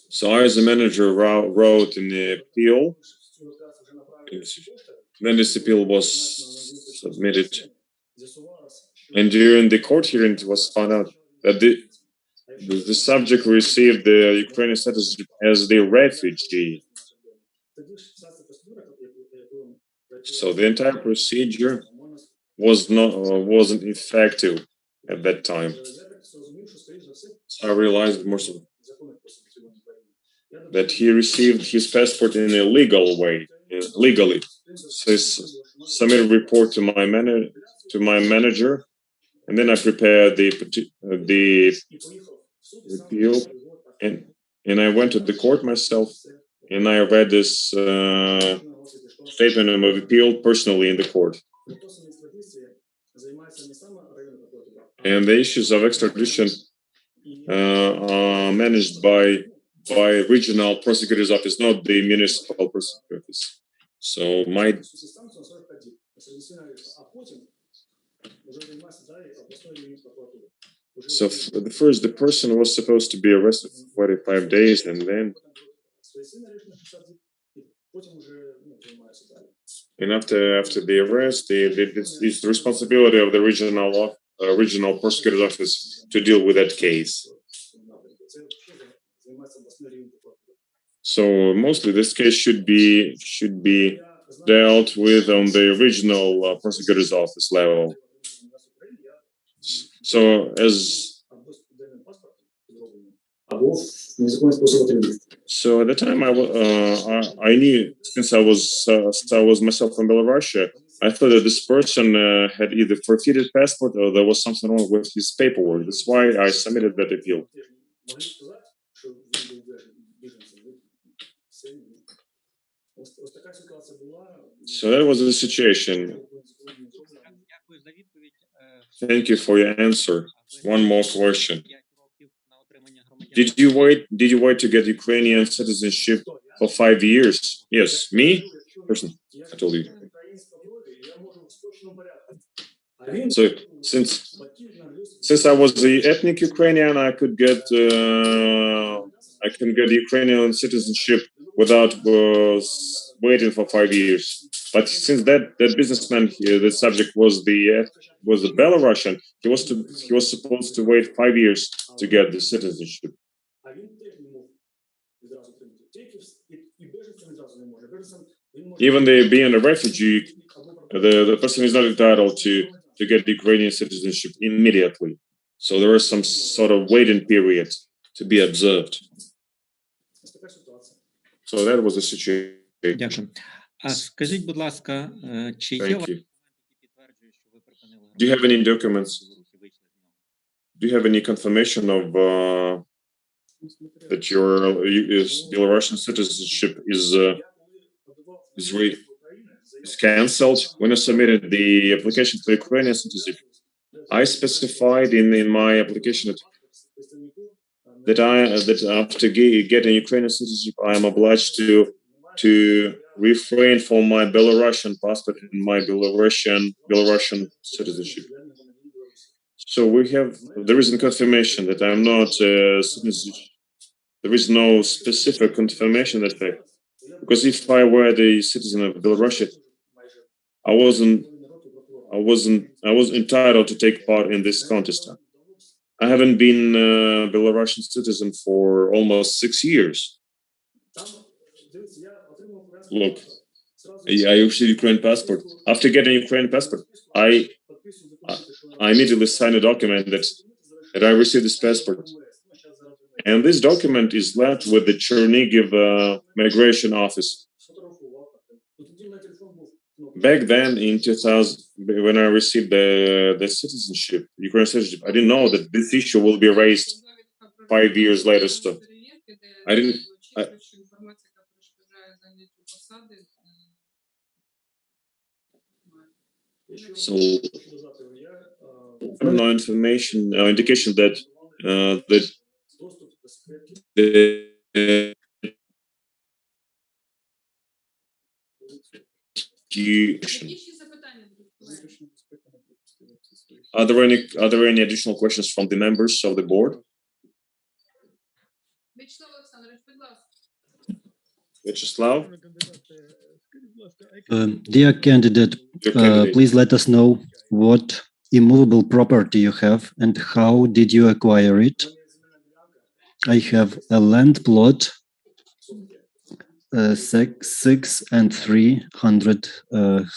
so I as a manager wrote an appeal. Then this appeal was submitted. And during the court hearing, it was found out that the subject received the Ukrainian citizenship as the refugee. So the entire procedure wasn't effective at that time. So I realized that he received his passport in a legal way, legally. So I submitted a report to my manager, and then I prepared the appeal, and I went to the court myself, and I read this statement of appeal personally in the court. And the issues of extradition are managed by regional prosecutor's office, not the municipal prosecutor's office. So the person was supposed to be arrested for 45 days, and then after the arrest, it's the responsibility of the regional prosecutor's office to deal with that case. So mostly this case should be dealt with on the regional prosecutor's office level. So at the time I knew, since I was myself from Belarus, I thought that this person had either forfeited passport or there was something wrong with his paperwork. That's why I submitted that appeal. So that was the situation. Thank you for your answer. One more question. Did you wait to get Ukrainian citizenship for 5 years? Yes. Me? Person. I told you. So since I was the ethnic Ukrainian, I could get Ukrainian citizenship without waiting for 5 years. But since that businessman here, the subject was a Belarusian, he was supposed to wait 5 years to get the citizenship. Even being a refugee, the person is not entitled to get the Ukrainian citizenship immediately. So there is some sort of waiting period to be observed. So that was the situation. Дякую. А скажіть, будь ласка, чи є Thank you. Do you have any documents? Do you have any confirmation of that your Belarusian citizenship is cancelled? When I submitted the application for Ukrainian citizenship, I specified in my application that after getting Ukrainian citizenship, I am obliged to refrain from my Belarusian passport and my Belarusian citizenship. So there is a confirmation that I'm not citizen. There is no specific confirmation that fact. Because if I were the citizen of Belarus, I was entitled to take part in this contest. I haven't been a Belarusian citizen for almost 6 years. Look, I received Ukrainian passport. After getting Ukrainian passport, I immediately signed a document that I received this passport. And this document is left with the Chernihiv migration office. Back then, in 2000, when I received the citizenship, Ukrainian citizenship, I didn't know that this issue will be raised 5 years later. So I didn't. So no information, indication that prosecution. Інші запитання, друзі, колеги? Are there any additional questions from the members of the board? Вячеслав Олександрович, будь ласка. Vyacheslav? Dear candidate, Dear candidate. please let us know what immovable property you have and how did you acquire it? I have a land plot, 6 and 300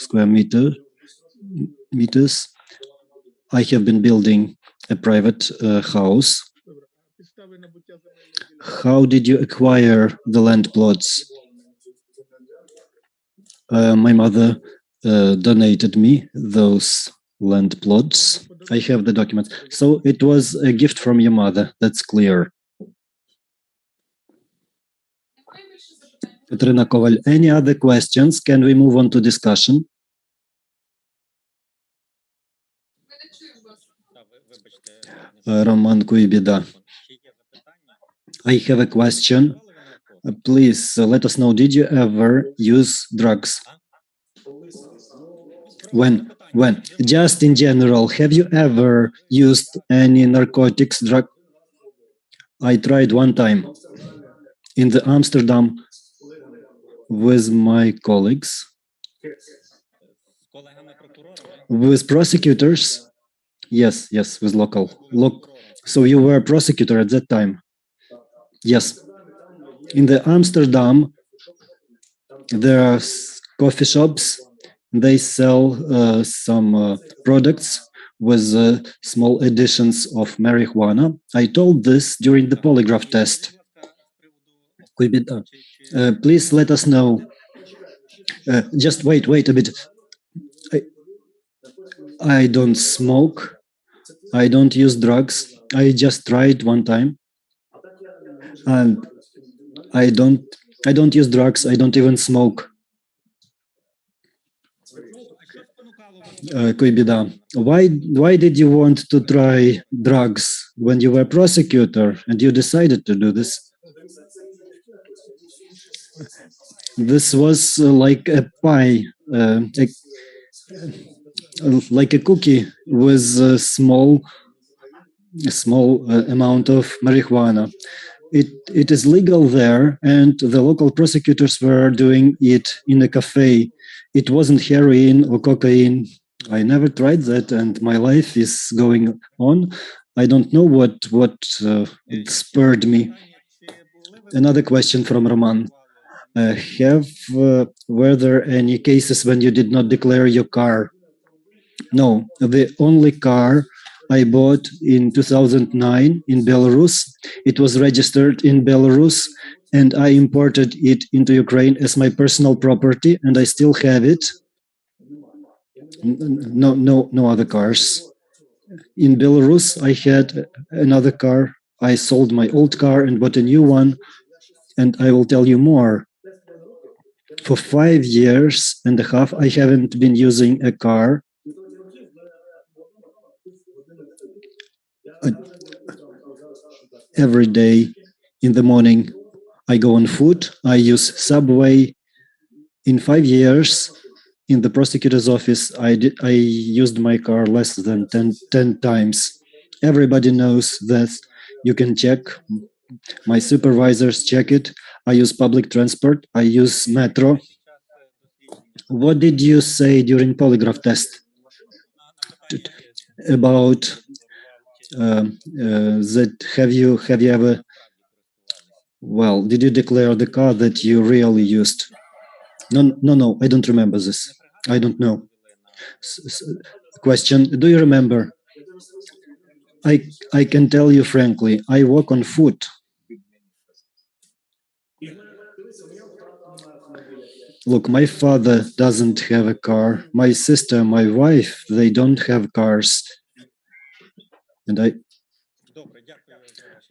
square meters. I have been building a private house. How did you acquire the land plots? My mother donated me those land plots. I have the documents. So it was a gift from your mother. That's clear. Немає більше запитань? Katerina Koval, any other questions? Can we move on to discussion? Ми не чуємо вас. Roman Kuibida. I have a question. Please let us know, did you ever use drugs? When? Just in general, have you ever used any narcotics drug? I tried one time in the Amsterdam with my colleagues, with prosecutors. Yes, with local. So you were a prosecutor at that time? Yes. In the Amsterdam, there are coffee shops. They sell some products with small additions of marijuana. I told this during the polygraph test. Please let us know. Just wait a bit. I don't smoke. I don't use drugs. I just tried one time. And I don't use drugs. I don't even smoke. Kuibida, why did you want to try drugs when you were a prosecutor and you decided to do this? This was like a pie, like a cookie with a small amount of marijuana. It is legal there, and the local prosecutors were doing it in a cafe. It wasn't heroin or cocaine. I never tried that, and my life is going on. I don't know what spurred me. Another question from Roman. Were there any cases when you did not declare your car? No, the only car I bought in 2009 in Belarus. It was registered in Belarus, and I imported it into Ukraine as my personal property, and I still have it. No other cars. In Belarus, I had another car. I sold my old car and bought a new one, and I will tell you more. For 5 years and a half, I haven't been using a car. Every day in the morning, I go on foot. I use subway. In 5 years, in the prosecutor's office, I used my car less than 10 times. Everybody knows that. You can check. My supervisors check it. I use public transport. I use metro. What did you say during polygraph test about that? Have you ever? Well, did you declare the car that you really used? No. I don't remember this. I don't know. Question: do you remember? I can tell you frankly. I walk on foot. Look, my father doesn't have a car. My sister, my wife, they don't have cars. And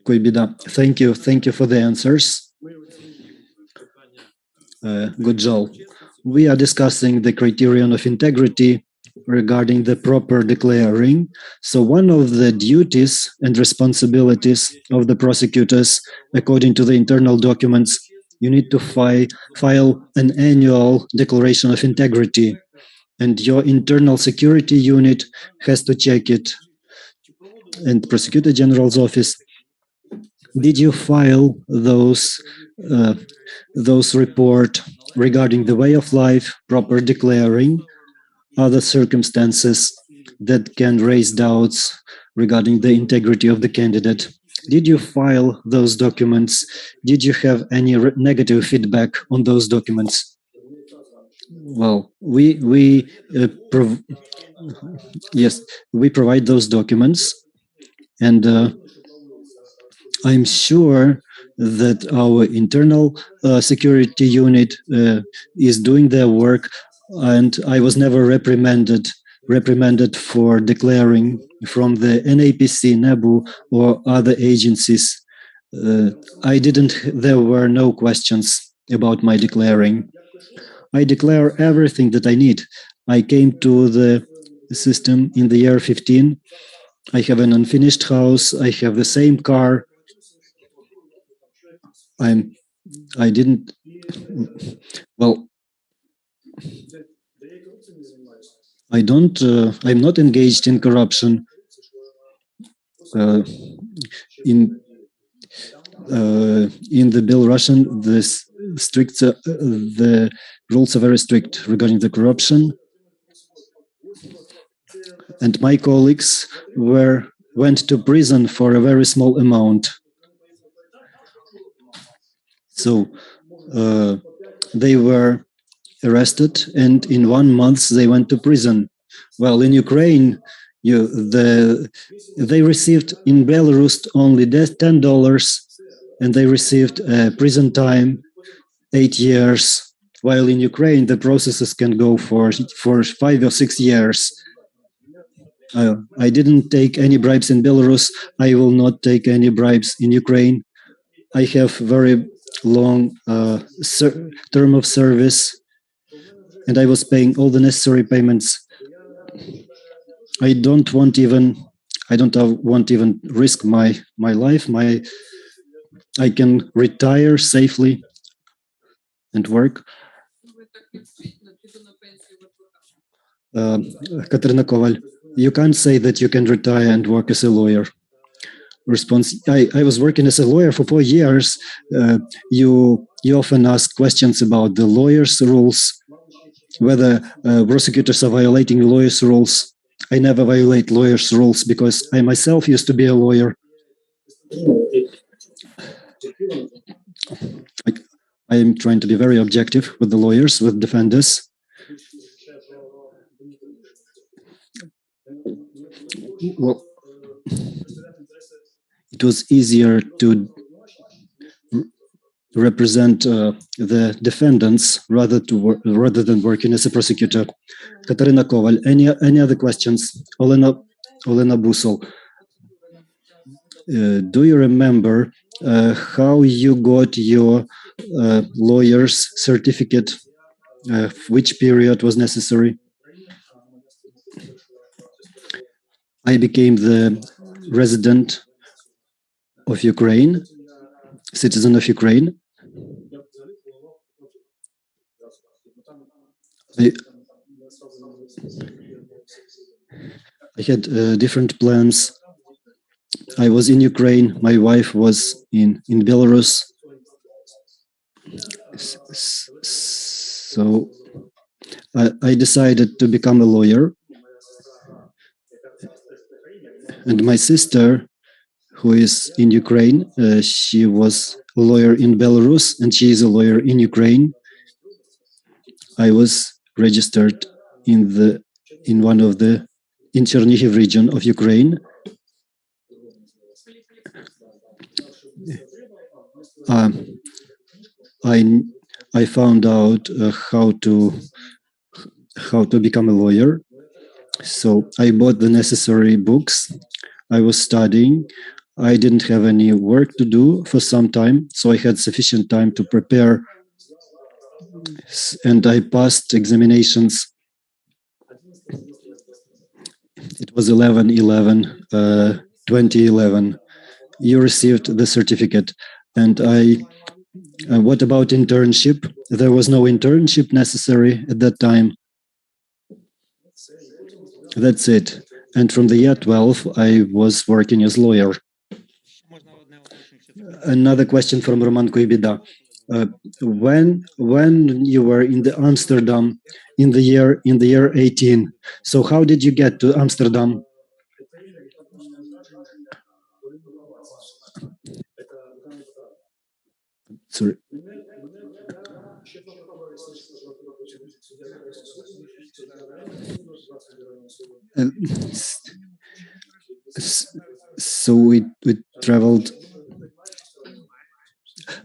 Kuibida, thank you for the answers. Good job. We are discussing the criterion of integrity regarding the proper declaring. So one of the duties and responsibilities of the prosecutors, according to the internal documents, you need to file an annual declaration of integrity, and your internal security unit has to check it. And Prosecutor General's office, did you file those report regarding the way of life, proper declaring, other circumstances that can raise doubts regarding the integrity of the candidate? Did you file those documents? Did you have any negative feedback on those documents? Well, yes, we provide those documents, and I'm sure that our internal security unit is doing their work, and I was never reprimanded for declaring from the NAPC, NABU, or other agencies. There were no questions about my declaring. I declare everything that I need. I came to the system in the year 15. I have an unfinished house. I have the same car. I'm not engaged in corruption. In the Belarusian, the rules are very strict regarding the corruption. And my colleagues went to prison for a very small amount. So they were arrested, and in 1 month they went to prison. Well, in Ukraine, they received in Belarus only $10, and they received prison time 8 years. While in Ukraine, the processes can go for 5 or 6 years. I didn't take any bribes in Belarus. I will not take any bribes in Ukraine. I have very long term of service, and I was paying all the necessary payments. I don't want even risk my life. I can retire safely and work. Katerina Koval, you can't say that you can retire and work as a lawyer. Response: I was working as a lawyer for 4 years. You often ask questions about the lawyers' rules, whether prosecutors are violating lawyers' rules. I never violate lawyers' rules because I myself used to be a lawyer. I am trying to be very objective with the lawyers, with defenders. Well, it was easier to represent the defendants rather than working as a prosecutor. Katarina Koval, any other questions? Olena Busol, do you remember how you got your lawyer's certificate? Which period was necessary? I became the resident of Ukraine, citizen of Ukraine. I had different plans. I was in Ukraine. My wife was in Belarus. So I decided to become a lawyer. And my sister, who is in Ukraine, she was a lawyer in Belarus, and she is a lawyer in Ukraine. I was registered in Chernihiv region of Ukraine. I found out how to become a lawyer. So I bought the necessary books. I was studying. I didn't have any work to do for some time, so I had sufficient time to prepare, and I passed examinations. It was 11/11/2011. You received the certificate, and I What about internship? There was no internship necessary at that time. That's it. And from the year 12, I was working as lawyer. Another question from Roman Koibida. When you were in the Amsterdam in the year 18, so how did you get to Amsterdam? Sorry. So we traveled.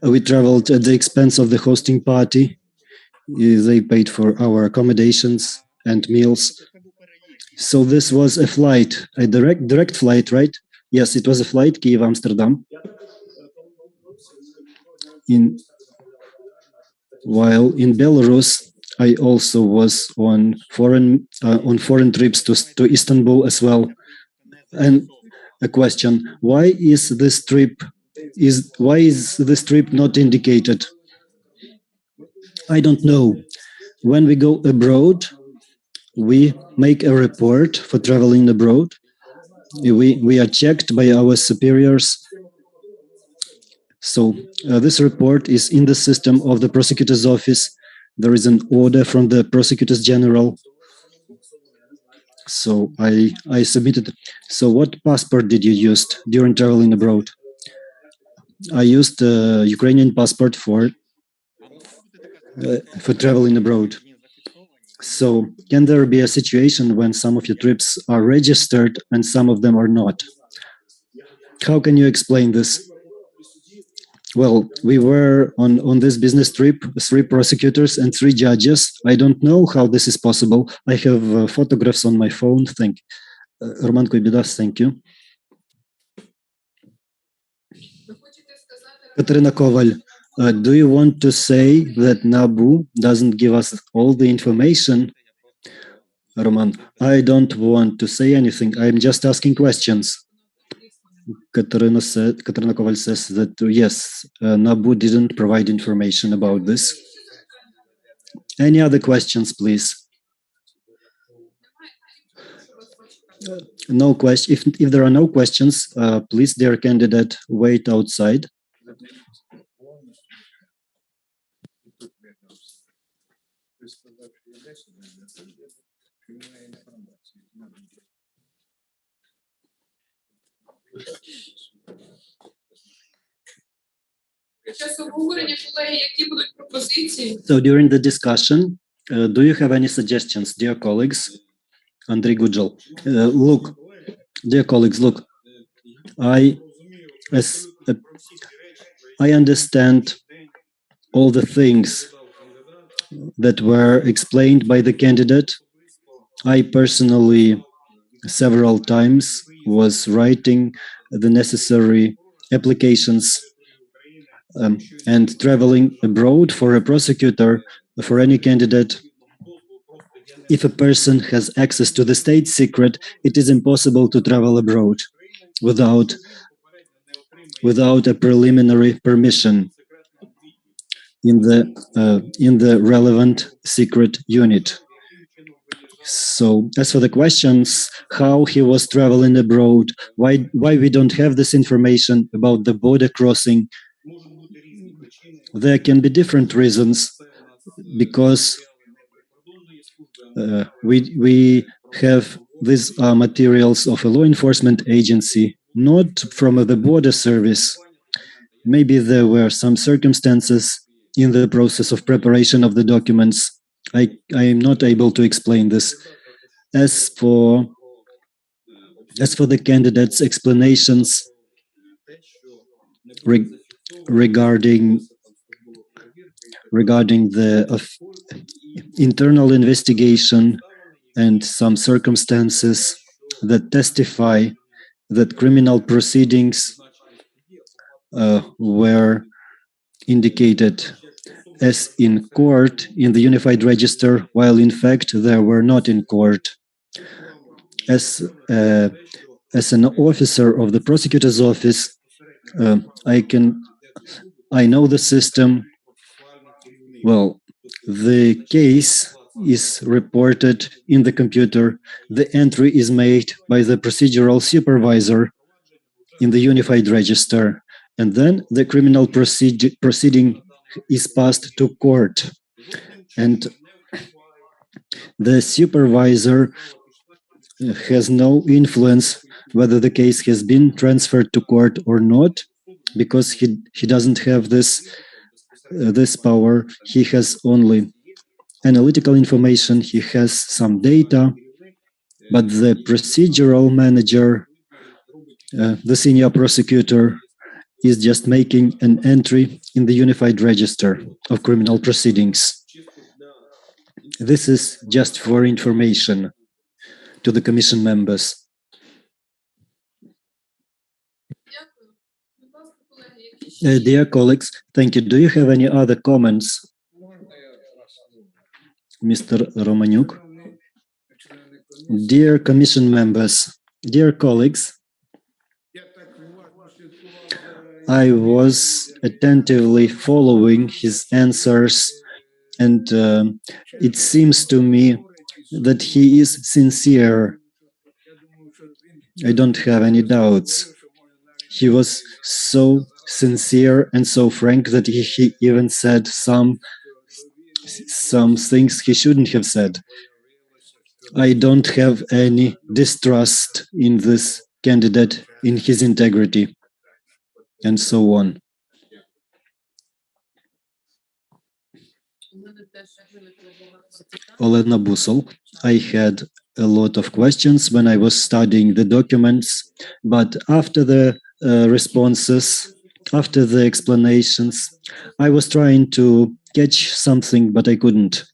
We traveled at the expense of the hosting party. They paid for our accommodations and meals. So this was a flight, a direct flight, right? Yes, it was a flight, Kiev, Amsterdam. While in Belarus, I also was on foreign trips to Istanbul as well. And a question: why is this trip not indicated? I don't know. When we go abroad, we make a report for traveling abroad. We are checked by our superiors. So this report is in the system of the prosecutor's office. There is an order from the prosecutors general. So I submitted. So what passport did you use during traveling abroad? I used a Ukrainian passport for traveling abroad. So can there be a situation when some of your trips are registered and some of them are not? How can you explain this? Well, we were on this business trip, 3 prosecutors and 3 judges. I don't know how this is possible. I have photographs on my phone. Roman Koibidas, thank you. Katerina Koval, do you want to say that NABU doesn't give us all the information? Roman, I don't want to say anything. I'm just asking questions. Katerina Koval says that yes, NABU didn't provide information about this. Any other questions, please? No question. If there are no questions, please, dear candidate, wait outside. So during the discussion, do you have any suggestions, dear colleagues? Andrei Gujal, look, dear colleagues, look, I understand all the things that were explained by the candidate. I personally, several times, was writing the necessary applications and traveling abroad for a prosecutor, for any candidate. If a person has access to the state secret, it is impossible to travel abroad without a preliminary permission in the relevant secret unit. So as for the questions, how he was traveling abroad, why we don't have this information about the border crossing, there can be different reasons, because we have these materials of a law enforcement agency, not from the border service. Maybe there were some circumstances in the process of preparation of the documents. I am not able to explain this. As for the candidate's explanations regarding the internal investigation and some circumstances that testify that criminal proceedings were indicated as in court in the Unified Register, while in fact they were not in court. As an officer of the prosecutor's office, I can I know the system. Well, the case is reported in the computer. The entry is made by the procedural supervisor in the unified register, and then the criminal proceeding is passed to court. And the supervisor has no influence whether the case has been transferred to court or not, because he doesn't have this power. He has only analytical information, he has some data, but the procedural manager, the senior prosecutor, is just making an entry in the unified register of criminal proceedings. This is just for information to the commission members. Dear colleagues, thank you. Do you have any other comments? Mr. Romaniuk. Dear commission members, dear colleagues, I was attentively following his answers, and it seems to me that he is sincere. I don't have any doubts. He was so sincere and so frank that he even said some things he shouldn't have said. I don't have any distrust in this candidate, in his integrity, and so on. Olena Busol, I had a lot of questions when I was studying the documents, but after the responses, after the explanations, I was trying to catch something, but I couldn't.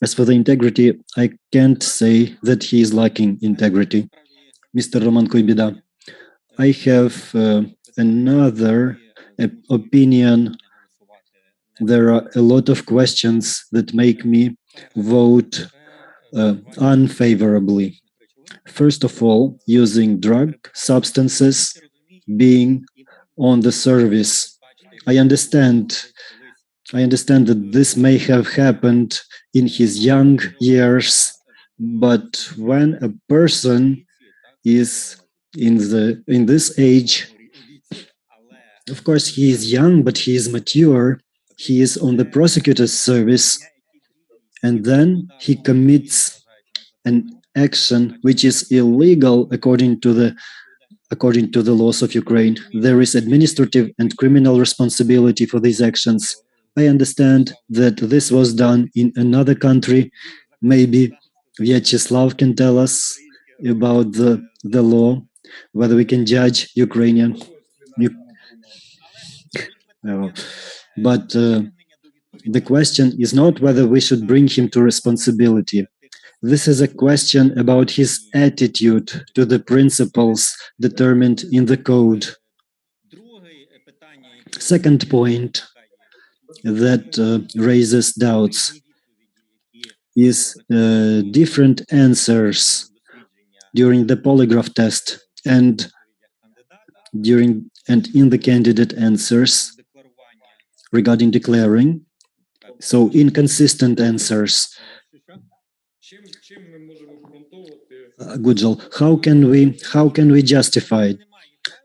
As for the integrity, I can't say that he is lacking integrity. Mr. Roman Kuibida, I have another opinion. There are a lot of questions that make me vote unfavorably. First of all, using drug substances, being on the service. I understand that this may have happened in his young years, but when a person is in this age, of course he is young, but he is mature. He is on the prosecutor's service, and then he commits an action which is illegal according to the laws of Ukraine. There is administrative and criminal responsibility for these actions. I understand that this was done in another country. Maybe Vyacheslav can tell us about the law, whether we can judge Ukrainian. But the question is not whether we should bring him to responsibility. This is a question about his attitude to the principles determined in the code. Second point that raises doubts is different answers during the polygraph test and in the candidate answers regarding declaring. So inconsistent answers. Gujal, how can we justify?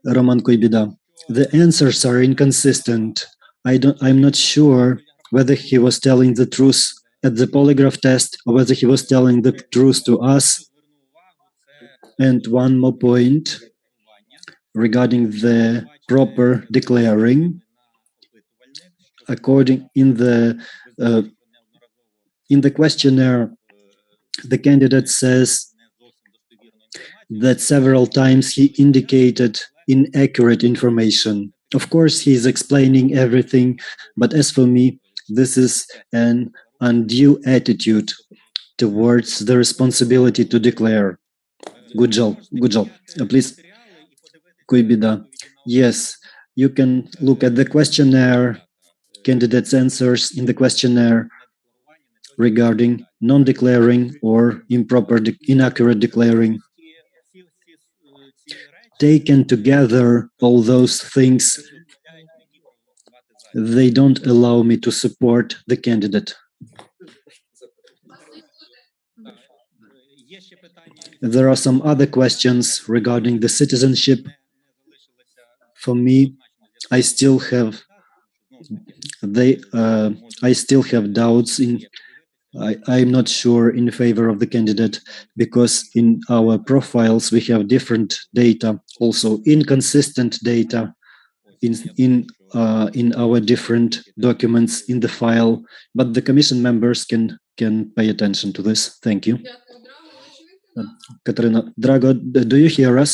Roman Kuibida, the answers are inconsistent. I'm not sure whether he was telling the truth at the polygraph test or whether he was telling the truth to us. And one more point regarding the proper declaring. According in the questionnaire, the candidate says that several times he indicated inaccurate information. Of course, he is explaining everything, but as for me, this is an undue attitude towards the responsibility to declare. Gujal, please. Kuibida, yes, you can look at the questionnaire, candidates' answers in the questionnaire regarding non-declaring or inaccurate declaring. taken together, all those things, they don't allow me to support the candidate. There are some other questions regarding the citizenship. For me, I still have doubts I'm not sure in favor of the candidate, because in our profiles we have different data, also inconsistent data in our different documents in the file. But the commission members can pay attention to this. Thank you. Katarina, Drago, do you hear us?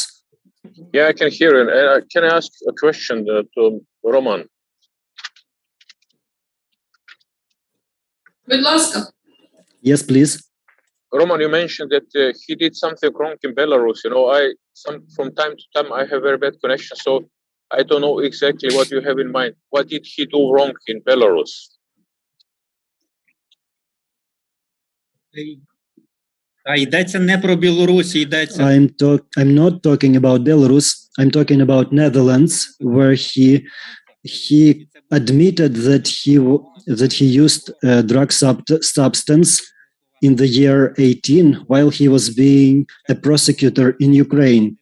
Yeah, I can hear it. Can I ask a question to Roman? Будь ласка. Yes, please. Roman, you mentioned that he did something wrong in Belarus. You know, from time to time I have very bad connection, so I don't know exactly what you have in mind. What did he do wrong in Belarus? Йдеться не про Білорусь, йдеться. I'm not talking about Belarus. I'm talking about Netherlands, where he admitted that he used a drug substance in the year 18 while he was being a prosecutor in Ukraine.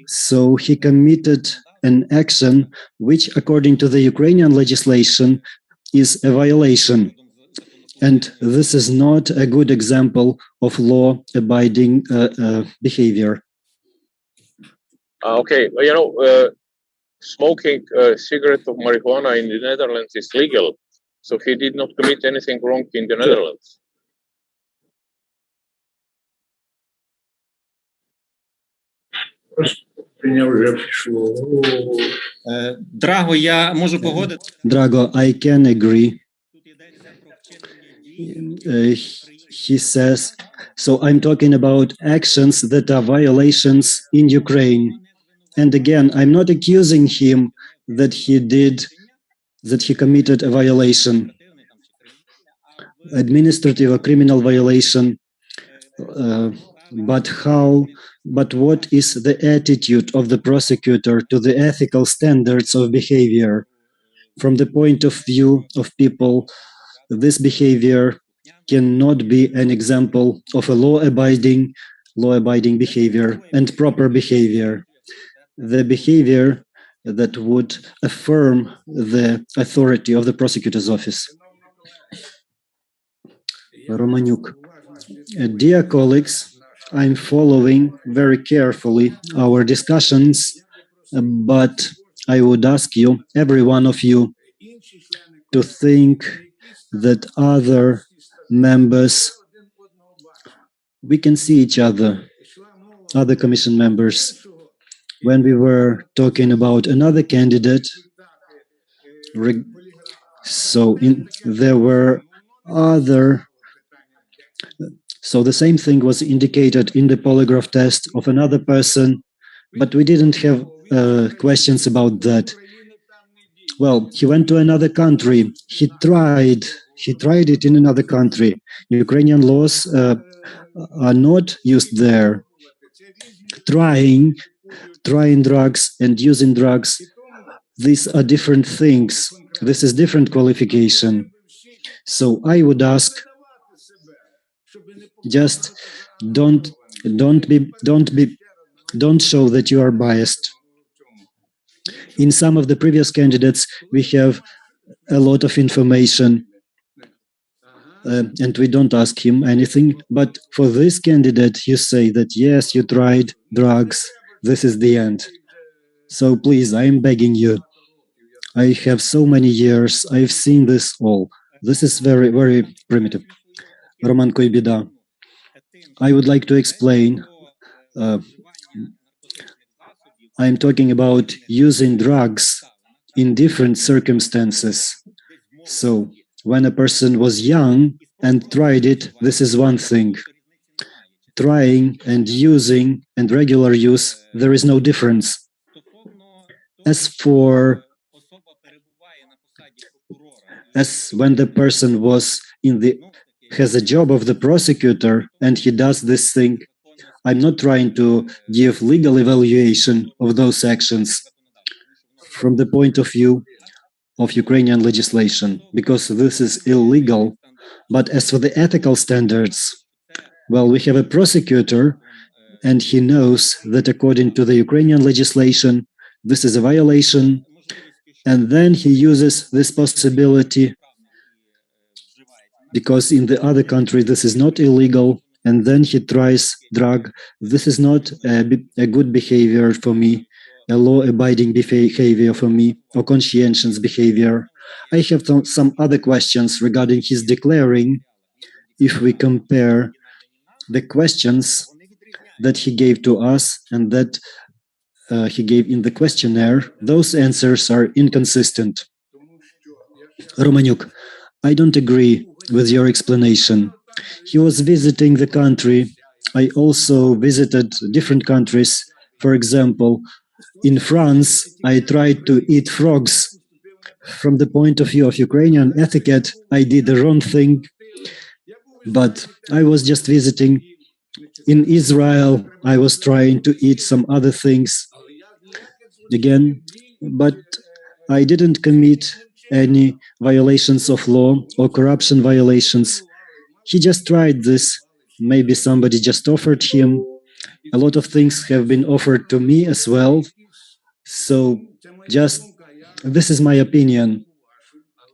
So he committed an action which, according to the Ukrainian legislation, is a violation. And this is not a good example of law-abiding behavior. Okay, you know, smoking a cigarette of marijuana in the Netherlands is legal. So he did not commit anything wrong in the Netherlands. Драго, я можу погодити. Drago, I can agree. He says, so I'm talking about actions that are violations in Ukraine. And again, I'm not accusing him that he committed a violation, administrative or criminal violation. But what is the attitude of the prosecutor to the ethical standards of behavior? From the point of view of people, this behavior cannot be an example of a law-abiding behavior and proper behavior. The behavior that would affirm the authority of the prosecutor's office. Romaniuk. Dear colleagues, I'm following very carefully our discussions, but I would ask you, every one of you, to think that other members, we can see each other, other commission members. When we were talking about another candidate, there were other. So the same thing was indicated in the polygraph test of another person, but we didn't have questions about that. Well, he went to another country. He tried it in another country. Ukrainian laws are not used there. Trying drugs and using drugs, these are different things. This is different qualification. So I would ask, just don't show that you are biased. In some of the previous candidates, we have a lot of information, and we don't ask him anything. But for this candidate, you say that, yes, you tried drugs. This is the end. So please, I am begging you. I have so many years. I've seen this all. This is very, very primitive. Roman Koibida. I would like to explain. I'm talking about using drugs in different circumstances. So when a person was young and tried it, this is one thing. Trying and using and regular use, there is no difference. As when the person was has a job of the prosecutor and he does this thing, I'm not trying to give legal evaluation of those actions from the point of view of Ukrainian legislation, because this is illegal. But as for the ethical standards, well, we have a prosecutor, and he knows that according to the Ukrainian legislation, this is a violation, and then he uses this possibility because in the other country this is not illegal, and then he tries drug. This is not a good behavior for me, a law-abiding behavior for me, or conscientious behavior. I have some other questions regarding his declaring. If we compare the questions that he gave to us and that he gave in the questionnaire, those answers are inconsistent. Romaniuk, I don't agree with your explanation. He was visiting the country. I also visited different countries. For example, in France, I tried to eat frogs. From the point of view of Ukrainian etiquette, I did the wrong thing, but I was just visiting. In Israel, I was trying to eat some other things again, but I didn't commit any violations of law or corruption violations. He just tried this. Maybe somebody just offered him. A lot of things have been offered to me as well. So just, this is my opinion.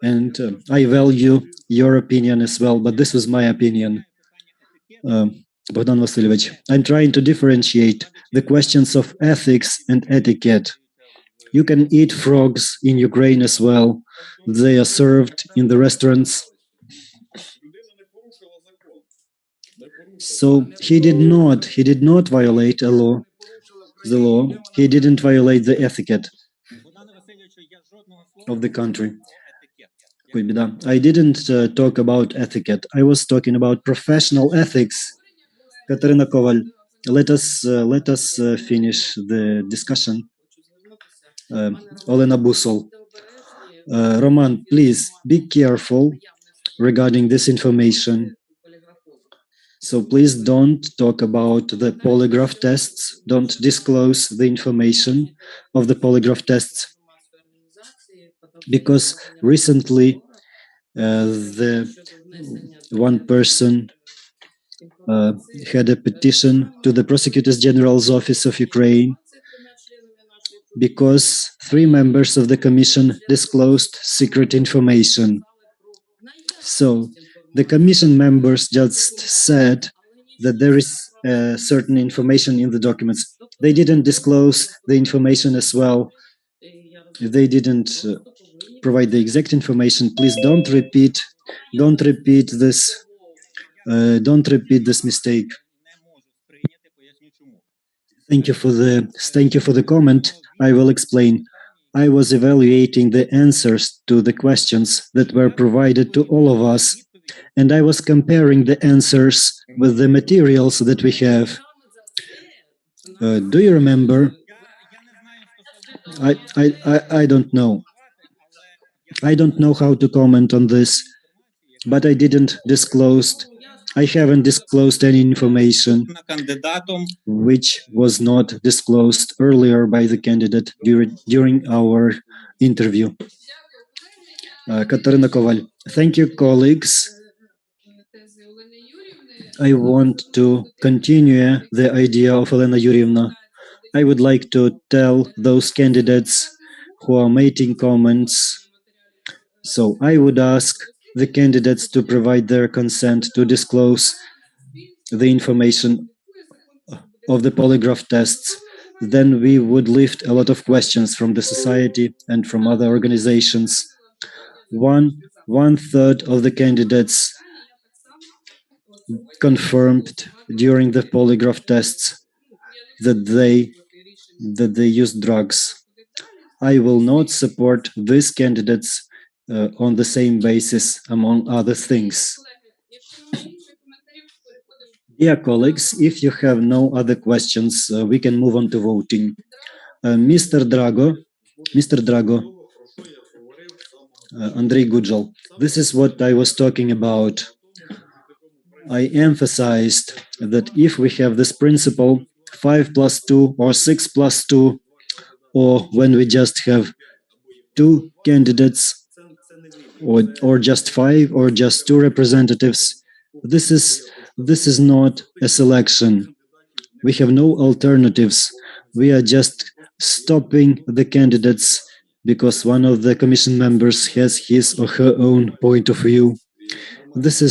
And I value your opinion as well, but this was my opinion. Bogdan Vasilyevich, I'm trying to differentiate the questions of ethics and etiquette. You can eat frogs in Ukraine as well. They are served in the restaurants. So he did not violate the law. He didn't violate the etiquette of the country. I didn't talk about etiquette. I was talking about professional ethics. Katarina Koval, let us finish the discussion. Olena Busol. Roman, please be careful regarding this information. So please don't talk about the polygraph tests. Don't disclose the information of the polygraph tests. Because recently, the one person had a petition to the Prosecutor's General's Office of Ukraine because 3 members of the commission disclosed secret information. So the commission members just said that there is certain information in the documents. They didn't disclose the information as well. They didn't provide the exact information. Please don't repeat this. Don't repeat this mistake. Thank you for the comment. I will explain. I was evaluating the answers to the questions that were provided to all of us, and I was comparing the answers with the materials that we have. Do you remember? I don't know. I don't know how to comment on this, but I haven't disclosed any information which was not disclosed earlier by the candidate during our interview. Katarina Koval, thank you, colleagues. I want to continue the idea of Elena Yurievna. I would like to tell those candidates who are making comments. So I would ask the candidates to provide their consent to disclose the information of the polygraph tests. Then we would lift a lot of questions from the society and from other organizations. One third of the candidates confirmed during the polygraph tests that they used drugs. I will not support these candidates on the same basis, among other things. Dear colleagues, if you have no other questions, we can move on to voting. Mr. Drago, Andrei Gujal, this is what I was talking about. I emphasized that if we have this principle 5+2 or 6+2, or when we just have 2 candidates, or just 5, or just 2 representatives, this is not a selection. We have no alternatives. We are just stopping the candidates because one of the commission members has his or her own point of view. This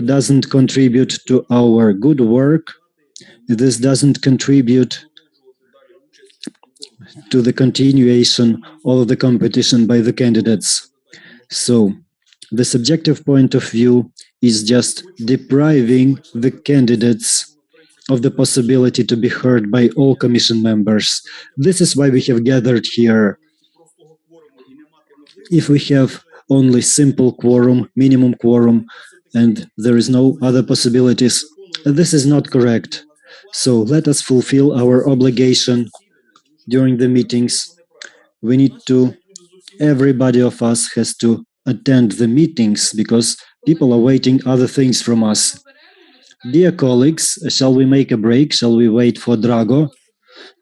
doesn't contribute to our good work. This doesn't contribute to the continuation of the competition by the candidates. So the subjective point of view is just depriving the candidates of the possibility to be heard by all commission members. This is why we have gathered here. If we have only simple quorum, minimum quorum, and there is no other possibilities, this is not correct. So let us fulfill our obligation during the meetings. We need to, everybody of us has to attend the meetings because people are waiting other things from us. Dear colleagues, shall we make a break? Shall we wait for Drago?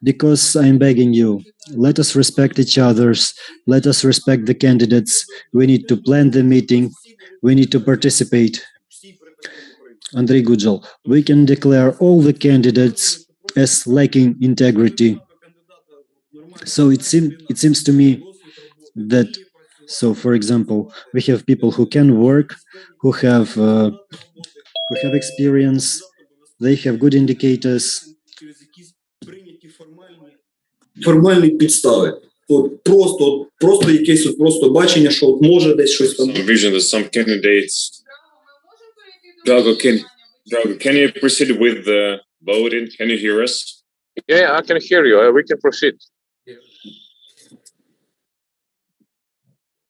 Because I'm begging you, let us respect each other's, let us respect the candidates. We need to plan the meeting. We need to participate. Andrei Gujal, we can declare all the candidates as lacking integrity. So it seems to me that, so for example, we have people who can work, who have experience, they have good indicators. Формальні підстави. От просто якесь просто бачення, що от може десь щось там. Some vision that some candidates. Drago, can you proceed with the voting? Can you hear us? Yeah, I can hear you. We can proceed.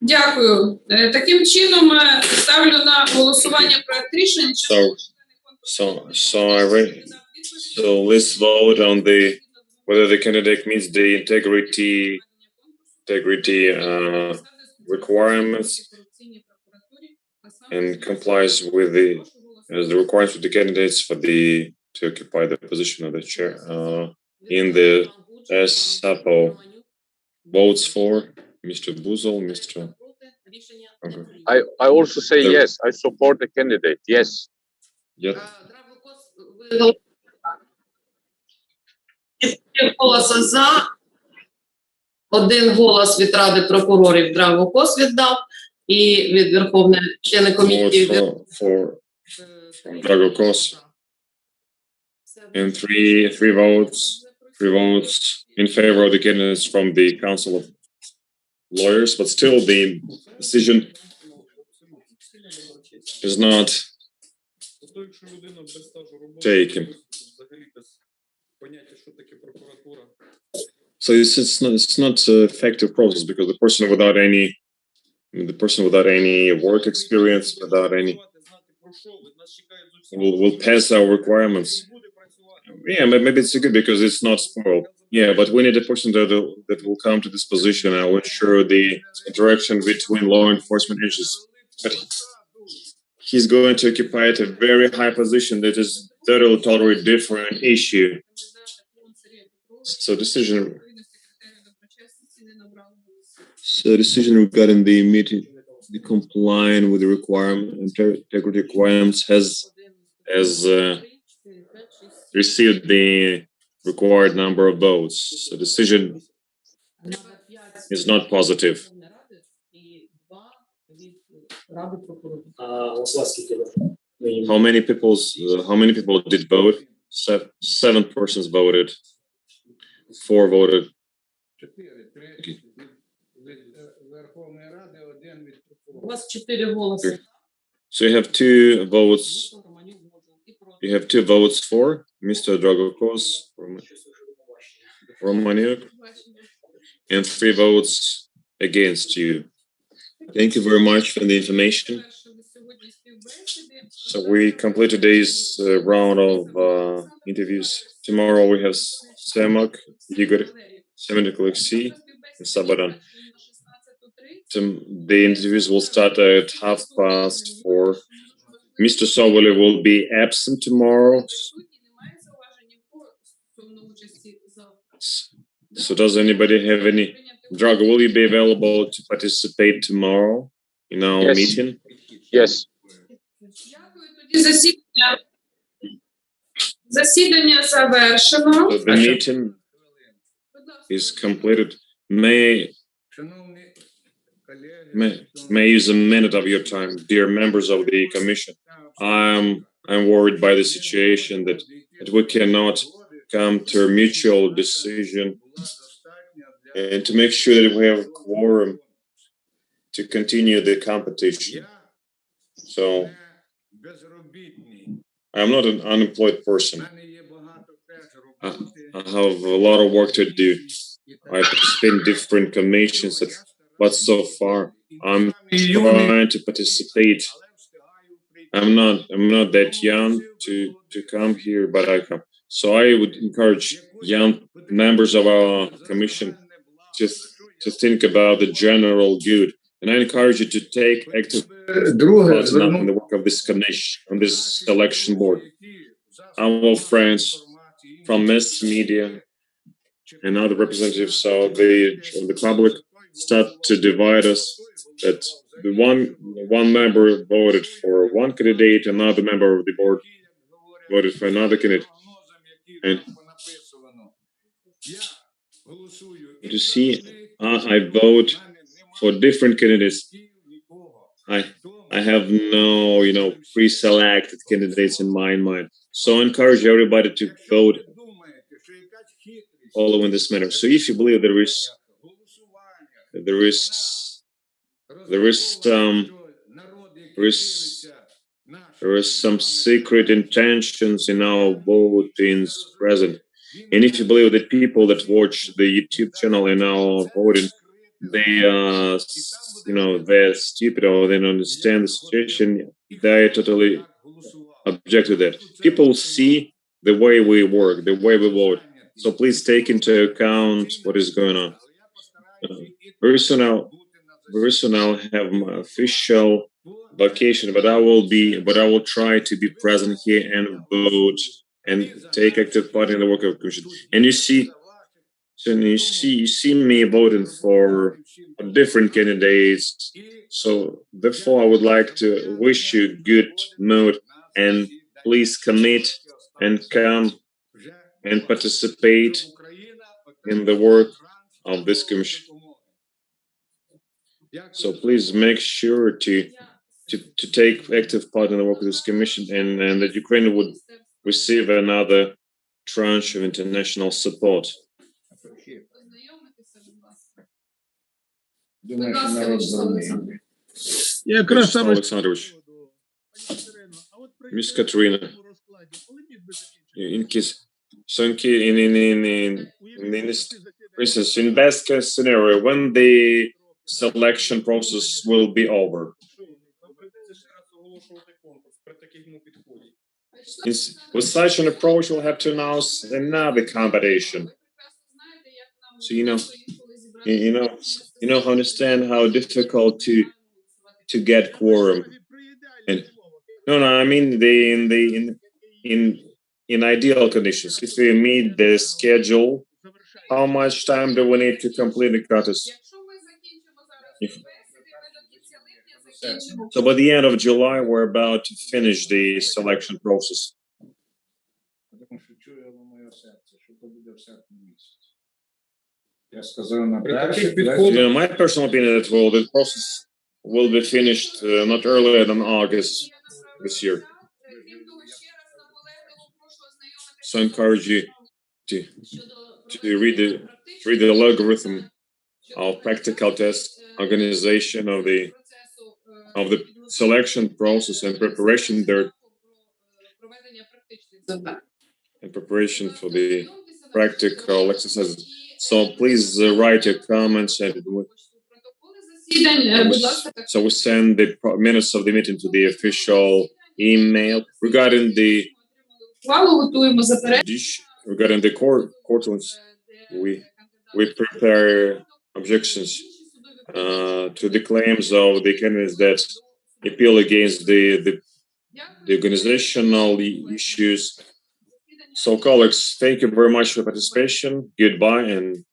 Дякую. Таким чином ставлю на голосування проект рішення. So let's vote on whether the candidate meets the integrity requirements and complies with the requirements of the candidates to occupy the position of the chair in the SAPO. Votes for Mr. Buzol, Mr. Okay. I also say yes. I support the candidate. Yes. Yep. Голоси за, 1 голос від Ради прокурорів Драго Кос віддав, і від Верховної члени комісії for Drago Kos, and three votes in favor of the candidates from the Council of Lawyers, but still the decision is not taken. So it's not an effective process because the person without any work experience, without any, will pass our requirements. Yeah, maybe it's good because it's not spoiled. Yeah, but we need a person that will come to this position and will ensure the interaction between law enforcement agencies. But he's going to occupy a very high position that is totally different issue. So decision regarding the meeting, the complying with the integrity requirements has received the required number of votes. So decision is not positive. How many people did vote? 7 persons voted. 4 voted. Okay. У вас 4 голоси. So you have 2 votes. You have 2 votes for Mr. Drago Kos, Romaniuk, and 3 votes against you. Thank you very much for the information. So we complete today's round of interviews. Tomorrow we have Semak, Igor, Semenik Alexei, and Sabadan. The interviews will start at 4:30. Mr. Sobole will be absent tomorrow. So does anybody have any? Drago, will you be available to participate tomorrow in our Yes. meeting? Yes. Тоді засідання завершено. So the meeting is completed. May use a minute of your time, dear members of the commission. I'm worried by the situation that we cannot come to a mutual decision and to make sure that we have quorum to continue the competition. So I'm not an unemployed person. I have a lot of work to do. I participate in different commissions, but so far I'm trying to participate. I'm not that young to come here, but I come. So I would encourage young members of our commission to think about the general good, and I encourage you to take active part in the work of this commission, on this election board. Our friends from mass media and other representatives of the public start to divide us. That the one member voted for one candidate, another member of the board voted for another candidate, and you see, I vote for different candidates. I have no, pre-selected candidates in my mind. So I encourage everybody to vote following this matter. So if you believe there is some secret intentions in our votings present, and if you believe that people that watch the YouTube channel and our voting, they're stupid or they don't understand the situation, they totally object to that. People see the way we work, the way we vote. So please take into account what is going on. Very soon I'll have my official vacation, but I will try to be present here and vote and take active part in the work of the commission. And you see me voting for different candidates. So therefore I would like to wish you good mood, and please commit and come and participate in the work of this commission. So please make sure to take active part in the work of this commission, and that Ukraine would receive another tranche of international support. Alexandrovich, Miss Katerina, for instance, in best case scenario, when the selection process will be over, with such an approach, we'll have to announce another competition. So understand how difficult to get quorum. And I mean in ideal conditions, if we meet the schedule, how much time do we need to complete the contest? So by the end of July, we're about to finish the selection process. My personal opinion is that the process will be finished not earlier than August this year. So I encourage you to read the algorithm of practical test, organization of the selection process, and preparation for the practical exercises. So please write your comments, and so we send the minutes of the meeting to the official email regarding the courtrooms. We prepare objections to the claims of the candidates that appeal against the organizational issues. So, colleagues, thank you very much for participation. Goodbye and